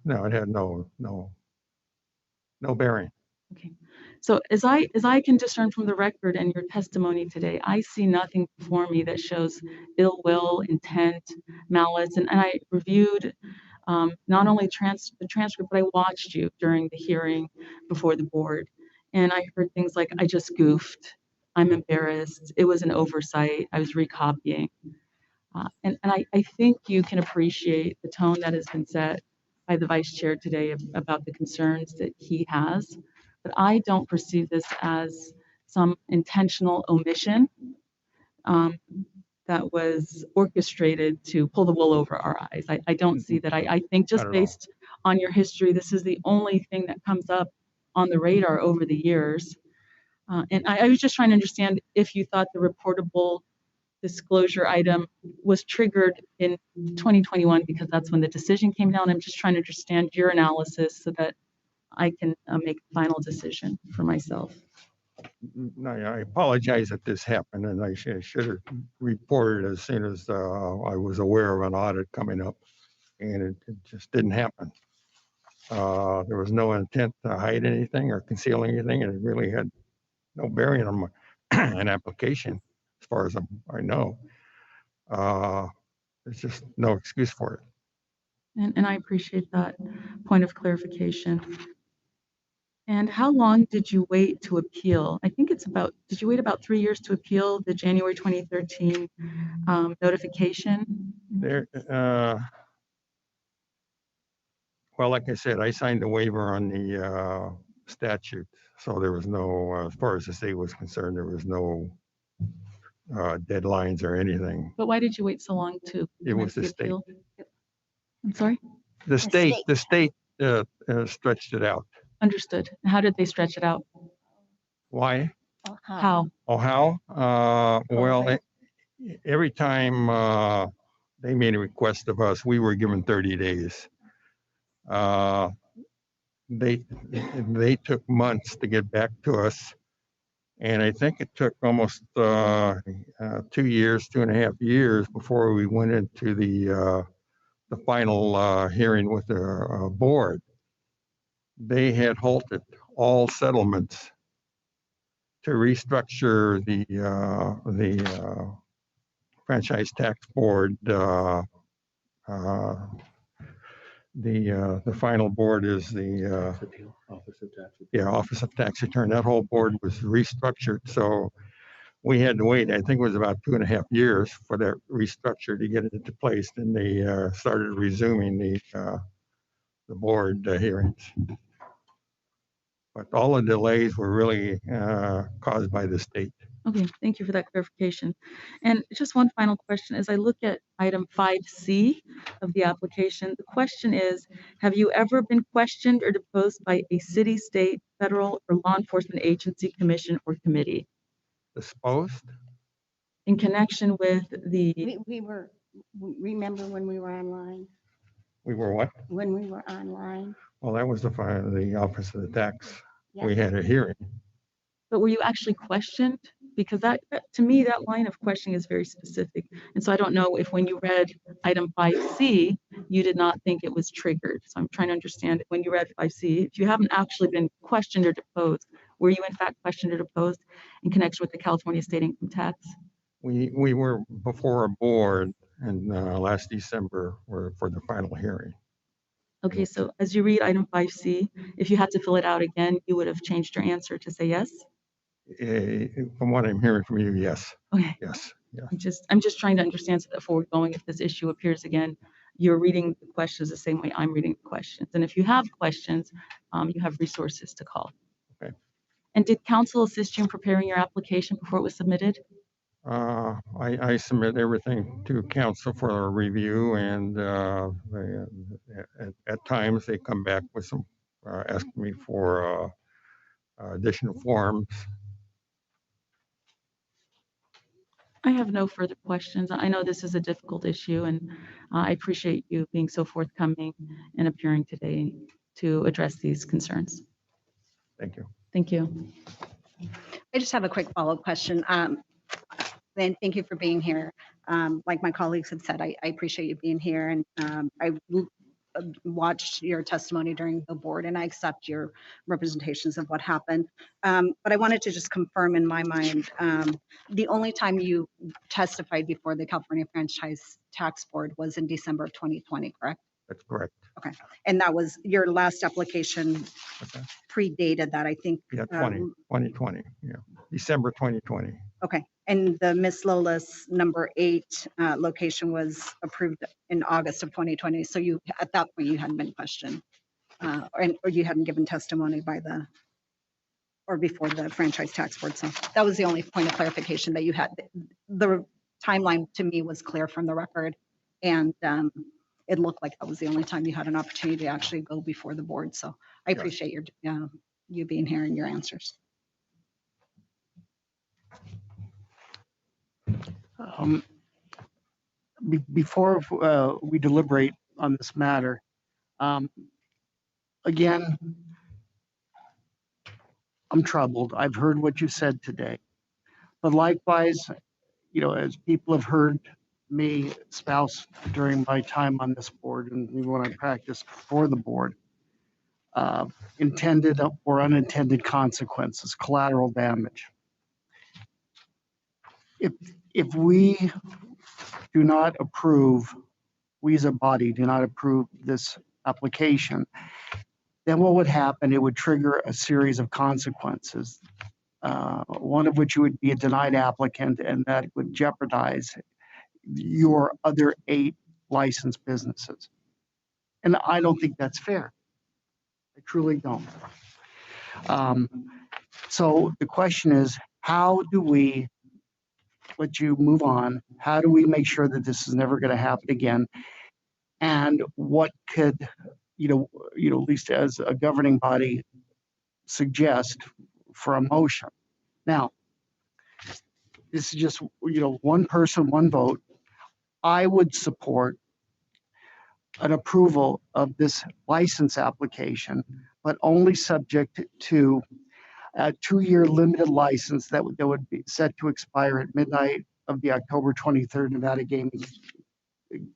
No, it had no bearing. Okay. So as I can discern from the record and your testimony today, I see nothing before me that shows ill will, intent, malice, and I reviewed not only the transcript, but I watched you during the hearing before the board. And I heard things like, I just goofed, I'm embarrassed, it was an oversight, I was recopying. And I think you can appreciate the tone that has been set by the vice chair today about the concerns that he has. But I don't perceive this as some intentional omission that was orchestrated to pull the wool over our eyes. I don't see that. I think just based on your history, this is the only thing that comes up on the radar over the years. And I was just trying to understand if you thought the reportable disclosure item was triggered in 2021 because that's when the decision came down. I'm just trying to understand your analysis so that I can make a final decision for myself. I apologize that this happened, and I should have reported as soon as I was aware of an audit coming up, and it just didn't happen. There was no intent to hide anything or conceal anything, and it really had no bearing on an application, as far as I know. There's just no excuse for it. And I appreciate that point of clarification. And how long did you wait to appeal? I think it's about, did you wait about 3 years to appeal the January 2013 notification? Well, like I said, I signed a waiver on the statute, so there was no, as far as the state was concerned, there was no deadlines or anything. But why did you wait so long to? It was the state. Appeal? I'm sorry? The state stretched it out. Understood. How did they stretch it out? Why? How? Oh, how? Well, every time they made a request of us, we were given 30 days. They took months to get back to us, and I think it took almost 2 years, 2.5 years before we went into the final hearing with the board. They had halted all settlements to restructure the franchise tax board. The final board is the Office of Tax. Office of Tax Return. That whole board was restructured, so we had to wait. I think it was about 2.5 years for that restructure to get it into place. Then they started resuming the board hearings. But all the delays were really caused by the state. Okay, thank you for that clarification. And just one final question. As I look at item 5C of the application, the question is, have you ever been questioned or deposed by a city, state, federal, or law enforcement agency, commission, or committee? Disposed? In connection with the... We were, remember when we were online? We were what? When we were online? Well, that was the Office of the Tax. Yes. We had a hearing. But were you actually questioned? Because that to me, that line of questioning is very specific. And so I don't know if when you read item 5C, you did not think it was triggered. So I'm trying to understand when you read 5C, if you haven't actually been questioned or deposed, were you in fact questioned or deposed in connection with the California state income tax? We were before a board and last December for the final hearing. Okay, so as you read item 5C, if you had to fill it out again, you would have changed your answer to say yes? From what I'm hearing from you, yes. Okay. Yes. Yeah. I'm just trying to understand so that before we're going, if this issue appears again, you're reading the questions the same way I'm reading the questions. And if you have questions, you have resources to call. Okay. And did counsel assist you in preparing your application before it was submitted? I submit everything to council for a review, and at times they come back with some, asking me for additional forms. I have no further questions. I know this is a difficult issue, and I appreciate you being so forthcoming and appearing today to address these concerns. Thank you. Thank you. I just have a quick follow-up question. And thank you for being here. Like my colleagues have said, I appreciate you being here, and I watched your testimony during the board, and I accept your representations of what happened. But I wanted to just confirm in my mind, the only time you testified before the California Franchise Tax Board was in December of 2020, correct? That's correct. Okay. And that was your last application predated that, I think. Yeah, 2020. Yeah, December 2020. Okay. And the Miss Lola's number 8 location was approved in August of 2020. So you, at that point, you hadn't been questioned, or you hadn't given testimony by the, or before the Franchise Tax Board. So that was the only point of clarification that you had. The timeline to me was clear from the record, and it looked like that was the only time you had an opportunity to actually go before the board. So I appreciate your you being here and your answers. Before we deliberate on this matter, again, I'm troubled. I've heard what you said today. But likewise, as people have heard me espouse during my time on this board and when I practiced for the board, intended or unintended consequences, collateral damage. If we do not approve, we as a body do not approve this application, then what would happen? It would trigger a series of consequences. One of which would be a denied applicant, and that would jeopardize your other 8 licensed businesses. And I don't think that's fair. I truly don't. So the question is, how do we let you move on? How do we make sure that this is never going to happen again? And what could, at least as a governing body, suggest for a motion? Now, this is just, one person, one vote. I would support an approval of this license application, but only subject to a 2-year limited license that would be set to expire at midnight of the October 23rd Nevada Gaming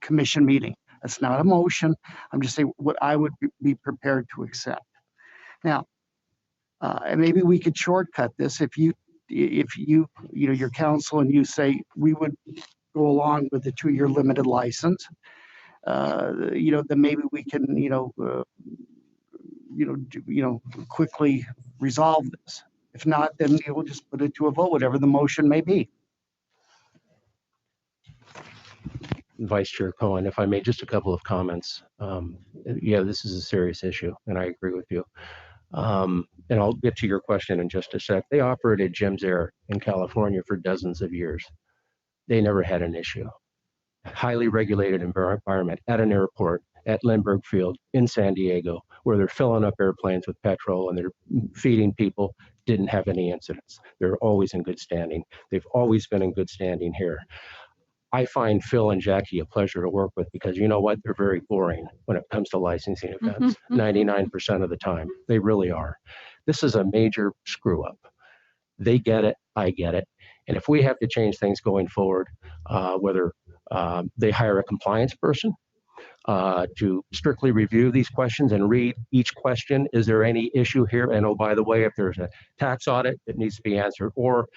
Commission meeting. That's not a motion. I'm just saying what I would be prepared to accept. Now, and maybe we could shortcut this if your council and you say we would go along with the 2-year limited license. Then maybe we can, quickly resolve this. If not, then we'll just put it to a vote, whatever the motion may be. Vice Chair Cohen, if I may, just a couple of comments. Yeah, this is a serious issue, and I agree with you. And I'll get to your question in just a sec. They operated Jim's Air in California for dozens of years. They never had an issue. Highly regulated environment at an airport, at Lindbergh Field in San Diego, where they're filling up airplanes with petrol and they're feeding people, didn't have any incidents. They're always in good standing. They've always been in good standing here. I find Phil and Jackie a pleasure to work with because you know what? They're very boring when it comes to licensing events, 99% of the time. They really are. This is a major screw up. They get it, I get it. And if we have to change things going forward, whether they hire a compliance person to strictly review these questions and read each question, is there any issue here? And oh, by the way, if there's a tax audit, it needs to be answered. Or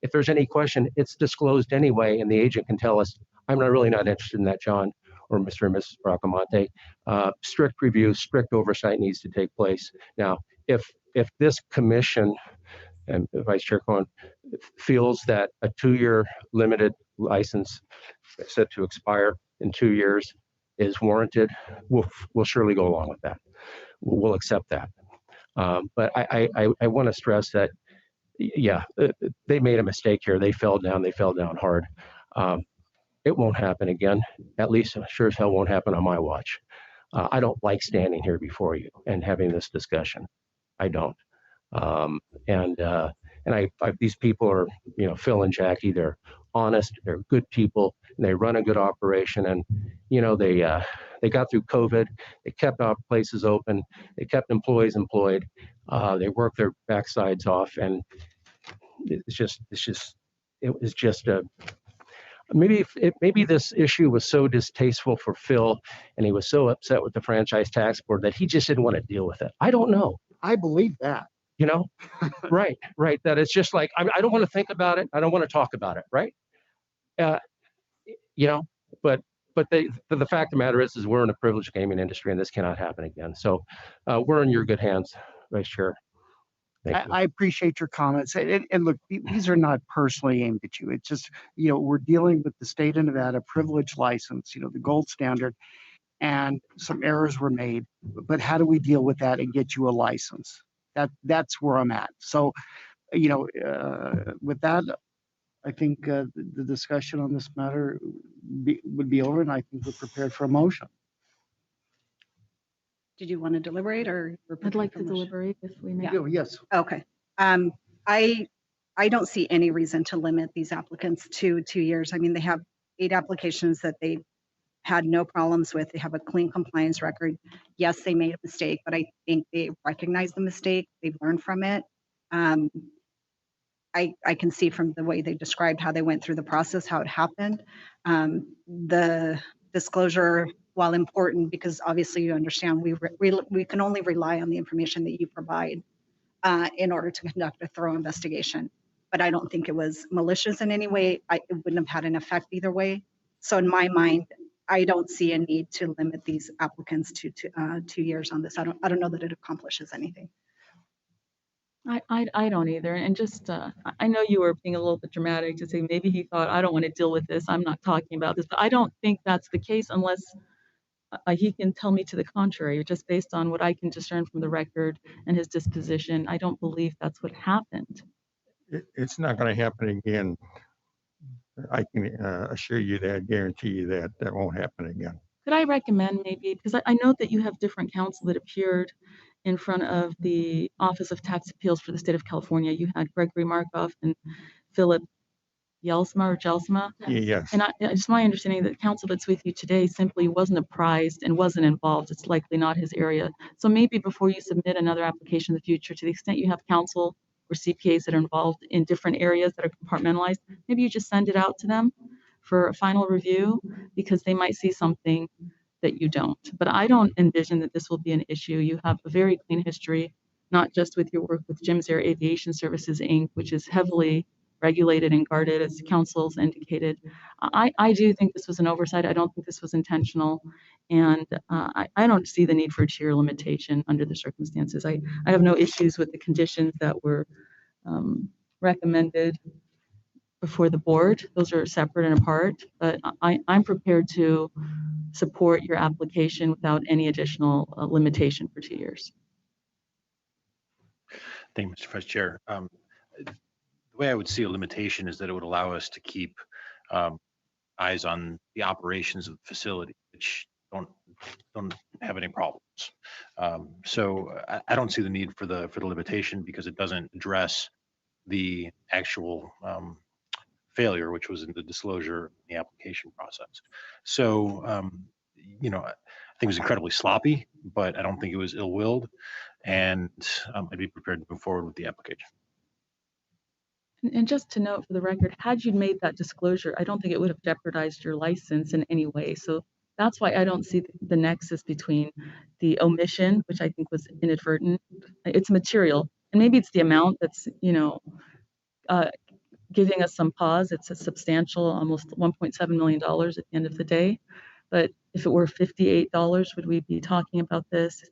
if there's any question, it's disclosed anyway, and the agent can tell us, I'm really not interested in that, John, or Mr. and Mrs. Bracamonte. Strict review, strict oversight needs to take place. Now, if this commission and Vice Chair Cohen feels that a 2-year limited license set to expire in 2 years is warranted, we'll surely go along with that. We'll accept that. But I want to stress that, yeah, they made a mistake here. They fell down hard. It won't happen again. At least sure as hell won't happen on my watch. I don't like standing here before you and having this discussion. I don't. These people are, Phil and Jackie, they're honest, they're good people, and they run a good operation. And, they got through COVID, they kept our places open, they kept employees employed, they worked their backsides off. And it was just maybe this issue was so distasteful for Phil and he was so upset with the franchise tax board that he just didn't want to deal with it. I don't know. I believe that. Right. That it's just like, I don't want to think about it. I don't want to talk about it. Right. But the fact of the matter is we're in a privileged gaming industry and this cannot happen again. So we're in your good hands, Vice Chair. I appreciate your comments. And look, these are not personally aimed at you. It's just, we're dealing with the state of Nevada privilege license, the gold standard, and some errors were made. But how do we deal with that and get you a license? That's where I'm at. So, with that, I think the discussion on this matter would be over, and I think we're prepared for a motion. Did you want to deliberate or? I'd like to deliberate if we may. Yes. Okay. I I don't see any reason to limit these applicants to 2 years. I mean, they have 8 applications that they had no problems with. They have a clean compliance record. Yes, they made a mistake, but I think they recognize the mistake. They've learned from it. I can see from the way they described how they went through the process, how it happened. The disclosure, while important, because obviously you understand we can only rely on the information that you provide in order to conduct a thorough investigation. But I don't think it was malicious in any way. It wouldn't have had an effect either way. So in my mind, I don't see a need to limit these applicants to 2 years on this. I don't know that it accomplishes anything. I don't either. And just, I know you were being a little bit dramatic to say maybe he thought, I don't want to deal with this. I'm not talking about this. But I don't think that's the case unless he can tell me to the contrary, just based on what I can discern from the record and his disposition. I don't believe that's what happened. It's not going to happen again. I can assure you that, guarantee you that that won't happen again. Could I recommend maybe, because I know that you have different counsel that appeared in front of the Office of Tax Appeals for the state of California. You had Gregory Markov and Philip Jelsma. Yes. And it's my understanding that counsel that's with you today simply wasn't apprised and wasn't involved. It's likely not his area. So maybe before you submit another application in the future, to the extent you have counsel or CPAs that are involved in different areas that are compartmentalized, maybe you just send it out to them for a final review, because they might see something that you don't. But I don't envision that this will be an issue. You have a very clean history, not just with your work with Jim's Air Aviation Services, Inc., which is heavily regulated and guarded, as council's indicated. I do think this was an oversight. I don't think this was intentional. And I don't see the need for a tier limitation under the circumstances. I have no issues with the conditions that were recommended before the board. Those are separate and apart, but I'm prepared to support your application without any additional limitation for 2 years. Thank you, Mr. Vice Chair. The way I would see a limitation is that it would allow us to keep eyes on the operations of the facility, which don't have any problems. So I don't see the need for the limitation, because it doesn't address the actual failure, which was in the disclosure in the application process. So, I think it was incredibly sloppy, but I don't think it was ill-willed, and I'd be prepared to move forward with the application. And just to note for the record, had you made that disclosure, I don't think it would have jeopardized your license in any way. So that's why I don't see the nexus between the omission, which I think was inadvertent. It's material, and maybe it's the amount that's, giving us some pause. It's a substantial, almost $1.7 million at the end of the day. But if it were $58, would we be talking about this?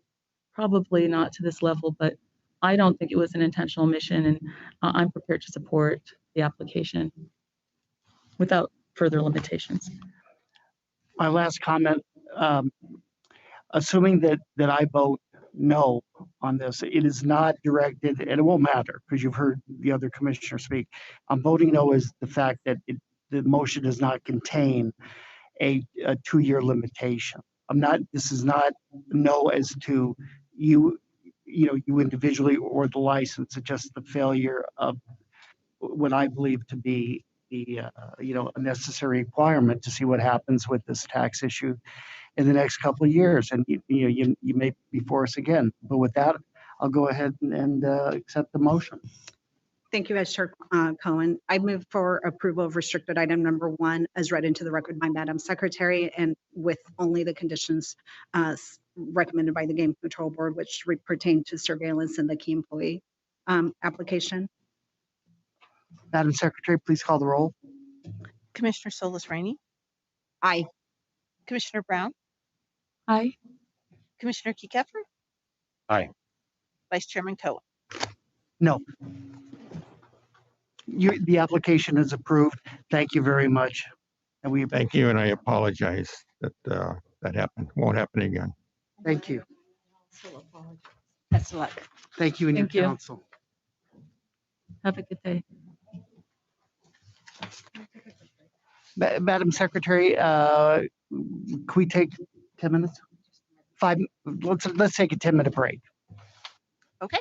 Probably not to this level, but I don't think it was an intentional omission, and I'm prepared to support the application without further limitations. My last comment, assuming that I vote no on this, it is not directed, and it won't matter because you've heard the other commissioner speak. I'm voting no as the fact that the motion does not contain a 2-year limitation. This is not no as to you individually or the license. It's just the failure of what I believe to be a necessary requirement to see what happens with this tax issue in the next couple of years. And you may be for us again. But with that, I'll go ahead and accept the motion. Thank you, Vice Chair Cohen. I move for approval of restricted item number 1 as read into the record by Madam Secretary, and with only the conditions recommended by the Game Control Board, which pertain to surveillance and the key employee application. Madam Secretary, please call the roll. Commissioner Solis Rainey. Aye. Commissioner Brown. Aye. Commissioner Kekeffer. Aye. Vice Chairman Cohen. No. The application is approved. Thank you very much. And we Thank you, and I apologize that that happened. Won't happen again. Thank you. Best of luck. Thank you and Thank your you. counsel. Have a good day. Madam Secretary, can we take 10 minutes? 5. Let's take a 10-minute break. Okay.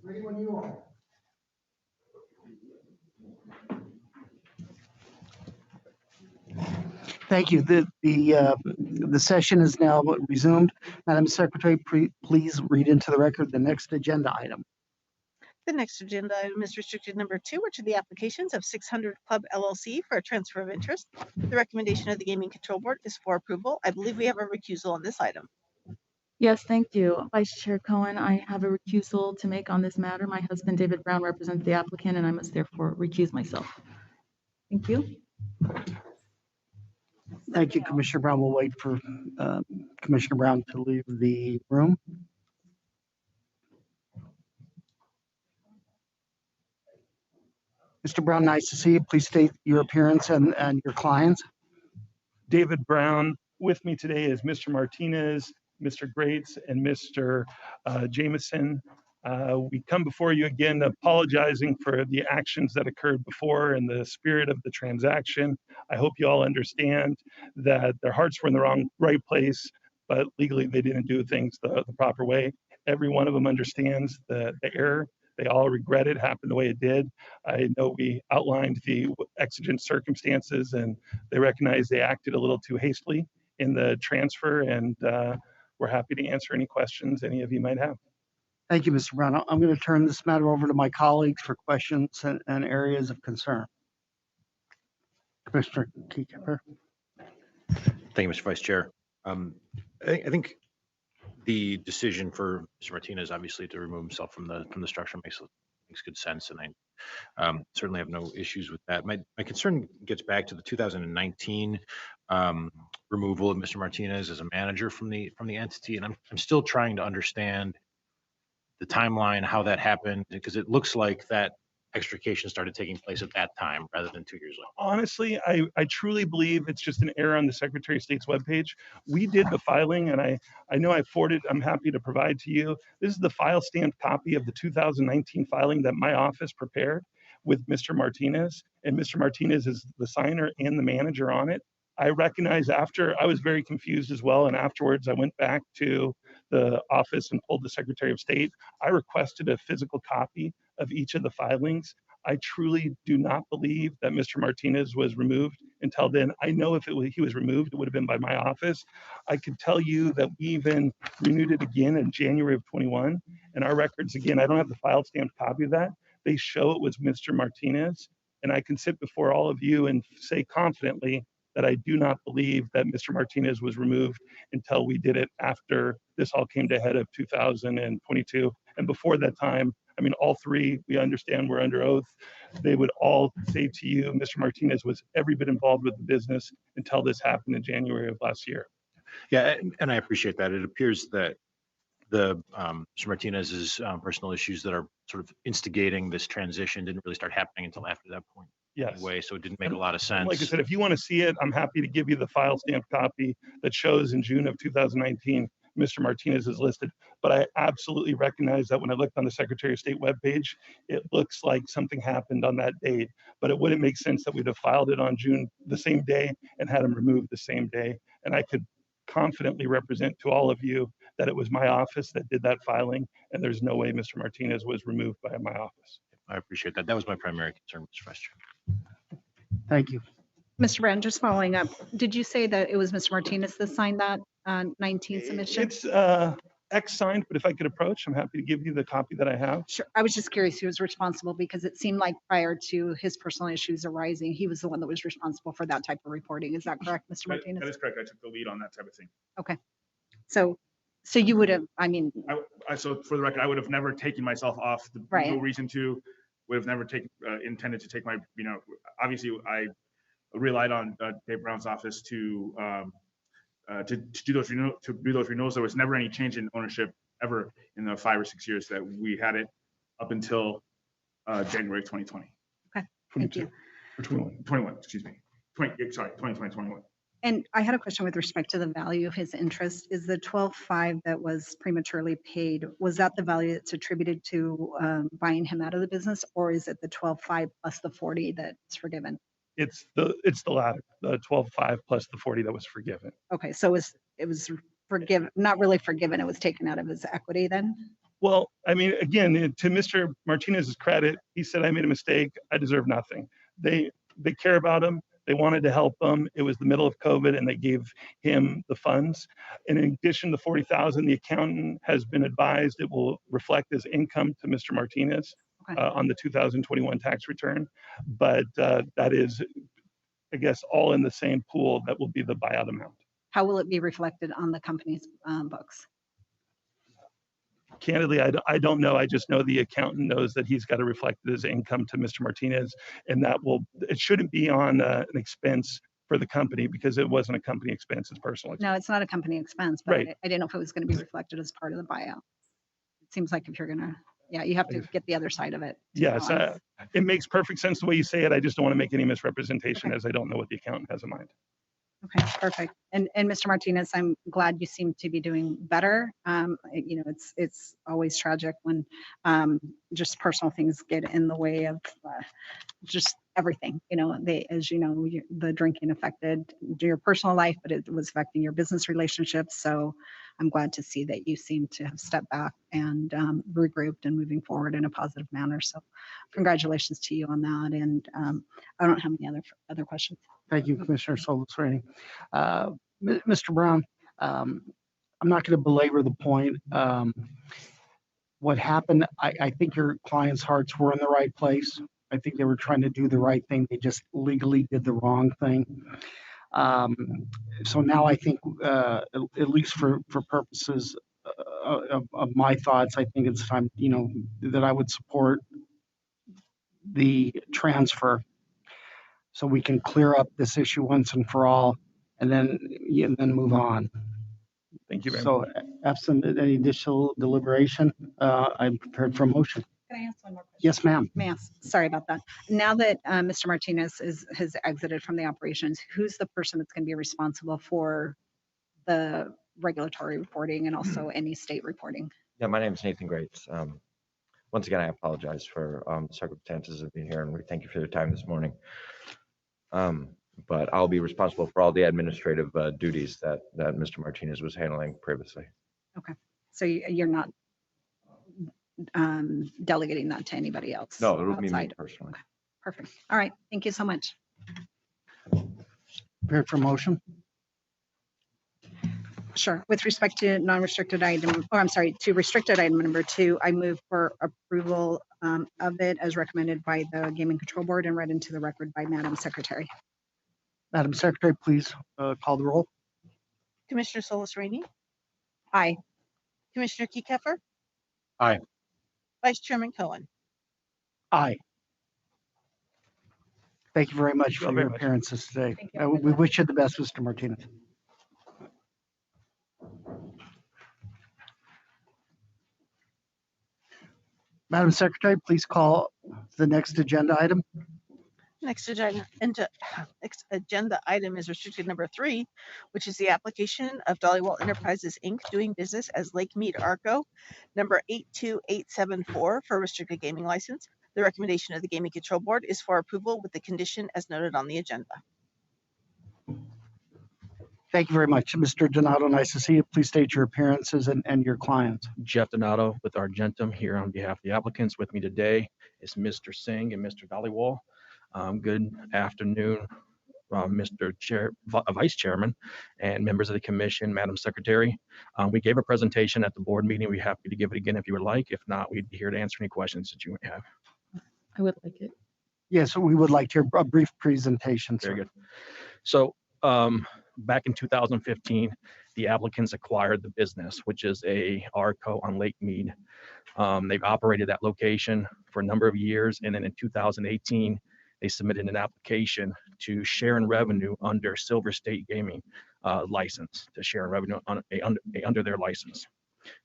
Ready when you are. Thank you. The session is now resumed. Madam Secretary, please read into the record the next agenda item. The next agenda item is restricted number 2, which are the applications of 600 Club LLC for a transfer of interest. The recommendation of the Gaming Control Board is for approval. I believe we have a recusal on this item. Yes, thank you. Vice Chair Cohen, I have a recusal to make on this matter. My husband, David Brown, represents the applicant, and I must therefore recuse myself. Thank you. Thank you, Commissioner Brown. We'll wait for Commissioner Brown to leave the room. Mr. Brown, nice to see you. Please state your appearance and your clients. David Brown. With me today is Mr. Martinez, Mr. Grates, and Mr. Jameson. We come before you again apologizing for the actions that occurred before in the spirit of the transaction. I hope you all understand that their hearts were in the right place, but legally they didn't do things the proper way. Every one of them understands the error. They all regret it happened the way it did. I know we outlined the exigent circumstances, and they recognize they acted a little too hastily in the transfer, and we're happy to answer any questions any of you might have. Thank you, Mr. Brown. I'm going to turn this matter over to my colleagues for questions and areas of concern. Commissioner Keykeeper. Thank you, Mr. Vice Chair. I think the decision for Mr. Martinez, obviously, to remove himself from the structure makes good sense, and I certainly have no issues with that. My concern gets back to the 2019 removal of Mr. Martinez as a manager from the entity, and I'm still trying to understand the timeline, how that happened, because it looks like that extrication started taking place at that time rather than 2 years later. Honestly, I truly believe it's just an error on the Secretary of State's webpage. We did the filing, and I know I forwarded, I'm happy to provide to you. This is the file stamped copy of the 2019 filing that my office prepared with Mr. Martinez, and Mr. Martinez is the signer and the manager on it. I recognize after, I was very confused as well, and afterwards I went back to the office and pulled the Secretary of State. I requested a physical copy of each of the filings. I truly do not believe that Mr. Martinez was removed until then. I know if he was removed, it would have been by my office. I could tell you that we even renewed it again in January of 21, and our records, again, I don't have the file stamped copy of that. They show it was Mr. Martinez, and I can sit before all of you and say confidently that I do not believe that Mr. Martinez was removed until we did it after this all came to head of 2022. And before that time, I mean, all three, we understand we're under oath. They would all say to you, Mr. Martinez was every bit involved with the business until this happened in January of last year. Yeah, and I appreciate that. It appears that the Mr. Martinez's personal issues that are sort of instigating this transition didn't really start happening until after that point. Yes. Anyway, so it didn't make a lot of sense. Like I said, if you want to see it, I'm happy to give you the file stamped copy that shows in June of 2019, Mr. Martinez is listed. But I absolutely recognize that when I looked on the Secretary of State webpage, it looks like something happened on that date. But it wouldn't make sense that we'd have filed it on June the same day and had him removed the same day. And I could confidently represent to all of you that it was my office that did that filing, and there's no way Mr. Martinez was removed by my office. I appreciate that. That was my primary concern, Mr. Vice Chair. Thank you. Mr. Brown, just following up, did you say that it was Mr. Martinez that signed that 19 submission? It's X-signed, but if I could approach, I'm happy to give you the copy that I have. Sure. I was just curious who was responsible because it seemed like prior to his personal issues arising, he was the one that was responsible for that type of reporting. Is that correct, Mr. Martinez? That is correct. I took the lead on that type of thing. Okay. So you would have, I mean. So for the record, I would have never taken myself off. Right. No reason to, would have never intended to take my, obviously I relied on Dave Brown's office to do those renewals. There was never any change in ownership ever in the 5 or 6 years that we had it up until January 2020. Okay, thank you. Or 21, excuse me. 2021. And I had a question with respect to the value of his interest. Is the 12.5 that was prematurely paid, was that the value that's attributed to buying him out of the business, or is it the 12.5 plus the 40 that's forgiven? It's the latter, the 12.5 plus the 40 that was forgiven. Okay, so it was forgiven, not really forgiven, it was taken out of his equity then? Well, I mean, again, to Mr. Martinez's credit, he said, I made a mistake. I deserve nothing. They care about him. They wanted to help him. It was the middle of COVID and they gave him the funds. And in addition to 40,000, the accountant has been advised it will reflect as income to Mr. Martinez on the 2021 tax return. But that is, I guess, all in the same pool that will be the buyout amount. How will it be reflected on the company's books? Candidly, I don't know. I just know the accountant knows that he's got to reflect it as income to Mr. Martinez, and it shouldn't be on an expense for the company because it wasn't a company expense, it's personal expense. No, it's not a company expense, but Right. I didn't know if it was going to be reflected as part of the buyout. It seems like if you're going to, you have to get the other side of it. Yes, it makes perfect sense the way you say it. I just don't want to make any misrepresentation as I don't know what the accountant has in mind. Okay, perfect. And Mr. Martinez, I'm glad you seem to be doing better. It's always tragic when just personal things get in the way of just everything. As you know, the drinking affected your personal life, but it was affecting your business relationships. So I'm glad to see that you seem to have stepped back and regrouped and moving forward in a positive manner. So congratulations to you on that. And I don't have any other questions. Thank you, Commissioner Solis-Rainey. Mr. Brown, I'm not going to belabor the point. What happened, I think your clients' hearts were in the right place. I think they were trying to do the right thing. They just legally did the wrong thing. So now I think, at least for purposes of my thoughts, I think it's time, that I would support the transfer so we can clear up this issue once and for all, and then move on. Thank you very So, much. absent any additional deliberation, I'm prepared for a motion. Can I ask one more question? Yes, ma'am. Sorry about that. Now that Mr. Martinez has exited from the operations, who's the person that's going to be responsible for the regulatory reporting and also any state reporting? Yeah, my name is Nathan Grates. Once again, I apologize for the circumstances of being here, and we thank you for your time this morning. But I'll be responsible for all the administrative duties that Mr. Martinez was handling previously. Okay, so you're not delegating that to anybody else? No, it will be me outside? personally. Okay, perfect. All right, thank you so much. Prepared for motion? Sure. With respect to non-restricted item, to restricted item number 2, I move for approval of it as recommended by the Gaming Control Board and read into the record by Madam Secretary. Madam Secretary, please call the roll. Commissioner Solis-Rainey, Aye. Commissioner Kekeffer, Aye. Vice Chairman Cohen. Aye. Thank you very much for your appearances today. We wish you the best, Mr. Martinez. Madam Secretary, please call the next agenda item. Next agenda item is restricted number 3, which is the application of Dollywall Enterprises, Inc. doing business as Lake Mead Arco, number 82874 for a restricted gaming license. The recommendation of the Gaming Control Board is for approval with the condition as noted on the agenda. Thank you very much. Mr. Donato, nice to see you. Please state your appearances and your clients. Jeff Donato with Argentum here on behalf of the applicants. With me today is Mr. Singh and Mr. Dollywall. Good afternoon, Mr. Vice Chairman and members of the Commission, Madam Secretary. We gave a presentation at the board meeting. We're happy to give it again if you would like. If not, we'd be here to answer any questions that you may have. I would like it. Yes, we would like to hear a brief presentation. Very good. So back in 2015, the applicants acquired the business, which is a Arco on Lake Mead. They've operated that location for a number of years, and then in 2018, they submitted an application to share in revenue under Silver State Gaming license, to share in revenue under their license.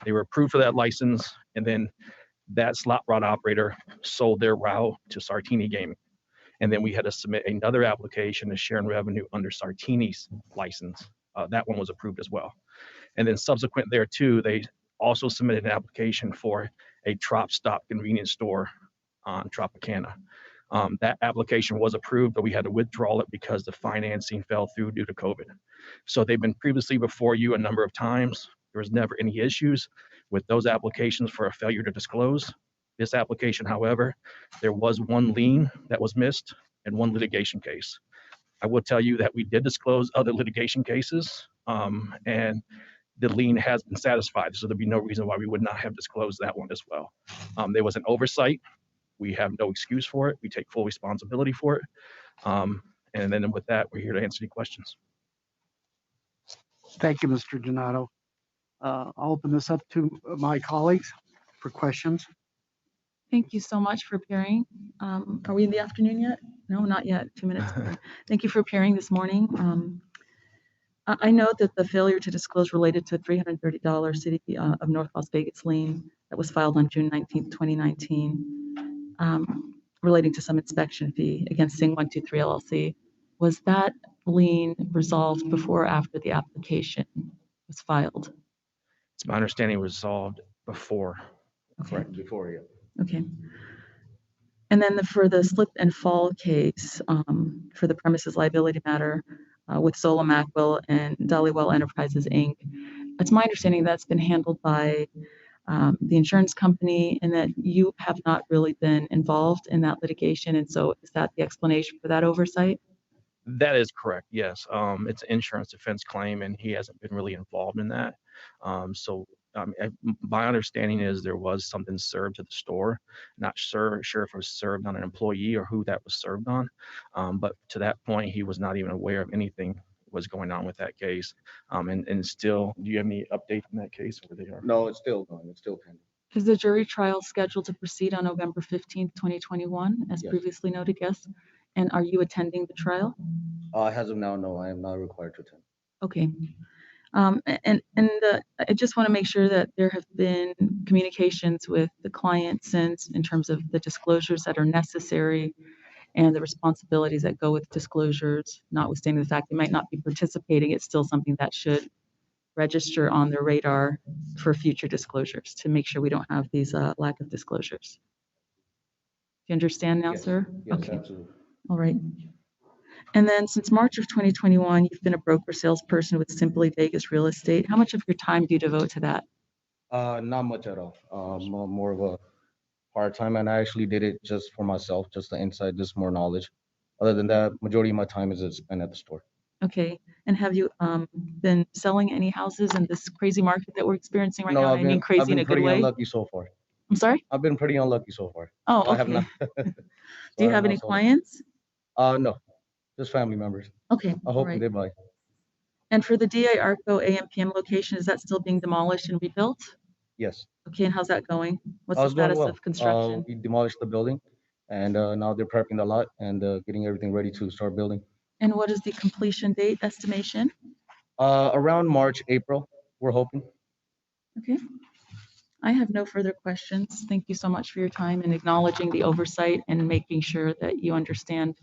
They were approved for that license, and then that slot route operator sold their route to Sartini Gaming. And then we had to submit another application to share in revenue under Sartini's license. That one was approved as well. And then subsequent there too, they also submitted an application for a Trop Stop convenience store on Tropicana. That application was approved, but we had to withdraw it because the financing fell through due to COVID. So they've been previously before you a number of times. There was never any issues with those applications for a failure to disclose. This application, however, there was one lien that was missed and one litigation case. I will tell you that we did disclose other litigation cases, and the lien has been satisfied. So there'd be no reason why we would not have disclosed that one as well. There was an oversight. We have no excuse for it. We take full responsibility for it. And then with that, we're here to answer any questions. Thank you, Mr. Donato. I'll open this up to my colleagues for questions. Thank you so much for appearing. Are we in the afternoon yet? No, not yet. 2 minutes. Thank you for appearing this morning. I note that the failure to disclose related to $330 City of North Las Vegas lien that was filed on June 19th, 2019, relating to some inspection fee against Sing 123 LLC. Was that lien resolved before or after the application was filed? It's my understanding it was resolved before. Okay. Correct, before, yeah. Okay. And then for the slip and fall case, for the premises liability matter with Solomacville and Dollywell Enterprises, Inc., it's my understanding that's been handled by the insurance company and that you have not really been involved in that litigation. And so is that the explanation for that oversight? That is correct, yes. It's an insurance defense claim, and he hasn't been really involved in that. My understanding is there was something served to the store. Not sure if it was served on an employee or who that was served on. But to that point, he was not even aware of anything was going on with that case. And still, do you have any update on that case? Where they are? No, it's still going. It's still pending. Is the jury trial scheduled to proceed on November 15th, 2021, as Yes. previously noted? Yes. And are you attending the trial? As of now, no, I am not required to attend. Okay. I just want to make sure that there have been communications with the client since, in terms of the disclosures that are necessary and the responsibilities that go with disclosures, notwithstanding the fact they might not be participating. It's still something that should register on their radar for future disclosures to make sure we don't have these lack of disclosures. Do you understand now, Yes. sir? Yes, Okay. absolutely. All right. And then since March of 2021, you've been a broker salesperson with Simply Vegas Real Estate. How much of your time do you devote to that? Not much at all. More of a part-time, and I actually did it just for myself, just the insight, just more knowledge. Other than that, majority of my time is spent at the store. Okay. And have you been selling any houses in this crazy market that we're experiencing right now? I mean, I've crazy in been a good pretty way. unlucky so far. I'm sorry? I've been pretty unlucky so far. Oh, I have okay. not. Do you have any clients? No, just family members. Okay. I all hope right. they buy. And for the DA Arco AMPM location, is that still being demolished and rebuilt? Yes. Okay. And how's that going? What's the It's going status well. of construction? We demolished the building, and now they're prepping the lot and getting everything ready to start building. And what is the completion date estimation? Around March, April, we're hoping. Okay. I have no further questions. Thank you so much for your time and acknowledging the oversight and making sure that you understand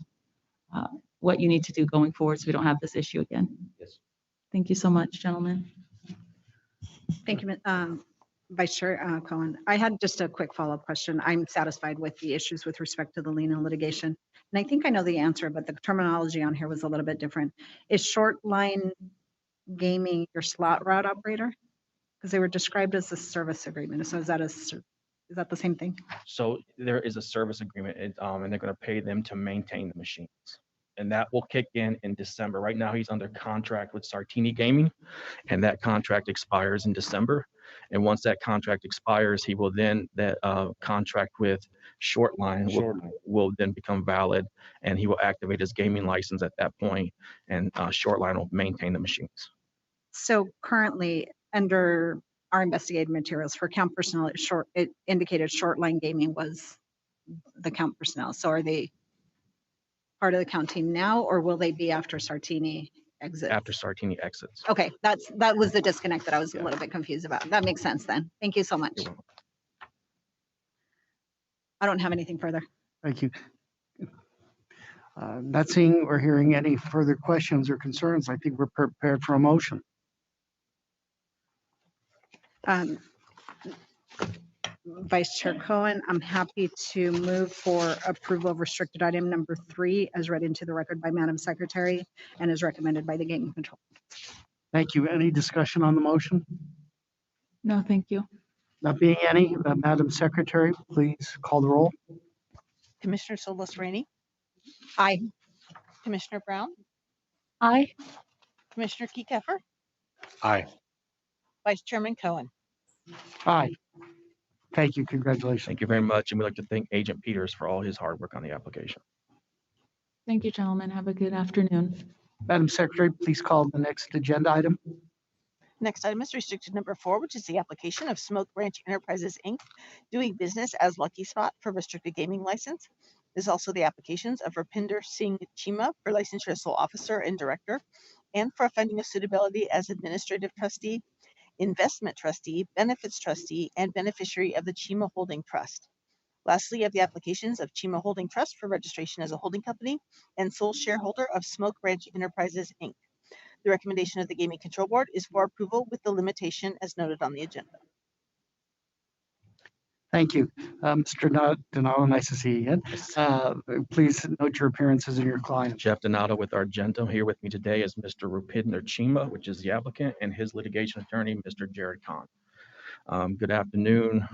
what you need to do going forward so we don't have this issue again. Yes. Thank you so much, gentlemen. Thank you, Vice Chair Cohen. I had just a quick follow-up question. I'm satisfied with the issues with respect to the lien and litigation. And I think I know the answer, but the terminology on here was a little bit different. Is short line gaming your slot route operator? Because they were described as a service agreement. So is that the same thing? So there is a service agreement, and they're going to pay them to maintain the machines. And that will kick in December. Right now, he's under contract with Sartini Gaming, and that contract expires in December. And once that contract expires, he will then, that contract with Shortline will then become valid, and he will activate his gaming license at that point, and Shortline will maintain the machines. So currently, under our investigative materials for count personnel, it indicated short line gaming was the count personnel. So are they part of the county now, or will they be after Sartini exits? After Sartini exits. Okay, that was the disconnect that I was a little bit confused about. That makes sense then. Thank you so much. I don't have anything further. Thank you. Not seeing or hearing any further questions or concerns, I think we're prepared for a motion. Vice Chair Cohen, I'm happy to move for approval of restricted item number 3 as read into the record by Madam Secretary and as recommended by the Gaming Control. Thank you. Any discussion on the motion? No, thank you. Not being any, Madam Secretary, please call the roll. Commissioner Solis Rainey, Aye. Commissioner Brown, Aye. Commissioner Kekeffer, Aye. Vice Chairman Cohen. Aye. Thank you. Congratulations. Thank you very much. And we'd like to thank Agent Peters for all his hard work on the application. Thank you, gentlemen. Have a good afternoon. Madam Secretary, please call the next agenda item. Next item is restricted number 4, which is the application of Smoke Ranch Enterprises, Inc., doing business as Lucky Spot for restricted gaming license. There's also the applications of Rapinder Singh Chima for licensure as sole officer and director, and for a finding of suitability as administrative trustee, investment trustee, benefits trustee, and beneficiary of the Chima Holding Trust. Lastly, you have the applications of Chima Holding Trust for registration as a holding company and sole shareholder of Smoke Ranch Enterprises, Inc. The recommendation of the Gaming Control Board is for approval with the limitation as noted on the agenda. Thank you. Mr. Donato, nice to see you again. Please note your appearances and your client. Jeff Donato with Argentum. Here with me today is Mr. Rupinder Chima, which is the applicant, and his litigation attorney, Mr. Jared Kahn. Good afternoon,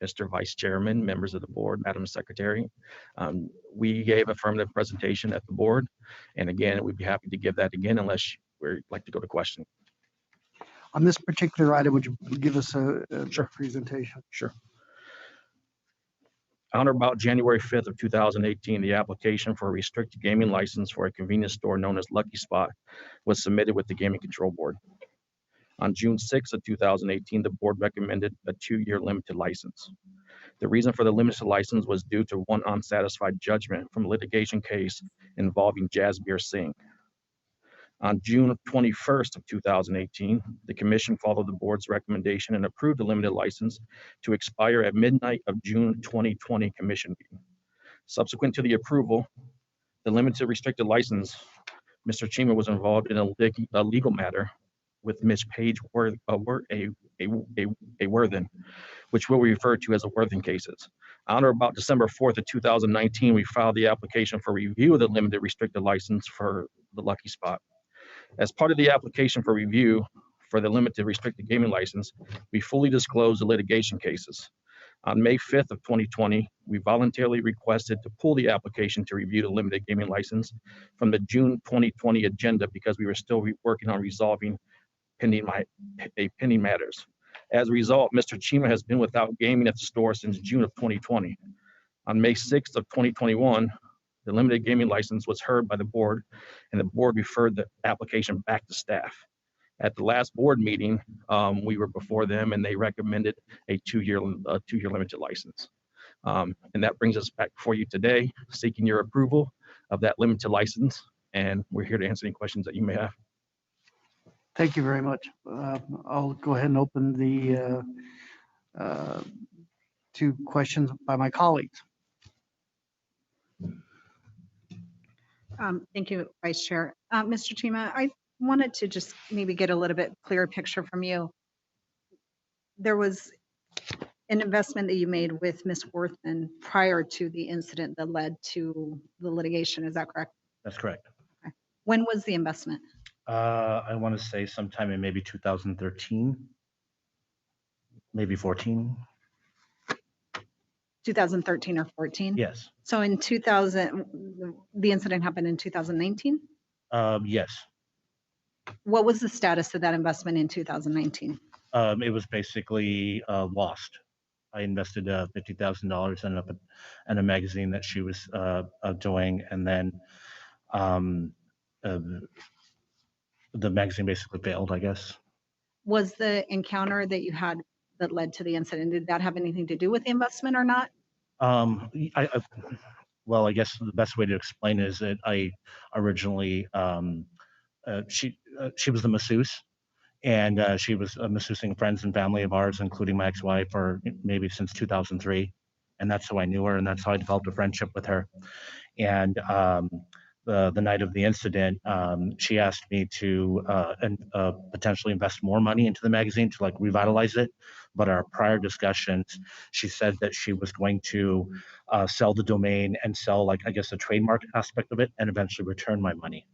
Mr. Vice Chairman, members of the board, Madam Secretary. We gave affirmative presentation at the board, and again, we'd be happy to give that again unless we'd like to go to question. On this particular item, would you give us a presentation? Sure. On or about January 5th of 2018, the application for a restricted gaming license for a convenience store known as Lucky Spot was submitted with the Gaming Control Board. On June 6th of 2018, the board recommended a 2-year limited license. The reason for the limited license was due to one unsatisfied judgment from a litigation case involving Jasbir Singh. On June 21st of 2018, the commission followed the board's recommendation and approved the limited license to expire at midnight of June 2020 commission meeting. Subsequent to the approval, the limited restricted license, Mr. Chima was involved in a legal matter with Ms. Paige Worthen, which we'll refer to as the Worthen cases. On or about December 4th of 2019, we filed the application for review of the limited restricted license for the Lucky Spot. As part of the application for review for the limited restricted gaming license, we fully disclosed the litigation cases. On May 5th of 2020, we voluntarily requested to pull the application to review the limited gaming license from the June 2020 agenda because we were still working on resolving pending matters. As a result, Mr. Chima has been without gaming at the store since June of 2020. On May 6th of 2021, the limited gaming license was heard by the board, and the board referred the application back to staff. At the last board meeting, we were before them, and they recommended a 2-year limited license. And that brings us back before you today, seeking your approval of that limited license, and we're here to answer any questions that you may have. Thank you very much. I'll go ahead and open the 2 questions by my colleagues. Thank you, Vice Chair. Mr. Chima, I wanted to just maybe get a little bit clearer picture from you. There was an investment that you made with Ms. Worthen prior to the incident that led to the litigation. Is that correct? That's correct. Okay. When was the investment? I want to say sometime in maybe 2013, maybe 14. 2013 or 14? Yes. So in 2000, the incident happened in 2019? Yes. What was the status of that investment in 2019? It was basically lost. I invested $50,000 in a magazine that she was doing, and then the magazine basically failed, I guess. Was the encounter that you had that led to the incident, did that have anything to do with the investment or not? Well, I guess the best way to explain it is that I originally, she was the masseuse, and she was masseuseing friends and family of ours, including my ex-wife, for maybe since 2003, and that's how I knew her, and that's how I developed a friendship with her. And the night of the incident, she asked me to potentially invest more money into the magazine to like revitalize it. But our prior discussions, she said that she was going to sell the domain and sell, like, I guess, the trademark aspect of it, and eventually return my money.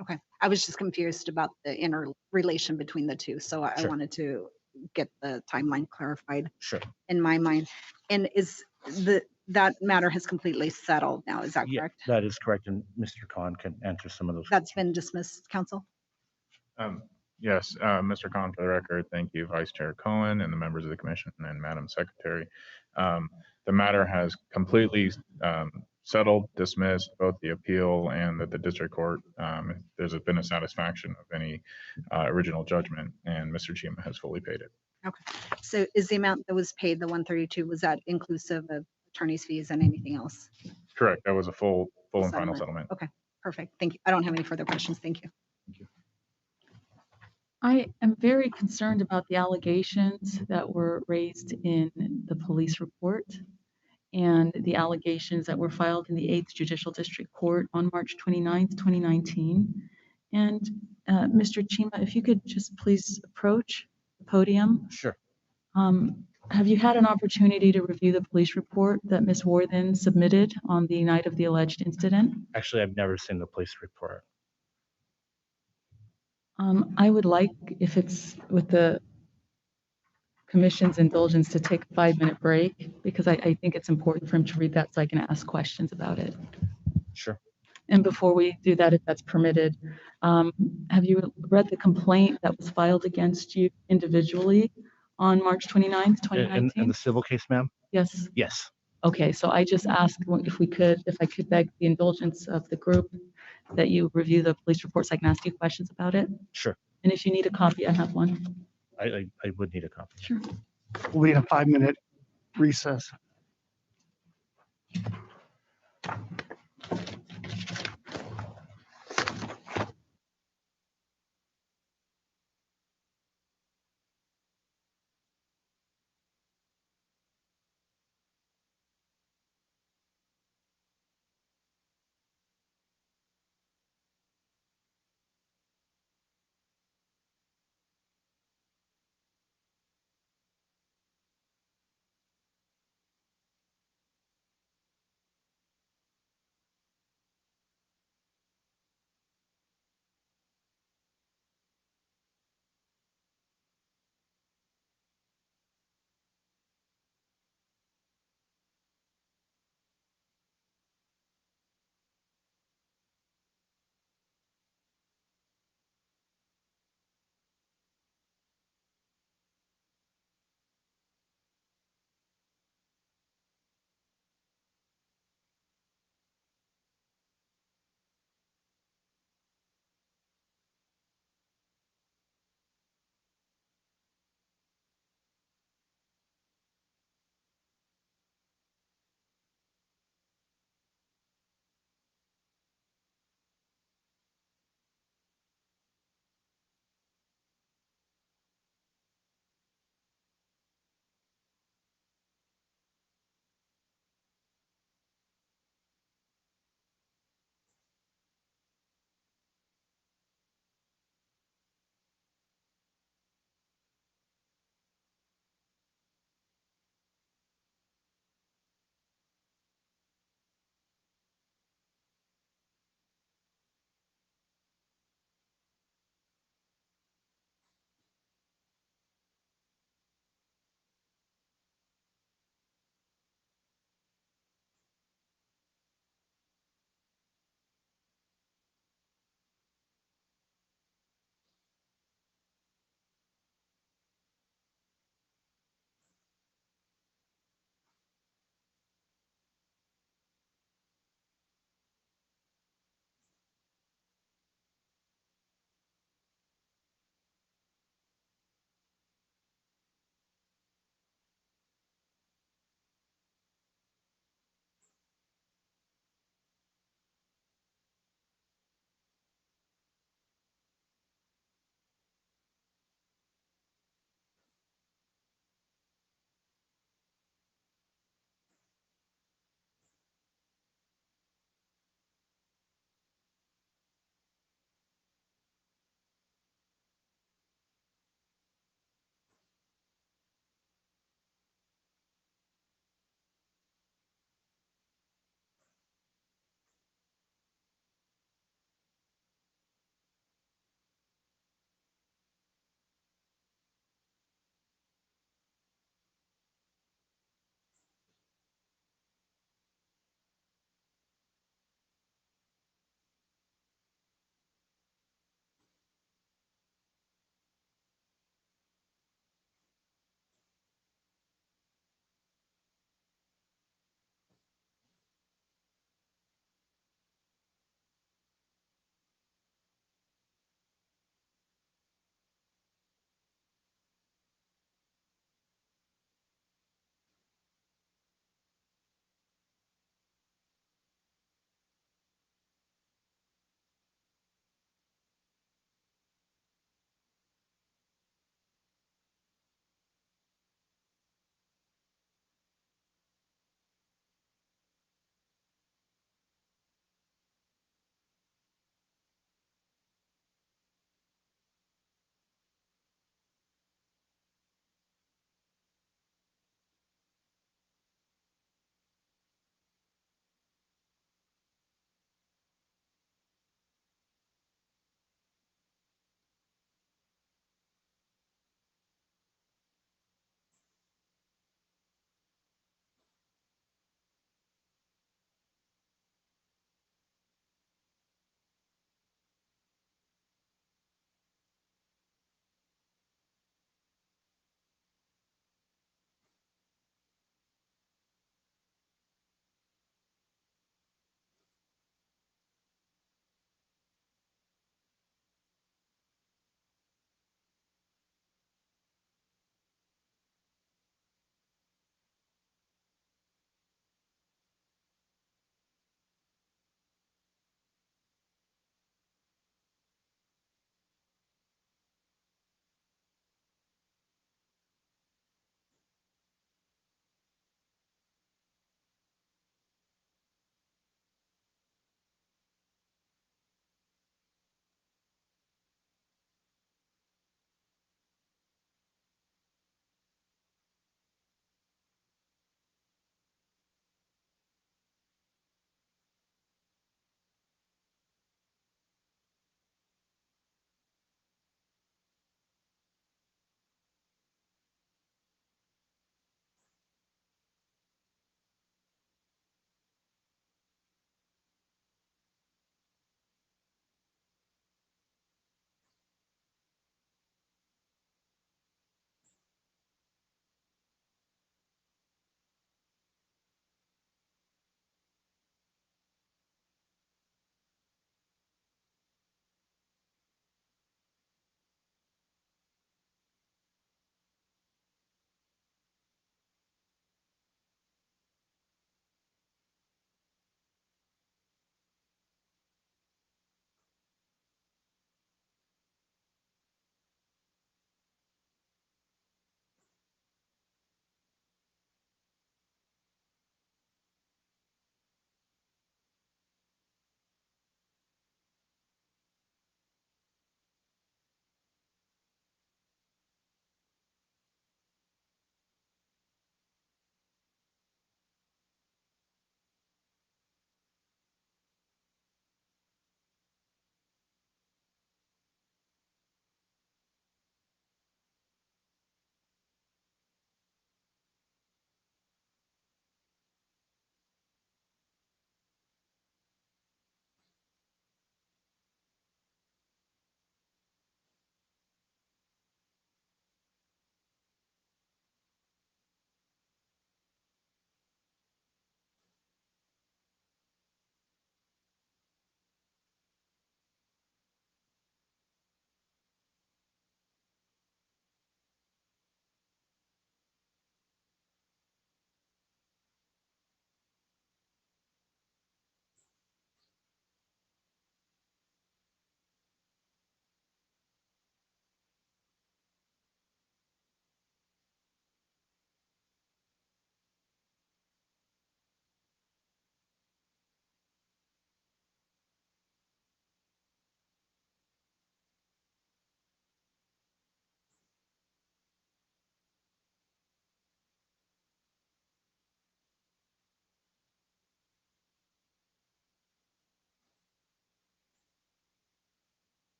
Okay, I was just confused about the interrelation between the two, so I Sure. wanted to get the timeline clarified Sure. in my mind. And that matter has completely settled now, is that Yeah, correct? that is correct, and Mr. Khan can answer some of those. That's been dismissed, counsel? Yes, Mr. Khan, for the record, thank you, Vice Chair Cohen and the members of the commission and Madam Secretary. The matter has completely settled, dismissed, both the appeal and that the district court, there's been a satisfaction of any original judgment, and Mr. Chima has fully paid it. Okay, so is the amount that was paid, the 132, was that inclusive of attorney's fees and anything else? Correct, that was a full and final Settlement. settlement. Okay, perfect, thank you. I don't have any further questions, thank you. I am very concerned about the allegations that were raised in the police report and the allegations that were filed in the 8th Judicial District Court on March 29th, 2019. And Mr. Chima, if you could just please approach the podium. Sure. Have you had an opportunity to review the police report that Ms. Warthen submitted on the night of the alleged incident? Actually, I've never seen the police report. I would like, if it's with the commission's indulgence, to take a 5-minute break, because I think it's important for him to read that so I can ask questions about it. Sure. And before we do that, if that's permitted, have you read the complaint that was filed against you individually on March 29th, 2019? In the civil case, ma'am? Yes. Yes. Okay, so I just asked if I could beg the indulgence of the group that you review the police report so I can ask you questions about it. Sure. And if you need a copy, I have one. I would need a copy. Sure. We'll need a 5-minute recess.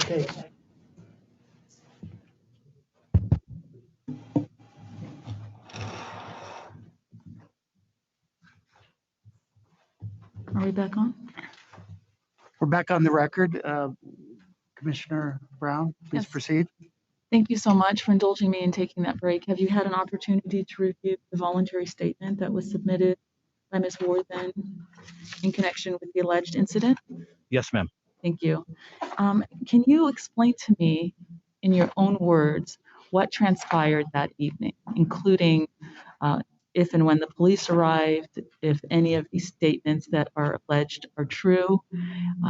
Okay. Are we back on? We're back on the record. Commissioner Brown, please Yes. proceed. Thank you so much for indulging me in taking that break. Have you had an opportunity to review the voluntary statement that was submitted by Ms. Worthen in connection with the alleged incident? Yes, ma'am. Thank you. Can you explain to me, in your own words, what transpired that evening, including if and when the police arrived, if any of these statements that are alleged are true?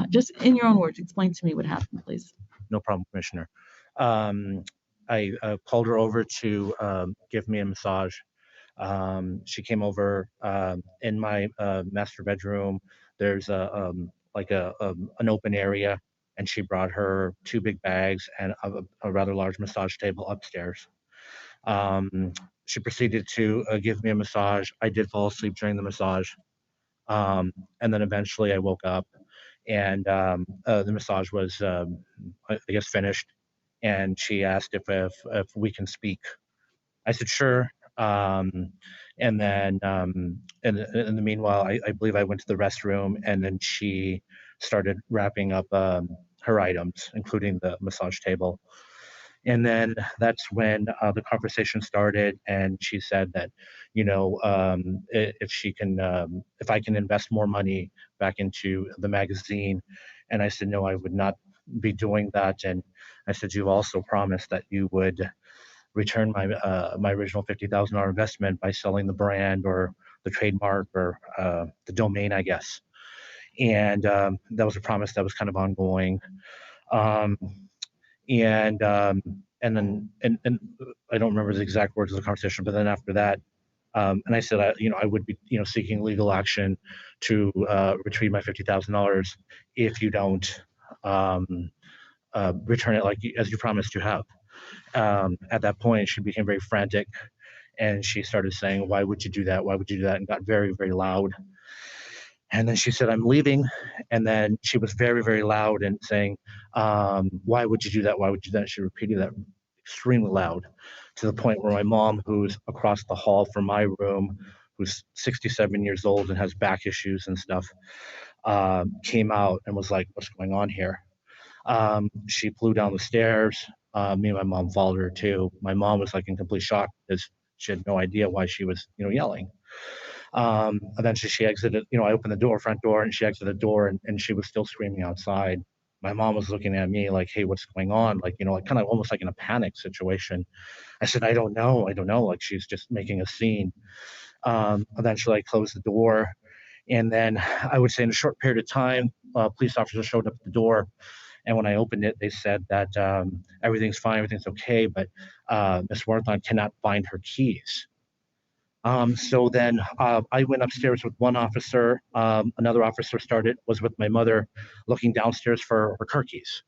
Just in your own words, explain to me what happened, please. No problem, Commissioner. I called her over to give me a massage. She came over in my master bedroom. There's an open area, and she brought her 2 big bags and a rather large massage table upstairs. She proceeded to give me a massage. I did fall asleep during the massage. And then eventually I woke up, and the massage was, I guess, finished. And she asked if we can speak. I said, sure. And then in the meanwhile, I believe I went to the restroom, and then she started wrapping up her items, including the massage table. And then that's when the conversation started, and she said that, if I can invest more money back into the magazine. And I said, no, I would not be doing that. And I said, you also promised that you would return my original $50,000 investment by selling the brand or the trademark or the domain, I guess. And that was a promise that was kind of ongoing. And then I don't remember the exact words of the conversation, but then after that, and I said, I would be, seeking legal action to retrieve my $50,000 if you don't return it as you promised to have. At that point, she became very frantic, and she started saying, "Why would you do that? Why would you do that?" And got very, very loud. And then she said, "I'm leaving." And then she was very, very loud and saying, "Why would you do that? Why would you do that?" She repeated that extremely loud, to the point where my mom, who's across the hall from my room, who's 67 years old and has back issues and stuff, came out and was like, "What's going on here?" She flew down the stairs. Me and my mom followed her too. My mom was like in complete shock because she had no idea why she was, yelling. Eventually she exited, I opened the front door, and she exited the door, and she was still screaming outside. My mom was looking at me like, "Hey, what's going on?" Like, kind of almost like in a panic situation. I said, I don't know. Like, she's just making a scene. Eventually I closed the door. And then I would say in a short period of time, police officers showed up at the door. And when I opened it, they said that everything's fine, everything's okay, but Ms. Worthon cannot find her keys. So then I went upstairs with one officer. Another officer was with my mother, looking downstairs for her car keys.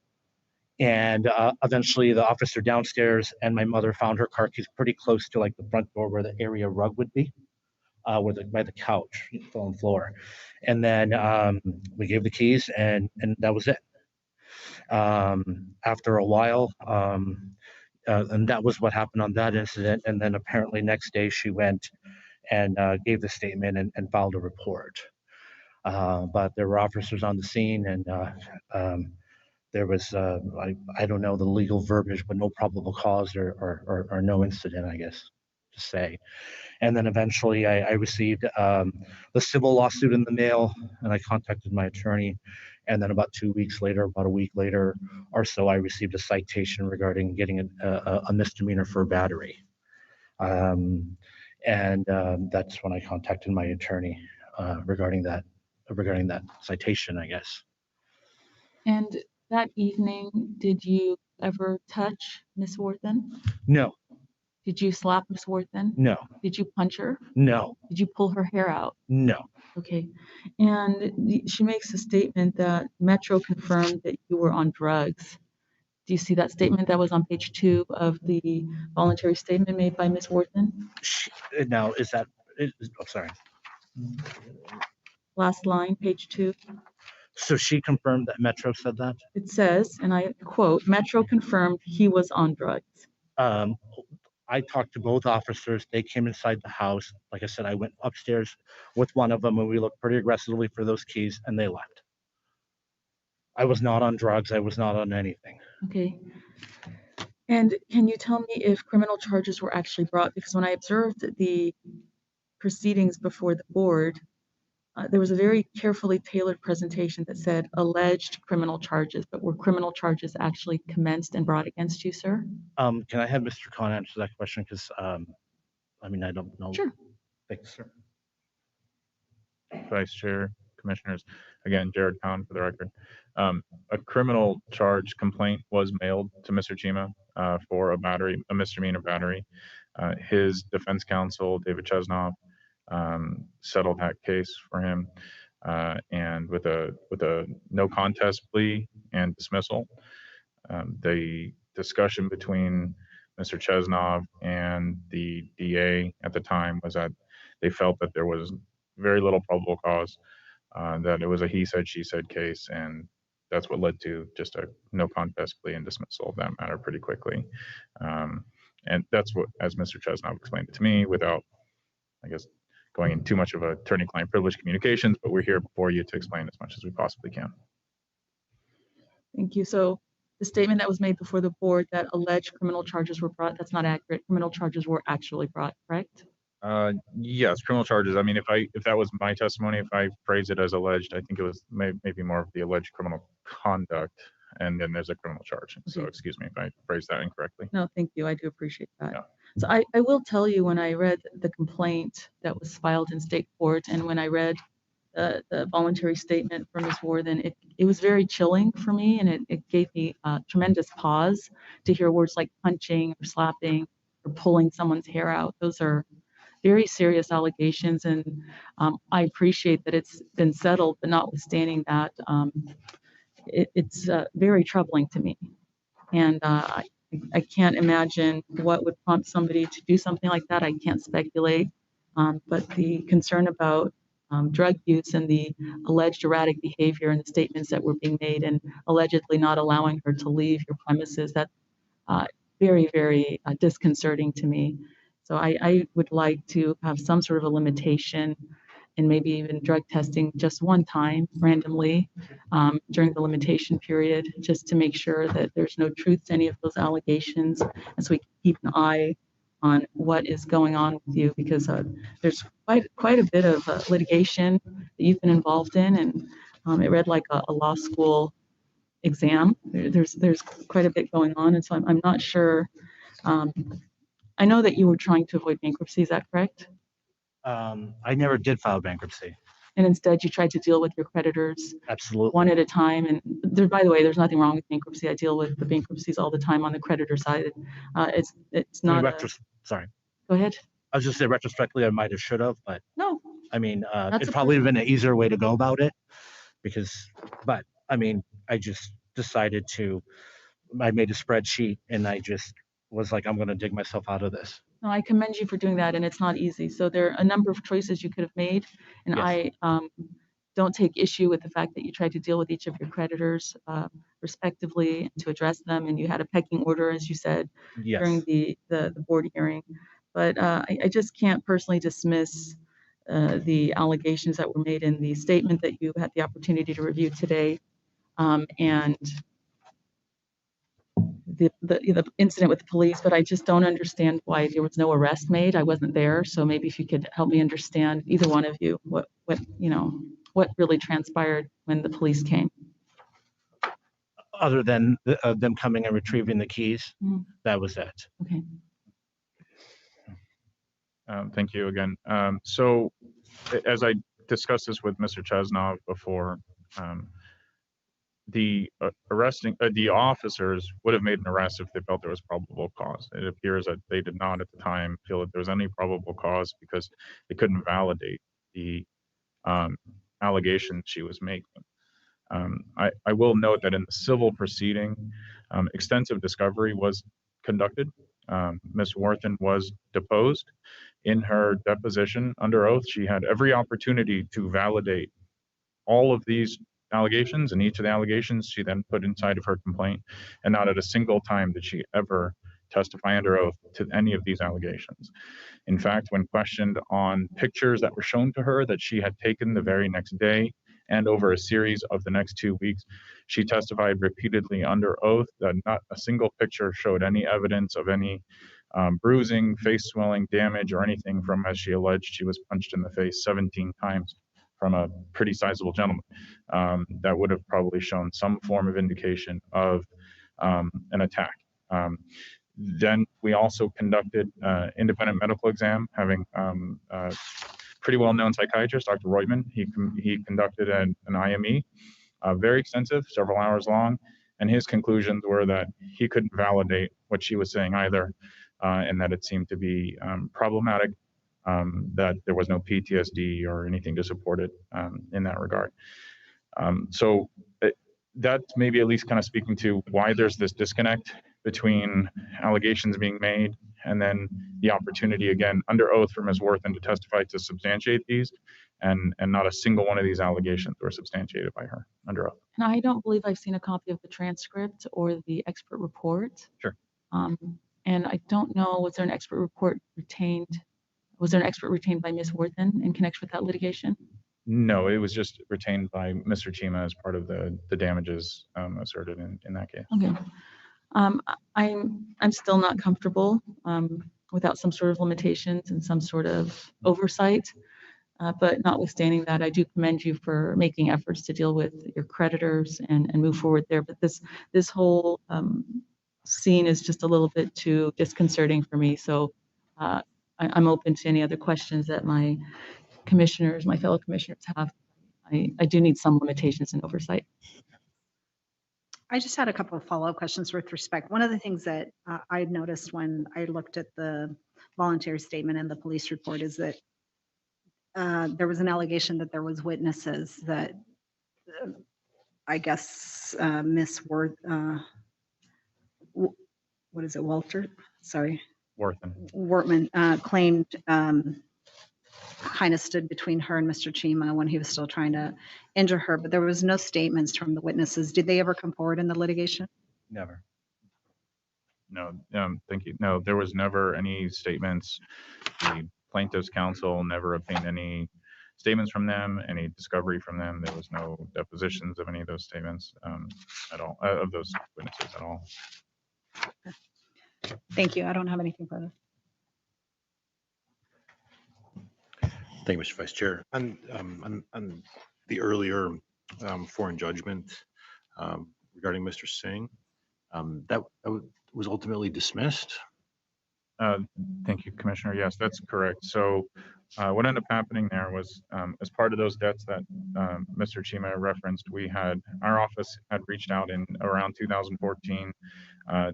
And eventually the officer downstairs and my mother found her car keys pretty close to like the front door where the area rug would be, by the couch, on the floor. And then we gave the keys, and that was it. After a while, and that was what happened on that incident. And then apparently next day she went and gave the statement and filed a report. But there were officers on the scene, and there was, I don't know the legal verbiage, but no probable cause or no incident, I guess, to say. And then eventually I received the civil lawsuit in the mail, and I contacted my attorney. And then about a week later or so, I received a citation regarding getting a misdemeanor for battery. And that's when I contacted my attorney regarding that citation, I guess. And that evening, did you ever touch Miss Worthen? No. Did you slap Miss Worthen? No. Did you punch her? No. Did you pull her hair out? No. Okay. And she makes a statement that Metro confirmed that you were on drugs. Do you see that statement that was on page 2 of the voluntary statement made by Ms. Worthen? Now, sorry. Last line, page 2. So she confirmed that Metro said that? It says, and I quote, Metro confirmed he was on drugs. I talked to both officers. They came inside the house. Like I said, I went upstairs with one of them and we looked pretty aggressively for those keys and they left. I was not on drugs. I was not on anything. Okay. And can you tell me if criminal charges were actually brought? Because when I observed the proceedings before the board, there was a very carefully tailored presentation that said alleged criminal charges, but were criminal charges actually commenced and brought against you, sir? Can I have Mr. Khan answer that question? Because I mean, I don't know. Sure. Thanks, sir. Vice Chair, Commissioners, again, Jared Khan for the record. A criminal charge complaint was mailed to Mr. Chima for a misdemeanor battery. His defense counsel, David Chesnoff, settled that case for him, and with a no contest plea and dismissal. The discussion between Mr. Chesnoff and the DA at the time was that they felt that there was very little probable cause, that it was a he said, she said case, and that's what led to just a no contest plea and dismissal of that matter pretty quickly. And that's what, as Mr. Chesnoff explained it to me, without, I guess, going into too much of attorney-client privilege communications, but we're here before you to explain as much as we possibly can. Thank you. So the statement that was made before the board that alleged criminal charges were brought, that's not accurate. Criminal charges were actually brought, correct? Yes, criminal charges. I mean, if that was my testimony, if I phrase it as alleged, I think it was maybe more of the alleged criminal conduct, and then there's a criminal charge. So excuse me if I phrased that incorrectly. No, thank you. I do appreciate that. Yeah. So I will tell you, when I read the complaint that was filed in state court and when I read the voluntary statement from Ms. Warden, it was very chilling for me, and it gave me tremendous pause to hear words like punching or slapping or pulling someone's hair out. Those are very serious allegations, and I appreciate that it's been settled, but notwithstanding that, it's very troubling to me. And I can't imagine what would prompt somebody to do something like that. I can't speculate, but the concern about drug use and the alleged erratic behavior and the statements that were being made and allegedly not allowing her to leave your premises, that's very, very disconcerting to me. So I would like to have some sort of a limitation and maybe even drug testing just one time randomly during the limitation period, just to make sure that there's no truth to any of those allegations, and so we can keep an eye on what is going on with you, because there's quite a bit of litigation that you've been involved in, and it read like a law school exam. There's quite a bit going on, and so I'm not sure. I know that you were trying to avoid bankruptcy, is that correct? I never did file bankruptcy. And instead you tried to deal with your creditors Absolutely. one at a time. And there, by the way, there's nothing wrong with bankruptcy. I deal with the bankruptcies all the time on the creditor side. It's not. Sorry. Go ahead. I was just saying retrospectively, I might have should have, but no. I mean, That's it'd a probably have been an easier way to go about it, but I mean, I just decided I made a spreadsheet and I just was like, I'm going to dig myself out of this. No, I commend you for doing that, and it's not easy. So there are a number of choices you could have made, and Yes. I don't take issue with the fact that you tried to deal with each of your creditors respectively to address them, and you had a pecking order, as you said, Yes. during the board hearing. But I just can't personally dismiss the allegations that were made in the statement that you had the opportunity to review today, and the incident with the police, but I just don't understand why there was no arrest made. I wasn't there, so maybe if you could help me understand, either one of you, what really transpired when the police came. Other than them coming and retrieving the keys, that was it. Okay. Thank you again. So as I discussed this with Mr. Chesnoff before, the officers would have made an arrest if they felt there was probable cause. It appears that they did not at the time feel that there was any probable cause because they couldn't validate the allegation she was making. I will note that in the civil proceeding, extensive discovery was conducted. Ms. Warthen was deposed. In her deposition under oath, she had every opportunity to validate all of these allegations, and each of the allegations she then put inside of her complaint, and not at a single time did she ever testify under oath to any of these allegations. In fact, when questioned on pictures that were shown to her that she had taken the very next day and over a series of the next 2 weeks, she testified repeatedly under oath that not a single picture showed any evidence of any bruising, face swelling, damage, or anything from, as she alleged, she was punched in the face 17 times from a pretty sizable gentleman. That would have probably shown some form of indication of an attack. Then we also conducted independent medical exam, having pretty well-known psychiatrist, Dr. Reutemann. He conducted an IME, very extensive, several hours long, and his conclusions were that he couldn't validate what she was saying either, and that it seemed to be problematic, that there was no PTSD or anything to support it in that regard. So that's maybe at least kind of speaking to why there's this disconnect between allegations being made and then the opportunity, again, under oath for Ms. Worthen to testify to substantiate these, and not a single one of these allegations were substantiated by her under oath. And I don't believe I've seen a copy of the transcript or the expert report. Sure. And I don't know, was there an expert report retained? Was there an expert retained by Ms. Worthen in connection with that litigation? No, it was just retained by Mr. Chima as part of the damages asserted in that case. Okay. I'm still not comfortable without some sort of limitations and some sort of oversight. But notwithstanding that, I do commend you for making efforts to deal with your creditors and move forward there. But this whole scene is just a little bit too disconcerting for me. So I'm open to any other questions that my fellow commissioners have. I do need some limitations and oversight. I just had a couple of follow-up questions with respect. One of the things that I noticed when I looked at the voluntary statement and the police report is that there was an allegation that there was witnesses that I guess Miss Worth, what is it, Walter? Sorry. Wortman claimed kind of stood between her and Mr. Chima when he was still trying to injure her, but there was no statements from the witnesses. Did they ever come forward in the litigation? Never. No, thank you. No, there was never any statements. The plaintiff's counsel never obtained any statements from them, any discovery from them. There was no depositions of any of those statements at all, of those witnesses at all. Thank you. I don't have anything further. Thank you, Mr. Vice Chair. On the earlier foreign judgment regarding Mr. Singh, that was ultimately dismissed. Thank you, Commissioner. Yes, that's correct. So what ended up happening there was, as part of those debts that Mr. Chima referenced, our office had reached out in around 2014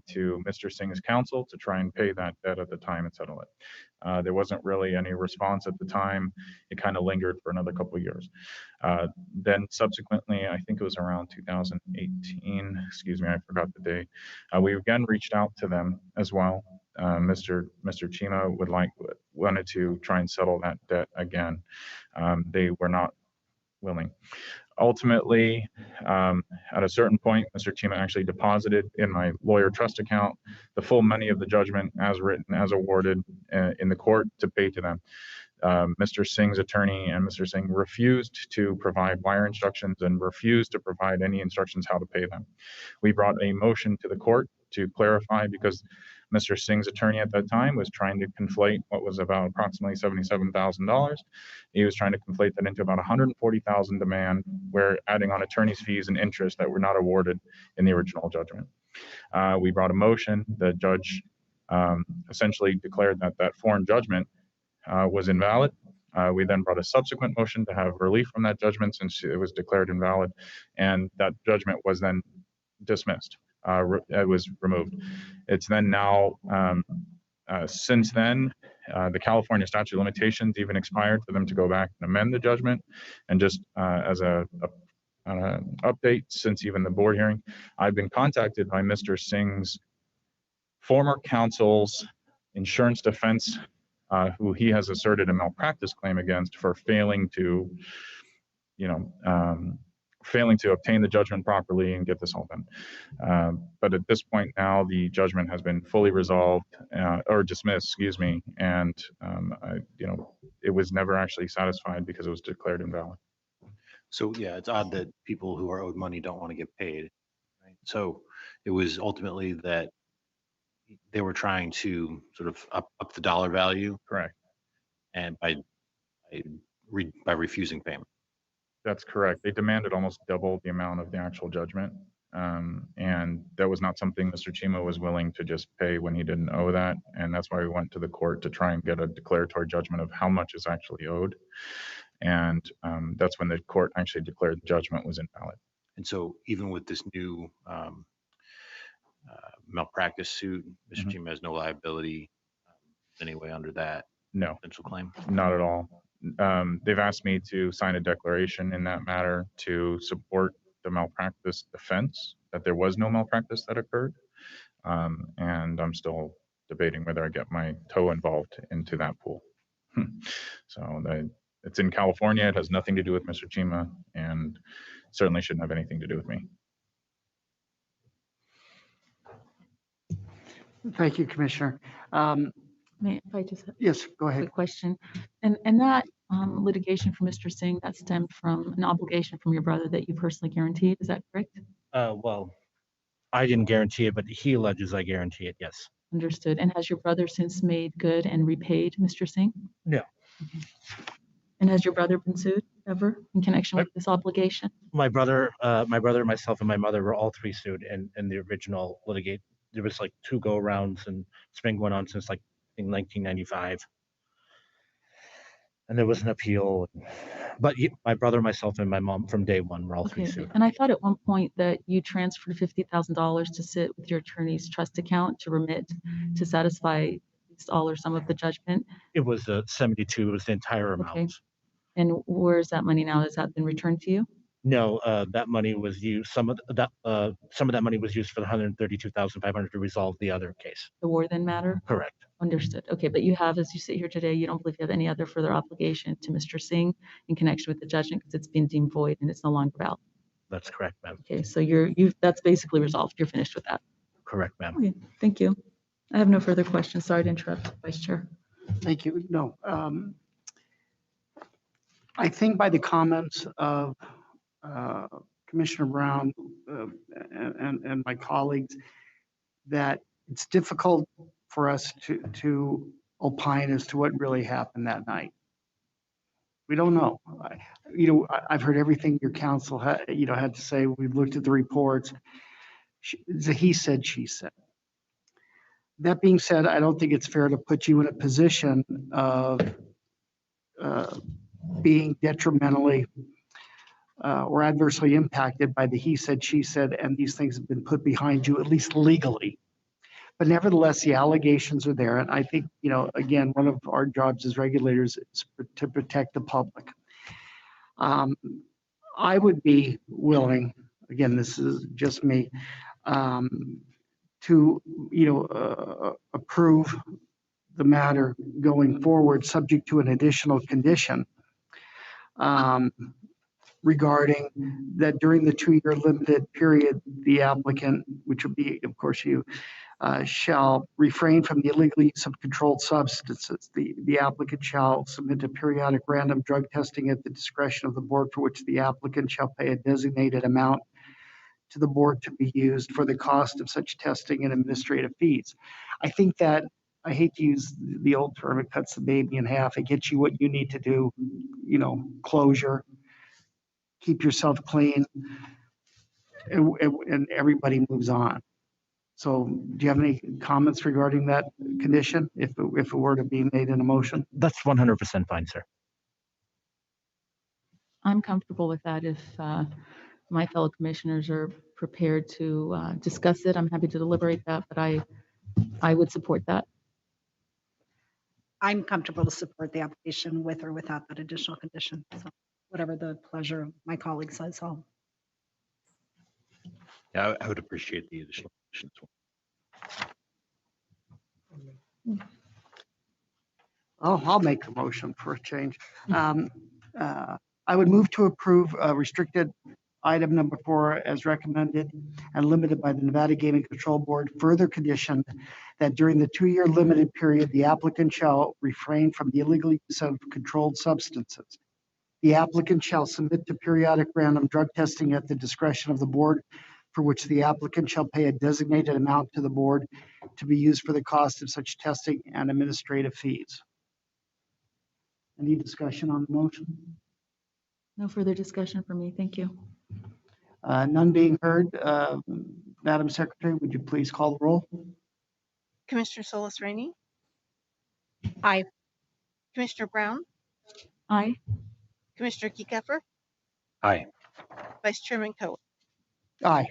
to Mr. Singh's counsel to try and pay that debt at the time and settle it. There wasn't really any response at the time. It kind of lingered for another couple of years. Then subsequently, I think it was around 2018, excuse me, I forgot the date. We again reached out to them as well. Mr. Chima wanted to try and settle that debt again. They were not willing. Ultimately, at a certain point, Mr. Chima actually deposited in my lawyer trust account the full money of the judgment as written, as awarded in the court to pay to them. Mr. Singh's attorney and Mr. Singh refused to provide wire instructions and refused to provide any instructions how to pay them. We brought a motion to the court to clarify, because Mr. Singh's attorney at that time was trying to conflate what was about approximately $77,000. He was trying to conflate that into about $140,000 demand, where adding on attorney's fees and interest that were not awarded in the original judgment. We brought a motion. The judge essentially declared that that foreign judgment was invalid. We then brought a subsequent motion to have relief from that judgment since it was declared invalid, and that judgment was then dismissed. It was removed. It's then now, since then, the California statute of limitations even expired for them to go back and amend the judgment. And just as an update, since even the board hearing, I've been contacted by Mr. Singh's former counsel's insurance defense, who he has asserted a malpractice claim against for failing to, failing to obtain the judgment properly and get this all done. But at this point now, the judgment has been fully resolved or dismissed, excuse me, and it was never actually satisfied because it was declared invalid. So yeah, it's odd that people who are owed money don't want to get paid. Right? So it was ultimately that they were trying to sort of up the dollar value. Correct. And by refusing payment. That's correct. They demanded almost double the amount of the actual judgment. And that was not something Mr. Chima was willing to just pay when he didn't owe that. And that's why we went to the court to try and get a declaratory judgment of how much is actually owed. And that's when the court actually declared the judgment was invalid. And so even with this new malpractice suit, Mr. Chima has no liability anyway under that potential claim? Not at all. They've asked me to sign a declaration in that matter to support the malpractice defense, that there was no malpractice that occurred. And I'm still debating whether I get my toe involved into that pool. So it's in California. It has nothing to do with Mr. Chima and certainly shouldn't have anything to do with me. Thank you, Commissioner. If I just have yes, go ahead. a question. And that litigation for Mr. Singh, that stemmed from an obligation from your brother that you personally guaranteed. Is that correct? Well, I didn't guarantee it, but he alleges I guarantee it, yes. Understood. And has your brother since made good and repaid Mr. Singh? No. Okay. And has your brother been sued ever in connection with this obligation? My brother, myself, and my mother were all three sued in the original litigate. There was like 2 go-arounds, and it's been going on since like I think 1995. And there was an appeal. But my brother, myself, and my mom from day one were all three sued. And I thought at one point that you transferred $50,000 to sit with your attorney's trust account to remit to satisfy all or some of the judgment. It was 72. It was the entire amount. Okay. And where's that money now? Has that been returned to you? No, that money was used. Some of that money was used for the $132,500 to resolve the other case. The Warden matter? Correct. Understood. Okay, but you have, as you sit here today, you don't believe you have any other further obligation to Mr. Singh in connection with the judgment because it's been deemed void and it's no longer valid. That's correct, ma'am. Okay, so that's basically resolved. You're finished with that. Correct, ma'am. Okay, thank you. I have no further questions. Sorry to interrupt, Vice Chair. Thank you. No, I think by the comments of Commissioner Brown and my colleagues, that it's difficult for us to opine as to what really happened that night. We don't know. I've heard everything your counsel had to say. We've looked at the reports. He said, she said. That being said, I don't think it's fair to put you in a position of being detrimentally or adversely impacted by the he said, she said, and these things have been put behind you, at least legally. But nevertheless, the allegations are there. And I think, again, one of our jobs as regulators is to protect the public. I would be willing, again, this is just me, to, approve the matter going forward, subject to an additional condition regarding that during the 2-year limited period, the applicant, which would be, of course, you, shall refrain from the illegal use of controlled substances. The applicant shall submit to periodic random drug testing at the discretion of the board, for which the applicant shall pay a designated amount to the board to be used for the cost of such testing and administrative fees. I think that, I hate to use the old term, it cuts the baby in half. It gets you what you need to do, closure, keep yourself clean, and everybody moves on. So do you have any comments regarding that condition, if it were to be made in a motion? That's 100% fine, sir. I'm comfortable with that. If my fellow commissioners are prepared to discuss it, I'm happy to deliberate that, but I would support that. I'm comfortable to support the application with or without that additional condition. So whatever the pleasure of my colleagues says, Yeah, I would appreciate the additional conditions. I'll make the motion for a change. I would move to approve restricted item number 4 as recommended and limited by the Nevada Gaming Control Board, further conditioned that during the 2-year limited period, the applicant shall refrain from the illegal use of controlled substances. The applicant shall submit to periodic random drug testing at the discretion of the board, for which the applicant shall pay a designated amount to the board to be used for the cost of such testing and administrative fees. Any discussion on the motion? No further discussion for me. Thank you. None being heard. Madam Secretary, would you please call the roll? Commissioner Solis Rainey, Aye. Commissioner Brown, Aye. Commissioner Kieckaffer, Aye. Vice Chairman Cohen. Aye.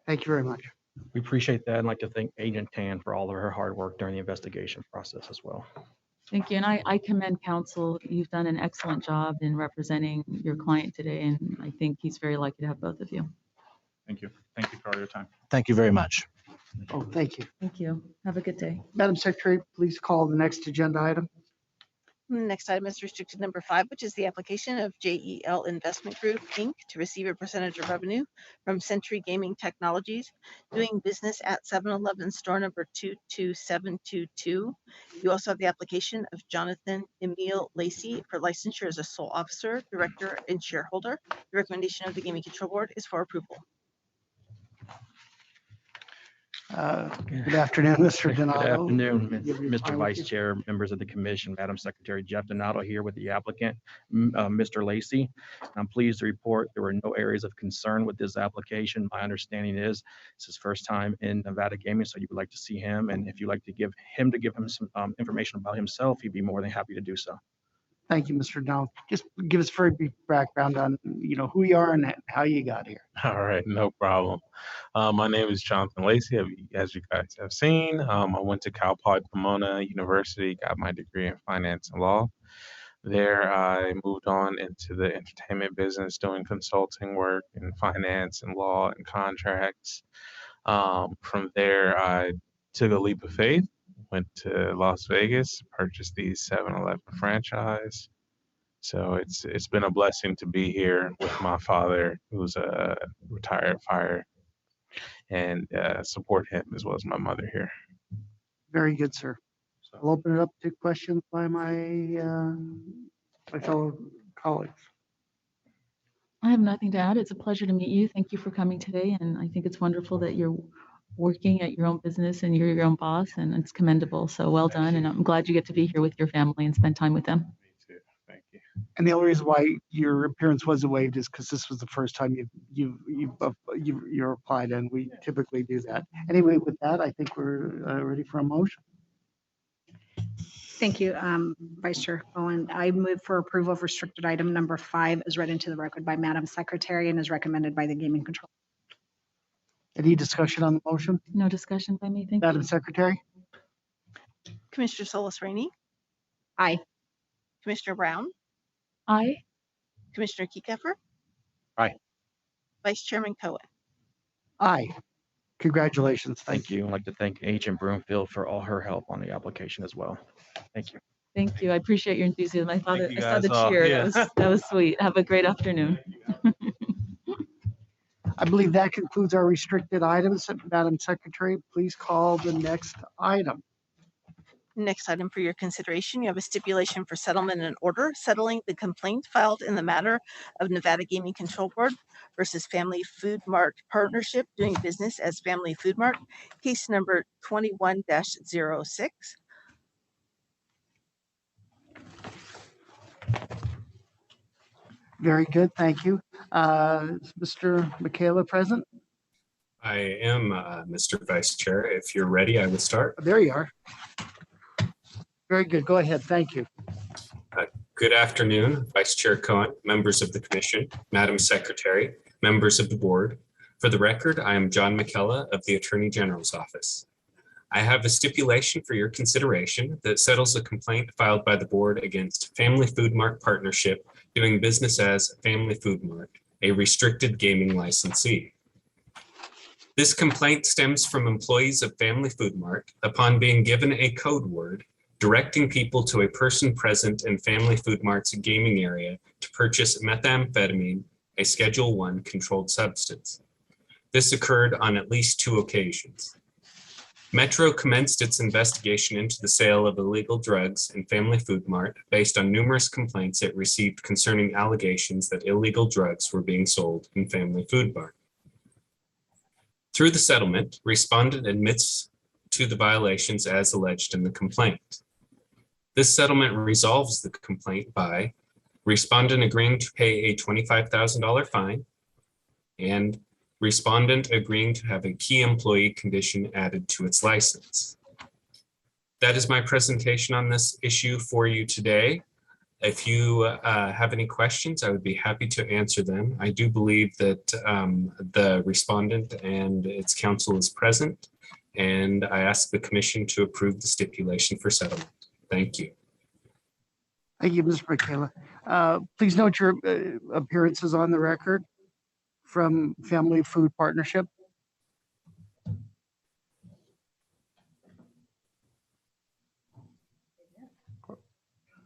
Thank you very much. We appreciate that. I'd like to thank Agent Tan for all of her hard work during the investigation process as well. Thank you. And I commend counsel. You've done an excellent job in representing your client today, and I think he's very lucky to have both of you. Thank you. Thank you for all your time. Thank you very much. Oh, thank you. Thank you. Have a good day. Madam Secretary, please call the next agenda item. The next item is restricted number 5, which is the application of JEL Investment Group, Inc. to receive a percentage of revenue from Century Gaming Technologies, doing business at 711 store number 22722. You also have the application of Jonathan Emil Lacey for licensure as a sole officer, director, and shareholder. The recommendation of the Gaming Control Board is for approval. Good afternoon, Mr. Donato. Good afternoon, Give your Mr. final Vice Chair, members of the commission, Madam Secretary. Jeff Donato here with the applicant, Mr. Lacey. I'm pleased to report there were no areas of concern with this application. My understanding is it's his first time in Nevada gaming, so you would like to see him. And if you'd like to give him some information about himself, he'd be more than happy to do so. Thank you, Mr. Donato. Just give us a very brief background on, who you are and how you got here. All right, no problem. My name is Jonathan Lacey, as you guys have seen. I went to Cal Poly Pomona University, got my degree in finance and law. There, I moved on into the entertainment business, doing consulting work in finance and law and contracts. From there, I took a leap of faith, went to Las Vegas, purchased the 7-Eleven franchise. So it's been a blessing to be here with my father, who's a retired fire, and support him as well as my mother here. Very good, sir. I'll open it up to questions by my fellow colleagues. I have nothing to add. It's a pleasure to meet you. Thank you for coming today. And I think it's wonderful that you're working at your own business and you're your own boss, and it's commendable. So well done. And I'm glad you get to be here with your family and spend time with them. Me too. Thank you. And the only reason why your appearance wasn't waived is because this was the first time you're applied, and we typically do that. Anyway, with that, I think we're ready for a motion. Thank you, Vice Chair Cohen. I move for approval of restricted item number 5 as read into the record by Madam Secretary and as recommended by the Gaming Control. Any discussion on the motion? No discussion by me. Thank Madam you. Secretary? Commissioner Solis Rainey, Aye. Commissioner Brown, Aye. Commissioner Kieckaffer. Aye. Vice Chairman Cohen. Aye. Congratulations. Thank you. I'd like to thank Agent Broomfield for all her help on the application as well. Thank you. Thank you. I appreciate your enthusiasm. I saw Thank you the guys all. cheer. Yeah. That was sweet. Have a great afternoon. I believe that concludes our restricted items. Madam Secretary, please call the next item. Next item for your consideration, you have a stipulation for settlement and order settling the complaint filed in the matter of Nevada Gaming Control Board versus Family Food Mart Partnership doing business as Family Food Mart, case number 21-06. Very good. Thank you. Is Mr. Michaela present? I am, Mr. Vice Chair. If you're ready, I will start. There you are. Very good. Go ahead. Thank you. Good afternoon, Vice Chair Cohen, members of the Commission, Madam Secretary, members of the Board. For the record, I am John McKella of the Attorney General's Office. I have a stipulation for your consideration that settles a complaint filed by the Board against Family Food Mart Partnership doing business as Family Food Mart, a restricted gaming licensee. This complaint stems from employees of Family Food Mart upon being given a code word directing people to a person present in Family Food Mart's gaming area to purchase methamphetamine, a Schedule I controlled substance. This occurred on at least 2 occasions. Metro commenced its investigation into the sale of illegal drugs in Family Food Mart based on numerous complaints it received concerning allegations that illegal drugs were being sold in Family Food Mart. Through the settlement, respondent admits to the violations as alleged in the complaint. This settlement resolves the complaint by respondent agreeing to pay a $25,000 fine and respondent agreeing to have a key employee condition added to its license. That is my presentation on this issue for you today. If you have any questions, I would be happy to answer them. I do believe that the respondent and its counsel is present, and I ask the commission to approve the stipulation for settlement. Thank you. Thank you, Ms. Michaela. Please note your appearances on the record from Family Food Partnership.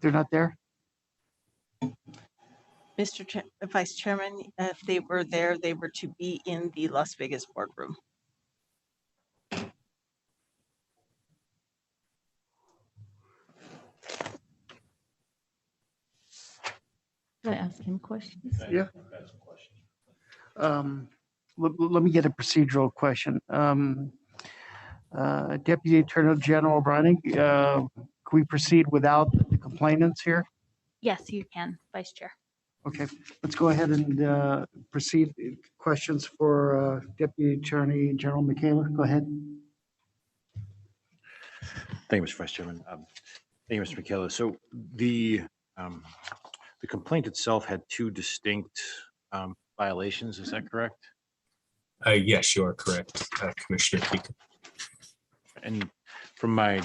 They're not there? Vice Chairman, if they were there, they were to be in the Las Vegas boardroom. Should I ask him questions? Yeah. Let me get a procedural question. Deputy Attorney General Brining, can we proceed without the complainants here? Yes, you can, Vice Chair. Okay, let's go ahead and proceed. Questions for Deputy Attorney General Michaela? Go ahead. Thank you, Mr. Vice Chairman. Thank you, Mr. Michaela. So the complaint itself had 2 distinct violations. Is that correct? Yes, you are correct, Commissioner Keegan. And from my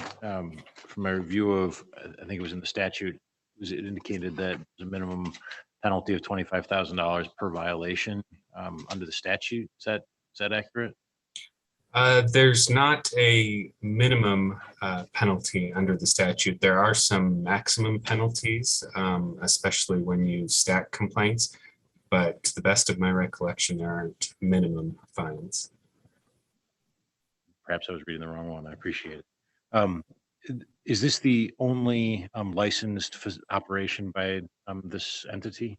review of, I think it was in the statute, it indicated that the minimum penalty of $25,000 per violation under the statute. Is that accurate? There's not a minimum penalty under the statute. There are some maximum penalties, especially when you stack complaints, but to the best of my recollection, there aren't minimum fines. Perhaps I was reading the wrong one. I appreciate it. Is this the only licensed operation by this entity?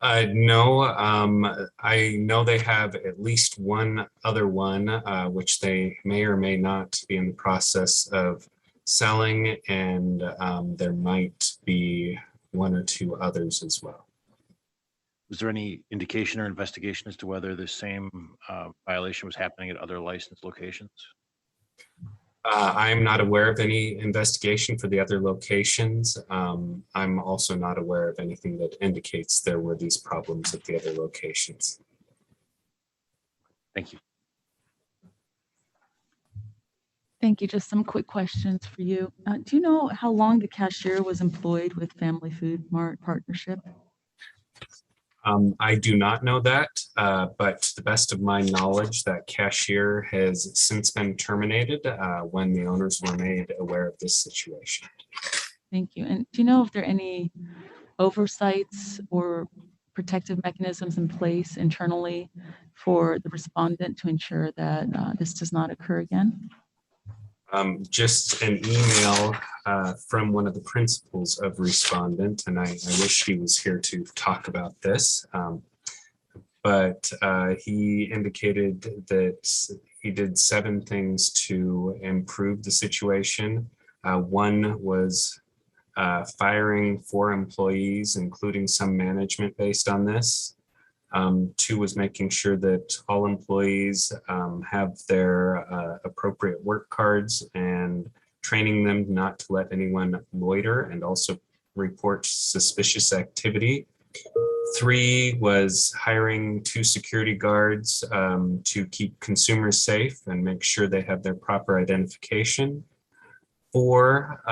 No, I know they have at least one other one, which they may or may not be in the process of selling, and there might be 1 or 2 others as well. Was there any indication or investigation as to whether the same violation was happening at other licensed locations? I'm not aware of any investigation for the other locations. I'm also not aware of anything that indicates there were these problems at the other locations. Thank you. Thank you. Just some quick questions for you. Do you know how long the cashier was employed with Family Food Mart Partnership? I do not know that, but to the best of my knowledge, that cashier has since been terminated when the owners were made aware of this situation. Thank you. And do you know if there are any oversights or protective mechanisms in place internally for the respondent to ensure that this does not occur again? Just an email from one of the principals of respondent, and I wish he was here to talk about this, but he indicated that he did 7 things to improve the situation. 1 was firing 4 employees, including some management based on this. 2 was making sure that all employees have their appropriate work cards and training them not to let anyone loiter and also report suspicious activity. 3 was hiring 2 security guards to keep consumers safe and make sure they have their proper identification. 4,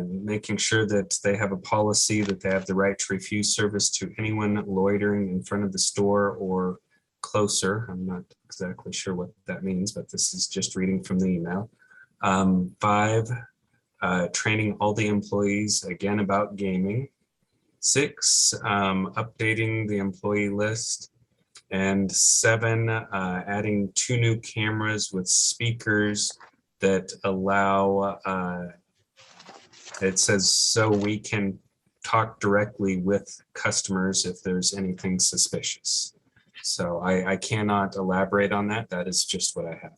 making sure that they have a policy that they have the right to refuse service to anyone loitering in front of the store or closer. I'm not exactly sure what that means, but this is just reading from the email. 5, training all the employees again about gaming. 6, updating the employee list. And 7, adding 2 new cameras with speakers that allow, it says, so we can talk directly with customers if there's anything suspicious. So I cannot elaborate on that. That is just what I have.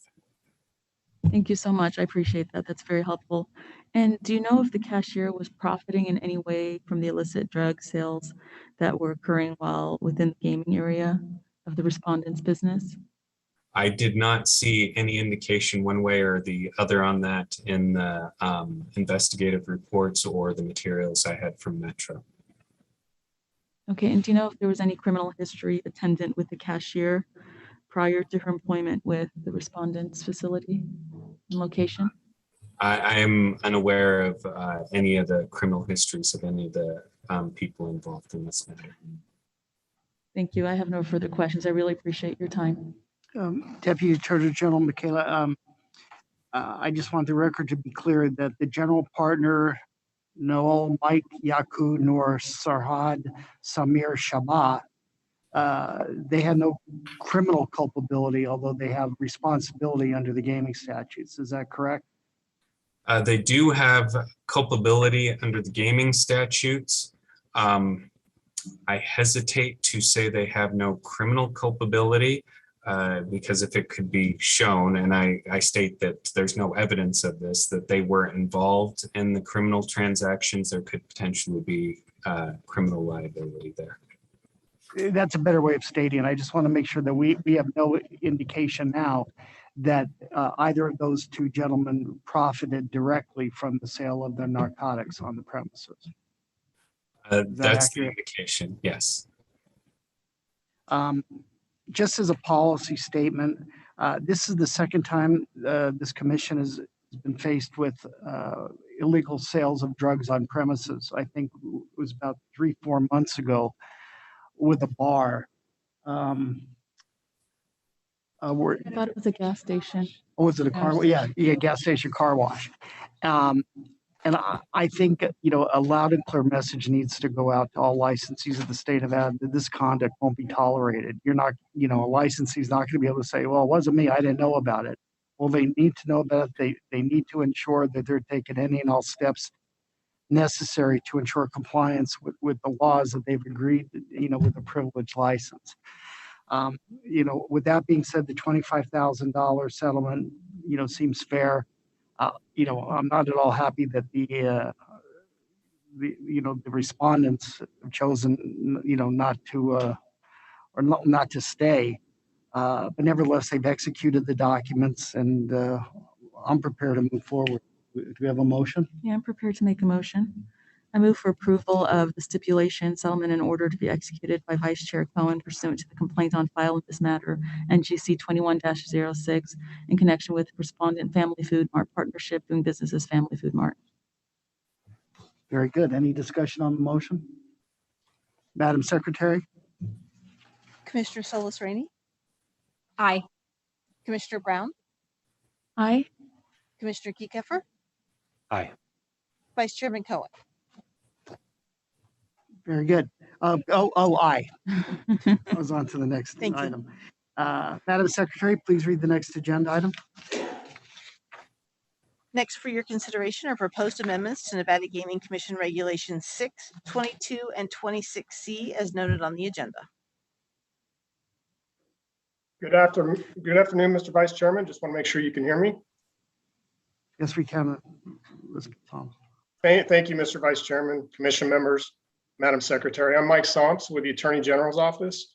Thank you so much. I appreciate that. That's very helpful. And do you know if the cashier was profiting in any way from the illicit drug sales that were occurring while within the gaming area of the respondent's business? I did not see any indication one way or the other on that in the investigative reports or the materials I had from Metro. Okay, and do you know if there was any criminal history attendant with the cashier prior to her employment with the respondent's facility and location? I am unaware of any of the criminal histories of any of the people involved in this matter. Thank you. I have no further questions. I really appreciate your time. Deputy Attorney General Michaela, I just want the record to be clear that the general partner, Noel Mike Yaku nor Sarhad Samir Shabbat, they had no criminal culpability, although they have responsibility under the gaming statutes. Is that correct? They do have culpability under the gaming statutes. I hesitate to say they have no criminal culpability because if it could be shown, and I state that there's no evidence of this, that they were involved in the criminal transactions, there could potentially be criminal liability there. That's a better way of stating it. I just want to make sure that we have no indication now that either of those two gentlemen profited directly from the sale of their narcotics on the premises. That's the indication, yes. Just as a policy statement, this is the second time this commission has been faced with illegal sales of drugs on premises. I think it was about 3-4 months ago with a bar. I thought it was a gas station. Oh, was it a car? Yeah, gas station car wash. And I think, a loud and clear message needs to go out to all licensees of the state of Nevada that this conduct won't be tolerated. You're not, a licensee is not going to be able to say, well, it wasn't me, I didn't know about it. Well, they need to know that they need to ensure that they're taking any and all steps necessary to ensure compliance with the laws that they've agreed, with a privileged license. With that being said, the $25,000 settlement, seems fair. I'm not at all happy that the respondents have chosen, not to stay. But nevertheless, they've executed the documents, and I'm prepared to move forward. Do we have a motion? Yeah, I'm prepared to make a motion. I move for approval of the stipulation, settlement, and order to be executed by Vice Chair Cohen pursuant to the complaint on file in this matter, NGC 21-06, in connection with Respondent Family Food Mart Partnership doing business as Family Food Mart. Very good. Any discussion on the motion? Madam Secretary? Commissioner Solis Rainey, Aye. Commissioner Brown, Aye. Commissioner Kiekefer, Aye. Vice Chairman Cohen. Very good. Aye. I was on to the next Thank you. item. Madam Secretary, please read the next agenda item. Next for your consideration are proposed amendments to Nevada Gaming Commission Regulations 6, 22, and 26C as noted on the agenda. Good afternoon, Mr. Vice Chairman. Just want to make sure you can hear me. Yes, we can. Tom. Thank you, Mr. Vice Chairman, Commission members, Madam Secretary. I'm Mike Somps with the Attorney General's Office.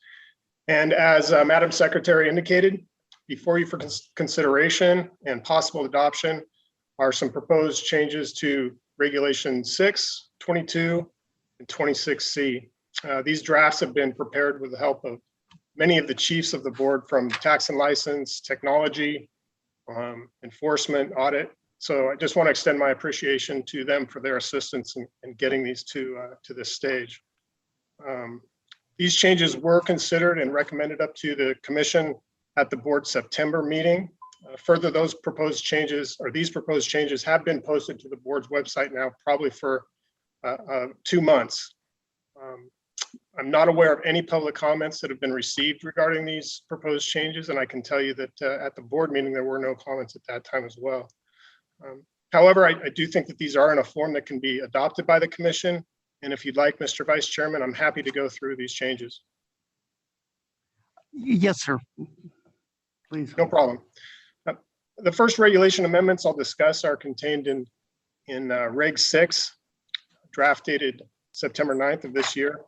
And as Madam Secretary indicated, before you for consideration and possible adoption are some proposed changes to Regulation 6, 22, and 26C. These drafts have been prepared with the help of many of the chiefs of the board from tax and license, technology, enforcement, audit. So I just want to extend my appreciation to them for their assistance in getting these to this stage. These changes were considered and recommended up to the commission at the board September meeting. Further, these proposed changes have been posted to the board's website now probably for 2 months. I'm not aware of any public comments that have been received regarding these proposed changes, and I can tell you that at the board meeting, there were no comments at that time as well. However, I do think that these are in a form that can be adopted by the commission, and if you'd like, Mr. Vice Chairman, I'm happy to go through these changes. Yes, sir. Please. No problem. The first regulation amendments I'll discuss are contained in Reg 6, draft dated September 9th of this year.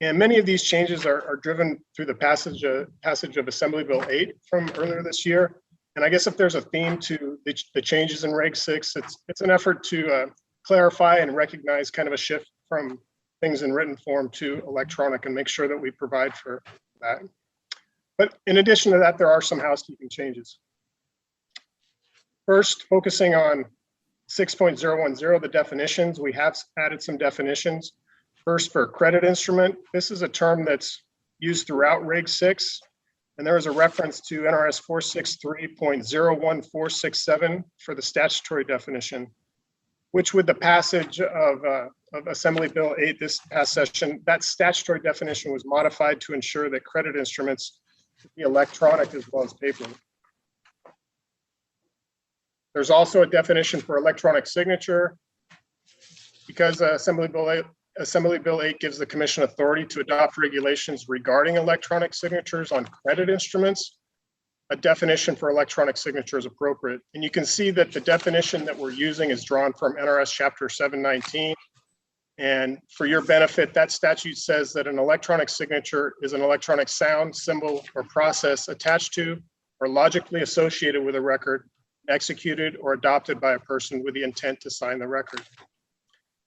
And many of these changes are driven through the passage of Assembly Bill 8 from earlier this year. And I guess if there's a theme to the changes in Reg 6, it's an effort to clarify and recognize kind of a shift from things in written form to electronic and make sure that we provide for that. But in addition to that, there are some housekeeping changes. First, focusing on 6.010, the definitions, we have added some definitions. First, for credit instrument, this is a term that's used throughout Reg 6, and there is a reference to NRS 463.01467 for the statutory definition, which with the passage of Assembly Bill 8 this past session, that statutory definition was modified to ensure that credit instruments be electronic as well as paper. There's also a definition for electronic signature. Because Assembly Bill 8 gives the commission authority to adopt regulations regarding electronic signatures on credit instruments, a definition for electronic signature is appropriate. And you can see that the definition that we're using is drawn from NRS Chapter 719. And for your benefit, that statute says that an electronic signature is an electronic sound, symbol, or process attached to or logically associated with a record, executed or adopted by a person with the intent to sign the record.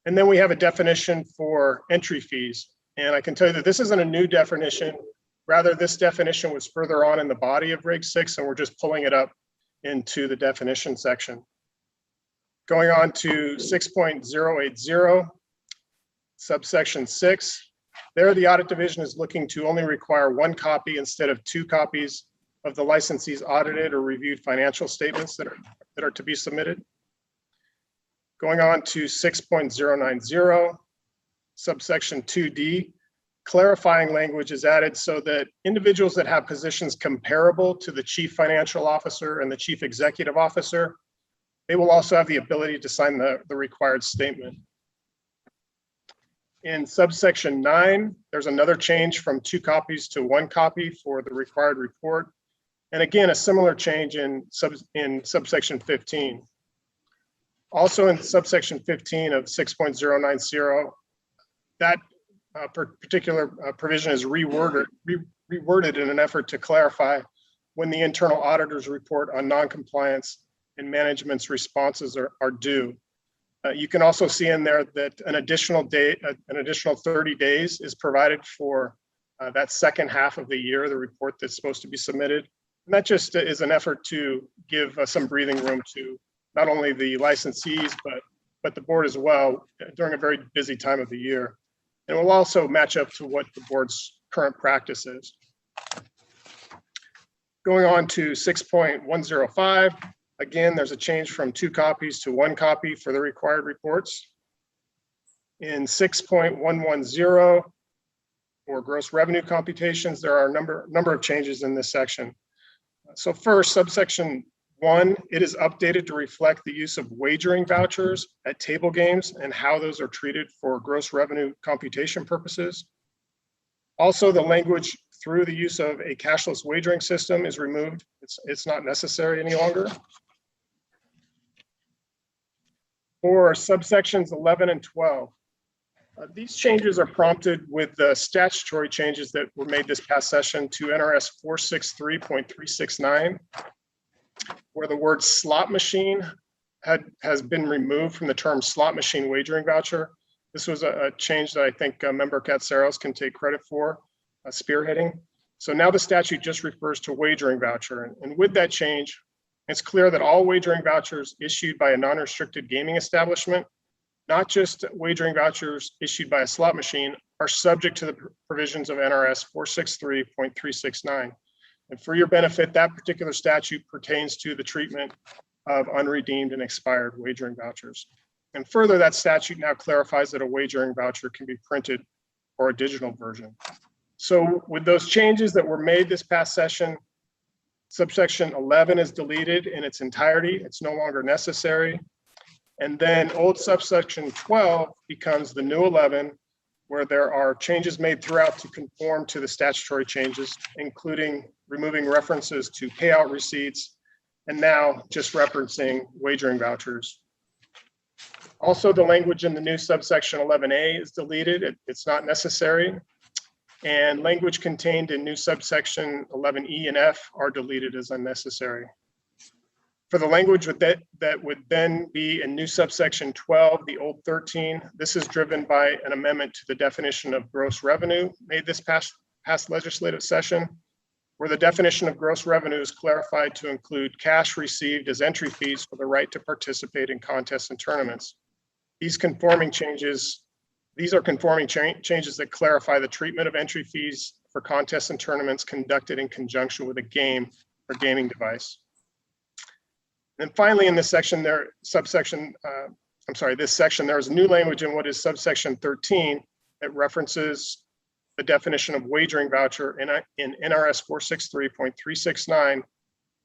And then we have a definition for entry fees. And I can tell you that this isn't a new definition. Rather, this definition was further on in the body of Reg 6, and we're just pulling it up into the definition section. Going on to 6.080, subsection 6. There, the audit division is looking to only require one copy instead of two copies of the licensee's audited or reviewed financial statements that are to be submitted. Going on to 6.090, subsection 2D, clarifying language is added so that individuals that have positions comparable to the chief financial officer and the chief executive officer, they will also have the ability to sign the required statement. In subsection 9, there's another change from 2 copies to 1 copy for the required report. And again, a similar change in subsection 15. Also in subsection 15 of 6.090, that particular provision is reworded in an effort to clarify when the internal auditor's report on noncompliance and management's responses are due. You can also see in there that an additional 30 days is provided for that second half of the year, the report that's supposed to be submitted. And that just is an effort to give some breathing room to not only the licensees, but the board as well during a very busy time of the year. And it will also match up to what the board's current practice is. Going on to 6.105, again, there's a change from 2 copies to 1 copy for the required reports. In 6.110, for gross revenue computations, there are a number of changes in this section. So first, subsection 1, it is updated to reflect the use of wagering vouchers at table games and how those are treated for gross revenue computation purposes. Also, the language through the use of a cashless wagering system is removed. It's not necessary any longer. For subsections 11 and 12, these changes are prompted with the statutory changes that were made this past session to NRS 463.369, where the word slot machine has been removed from the term slot machine wagering voucher. This was a change that I think Member Katsaros can take credit for spearheading. So now the statute just refers to wagering voucher. And with that change, it's clear that all wagering vouchers issued by a non-restricted gaming establishment, not just wagering vouchers issued by a slot machine, are subject to the provisions of NRS 463.369. And for your benefit, that particular statute pertains to the treatment of unredeemed and expired wagering vouchers. And further, that statute now clarifies that a wagering voucher can be printed or a digital version. So with those changes that were made this past session, subsection 11 is deleted in its entirety. It's no longer necessary. And then old subsection 12 becomes the new 11, where there are changes made throughout to conform to the statutory changes, including removing references to payout receipts, and now just referencing wagering vouchers. Also, the language in the new subsection 11A is deleted. It's not necessary. And language contained in new subsection 11E and F are deleted as unnecessary. For the language that would then be in new subsection 12, the old 13, this is driven by an amendment to the definition of gross revenue made this past legislative session, where the definition of gross revenue is clarified to include cash received as entry fees for the right to participate in contests and tournaments. These are conforming changes that clarify the treatment of entry fees for contests and tournaments conducted in conjunction with a game or gaming device. And finally, in this section, this section, there is new language in what is subsection 13 that references the definition of wagering voucher in NRS 463.369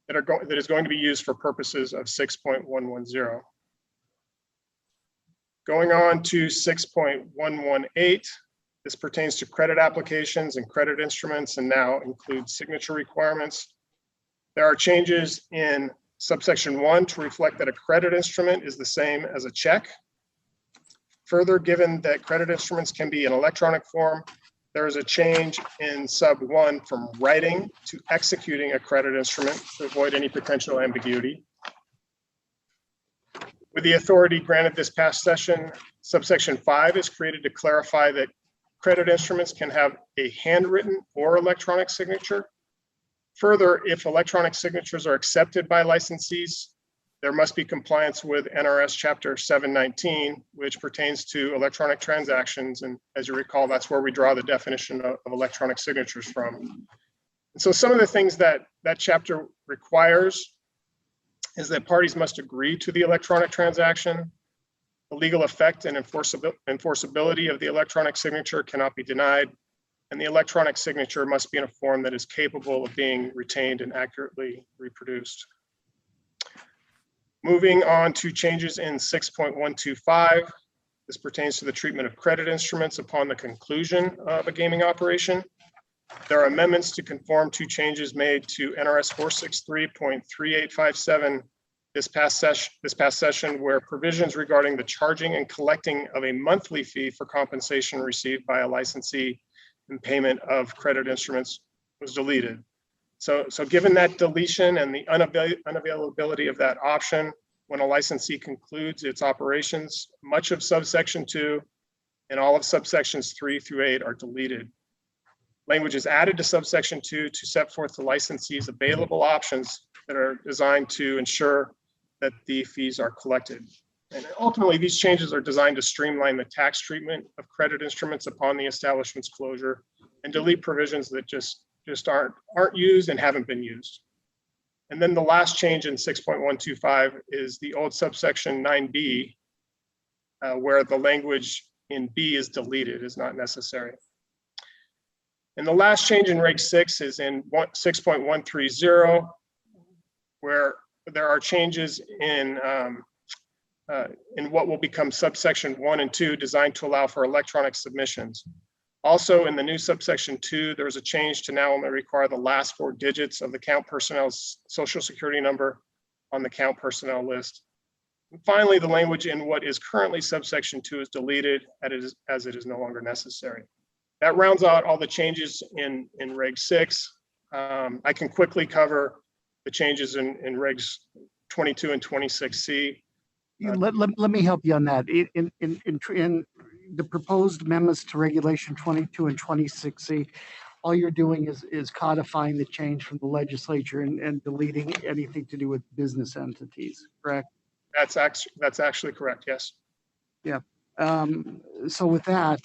that is going to be used for purposes of 6.110. Going on to 6.118, this pertains to credit applications and credit instruments and now includes signature requirements. There are changes in subsection 1 to reflect that a credit instrument is the same as a check. Further, given that credit instruments can be in electronic form, there is a change in sub 1 from writing to executing a credit instrument to avoid any potential ambiguity. With the authority granted this past session, subsection 5 is created to clarify that credit instruments can have a handwritten or electronic signature. Further, if electronic signatures are accepted by licensees, there must be compliance with NRS Chapter 719, which pertains to electronic transactions. And as you recall, that's where we draw the definition of electronic signatures from. And so some of the things that that chapter requires is that parties must agree to the electronic transaction. The legal effect and enforceability of the electronic signature cannot be denied, and the electronic signature must be in a form that is capable of being retained and accurately reproduced. Moving on to changes in 6.125, this pertains to the treatment of credit instruments upon the conclusion of a gaming operation. There are amendments to conform to changes made to NRS 463.3857 this past session, where provisions regarding the charging and collecting of a monthly fee for compensation received by a licensee and payment of credit instruments was deleted. So given that deletion and the unavailability of that option, when a licensee concludes its operations, much of subsection 2 and all of subsections 3 through 8 are deleted. Language is added to subsection 2 to set forth the licensee's available options that are designed to ensure that the fees are collected. And ultimately, these changes are designed to streamline the tax treatment of credit instruments upon the establishment's closure and delete provisions that just aren't used and haven't been used. And then the last change in 6.125 is the old subsection 9B, where the language in B is deleted, is not necessary. And the last change in Reg 6 is in 6.130, where there are changes in what will become subsection 1 and 2 designed to allow for electronic submissions. Also, in the new subsection 2, there's a change to now only require the last 4 digits of the count personnel's social security number on the count personnel list. And finally, the language in what is currently subsection 2 is deleted as it is no longer necessary. That rounds out all the changes in Reg 6. I can quickly cover the changes in Regs 22 and 26C. Let me help you on that. In the proposed amendments to Regulation 22 and 26C, all you're doing is codifying the change from the legislature and deleting anything to do with business entities, correct? That's actually correct, yes. Yeah. So with that,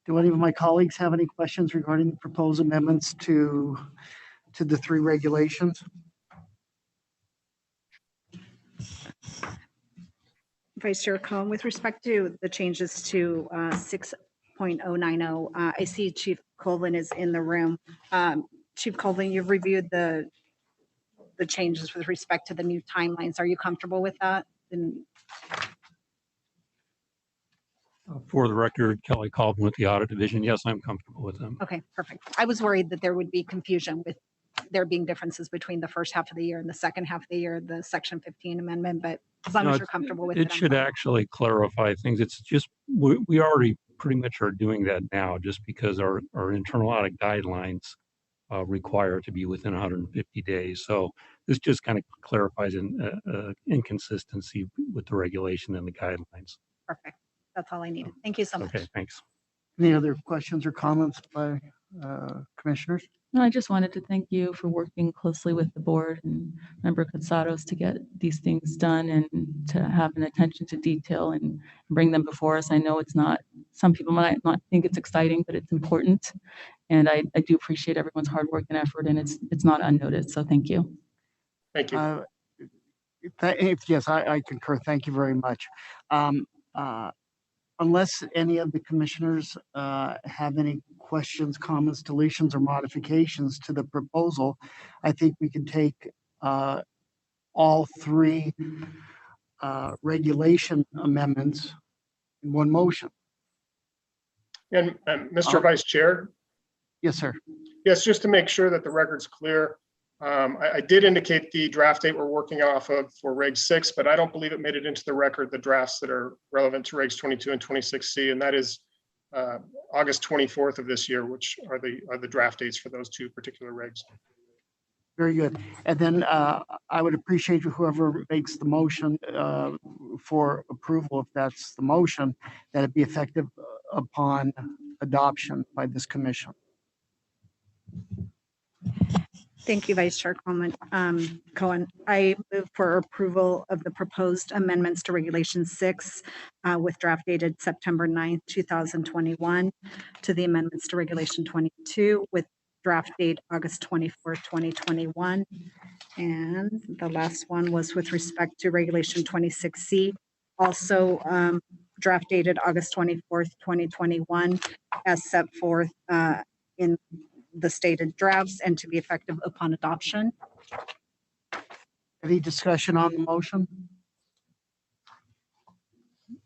do any of my colleagues have any questions regarding the proposed amendments to the 3 regulations? Vice Chair Cohen, with respect to the changes to 6.090, I see Chief Colvin is in the room. Chief Colvin, you've reviewed the changes with respect to the new timelines. Are you comfortable with that? And For the record, Kelly Colvin with the Audit Division. Yes, I'm comfortable with them. okay, perfect. I was worried that there would be confusion with there being differences between the first half of the year and the second half of the year, the Section 15 amendment, but as long No, as you're comfortable with it. it should actually clarify things. It's just, we already pretty much are doing that now just because our internal audit guidelines require to be within 150 days. So this just kind of clarifies an inconsistency with the regulation and the guidelines. Perfect. That's all I needed. Thank you so much. Okay, thanks. Any other questions or comments by commissioners? No, I just wanted to thank you for working closely with the board and Member Katsaros to get these things done and to have an attention to detail and bring them before us. I know it's not, some people might not think it's exciting, but it's important. And I do appreciate everyone's hard work and effort, and it's not unnoticed. So thank you. Thank you. Yes, I concur. Thank you very much. Unless any of the commissioners have any questions, comments, deletions, or modifications to the proposal, I think we can take all three regulation amendments in one motion. And Mr. Vice Chair? Yes, sir. Yes, just to make sure that the record's clear, I did indicate the draft date we're working off of for Reg 6, but I don't believe it made it into the record, the drafts that are relevant to Regs 22 and 26C, and that is August 24th of this year, which are the draft dates for those two particular regs. Very good. And then I would appreciate whoever makes the motion for approval, if that's the motion, that it be effective upon adoption by this commission. Thank you, Vice Chair Cohen. I move for approval of the proposed amendments to Regulation 6 with draft dated September 9th, 2021, to the amendments to Regulation 22 with draft date August 24th, 2021. And the last one was with respect to Regulation 26C, also draft dated August 24th, 2021, as set forth in the stated drafts and to be effective upon adoption. Any discussion on the motion?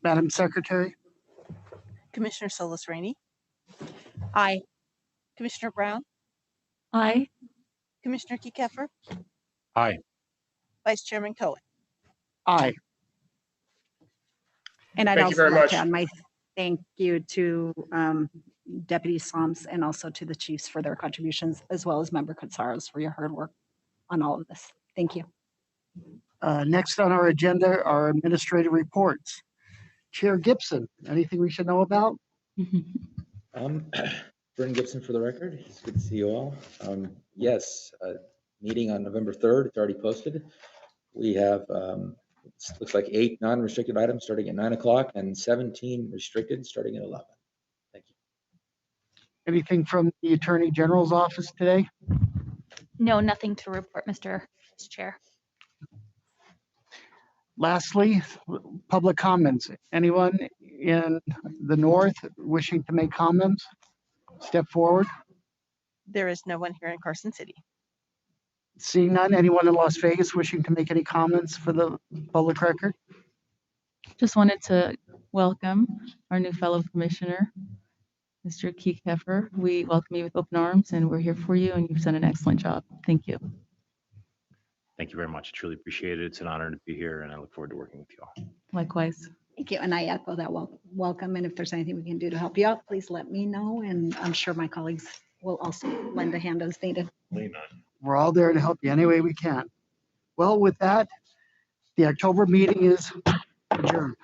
Madam Secretary? Commissioner Solis Rainey, Aye. Commissioner Brown, Aye. Commissioner Keffer, Aye. Vice Chairman Cohen. Aye. And I'd Thank you also very like much. to add my thank you to Deputy Soms and also to the chiefs for their contributions, as well as Member Katsaros for your hard work on all of this. Thank you. Next on our agenda are administrative reports. Chair Gibson, anything we should know about? Brendan Gibson for the record. It's good to see you all. Yes, meeting on November 3rd. It's already posted. We have, looks like 8 non-restricted items starting at 9 o'clock and 17 restricted starting at 11. Thank you. Anything from the Attorney General's office today? No, nothing to report, Mr. Vice Chair. Lastly, public comments. Anyone in the north wishing to make comments? Step forward. There is no one here in Carson City. Seeing none, anyone in Las Vegas wishing to make any comments for the public record? Just wanted to welcome our new fellow commissioner, Mr. Keffer. We welcome you with open arms and we're here for you and you've done an excellent job. Thank you. Thank you very much. I truly appreciate it. It's an honor to be here and I look forward to working with you all. Likewise. Thank you. And I echo that welcome. And if there's anything we can do to help you out, please let me know. And I'm sure my colleagues will also lend a hand as needed. We're all there to help you any way we can. Well, with that, the October meeting is adjourned.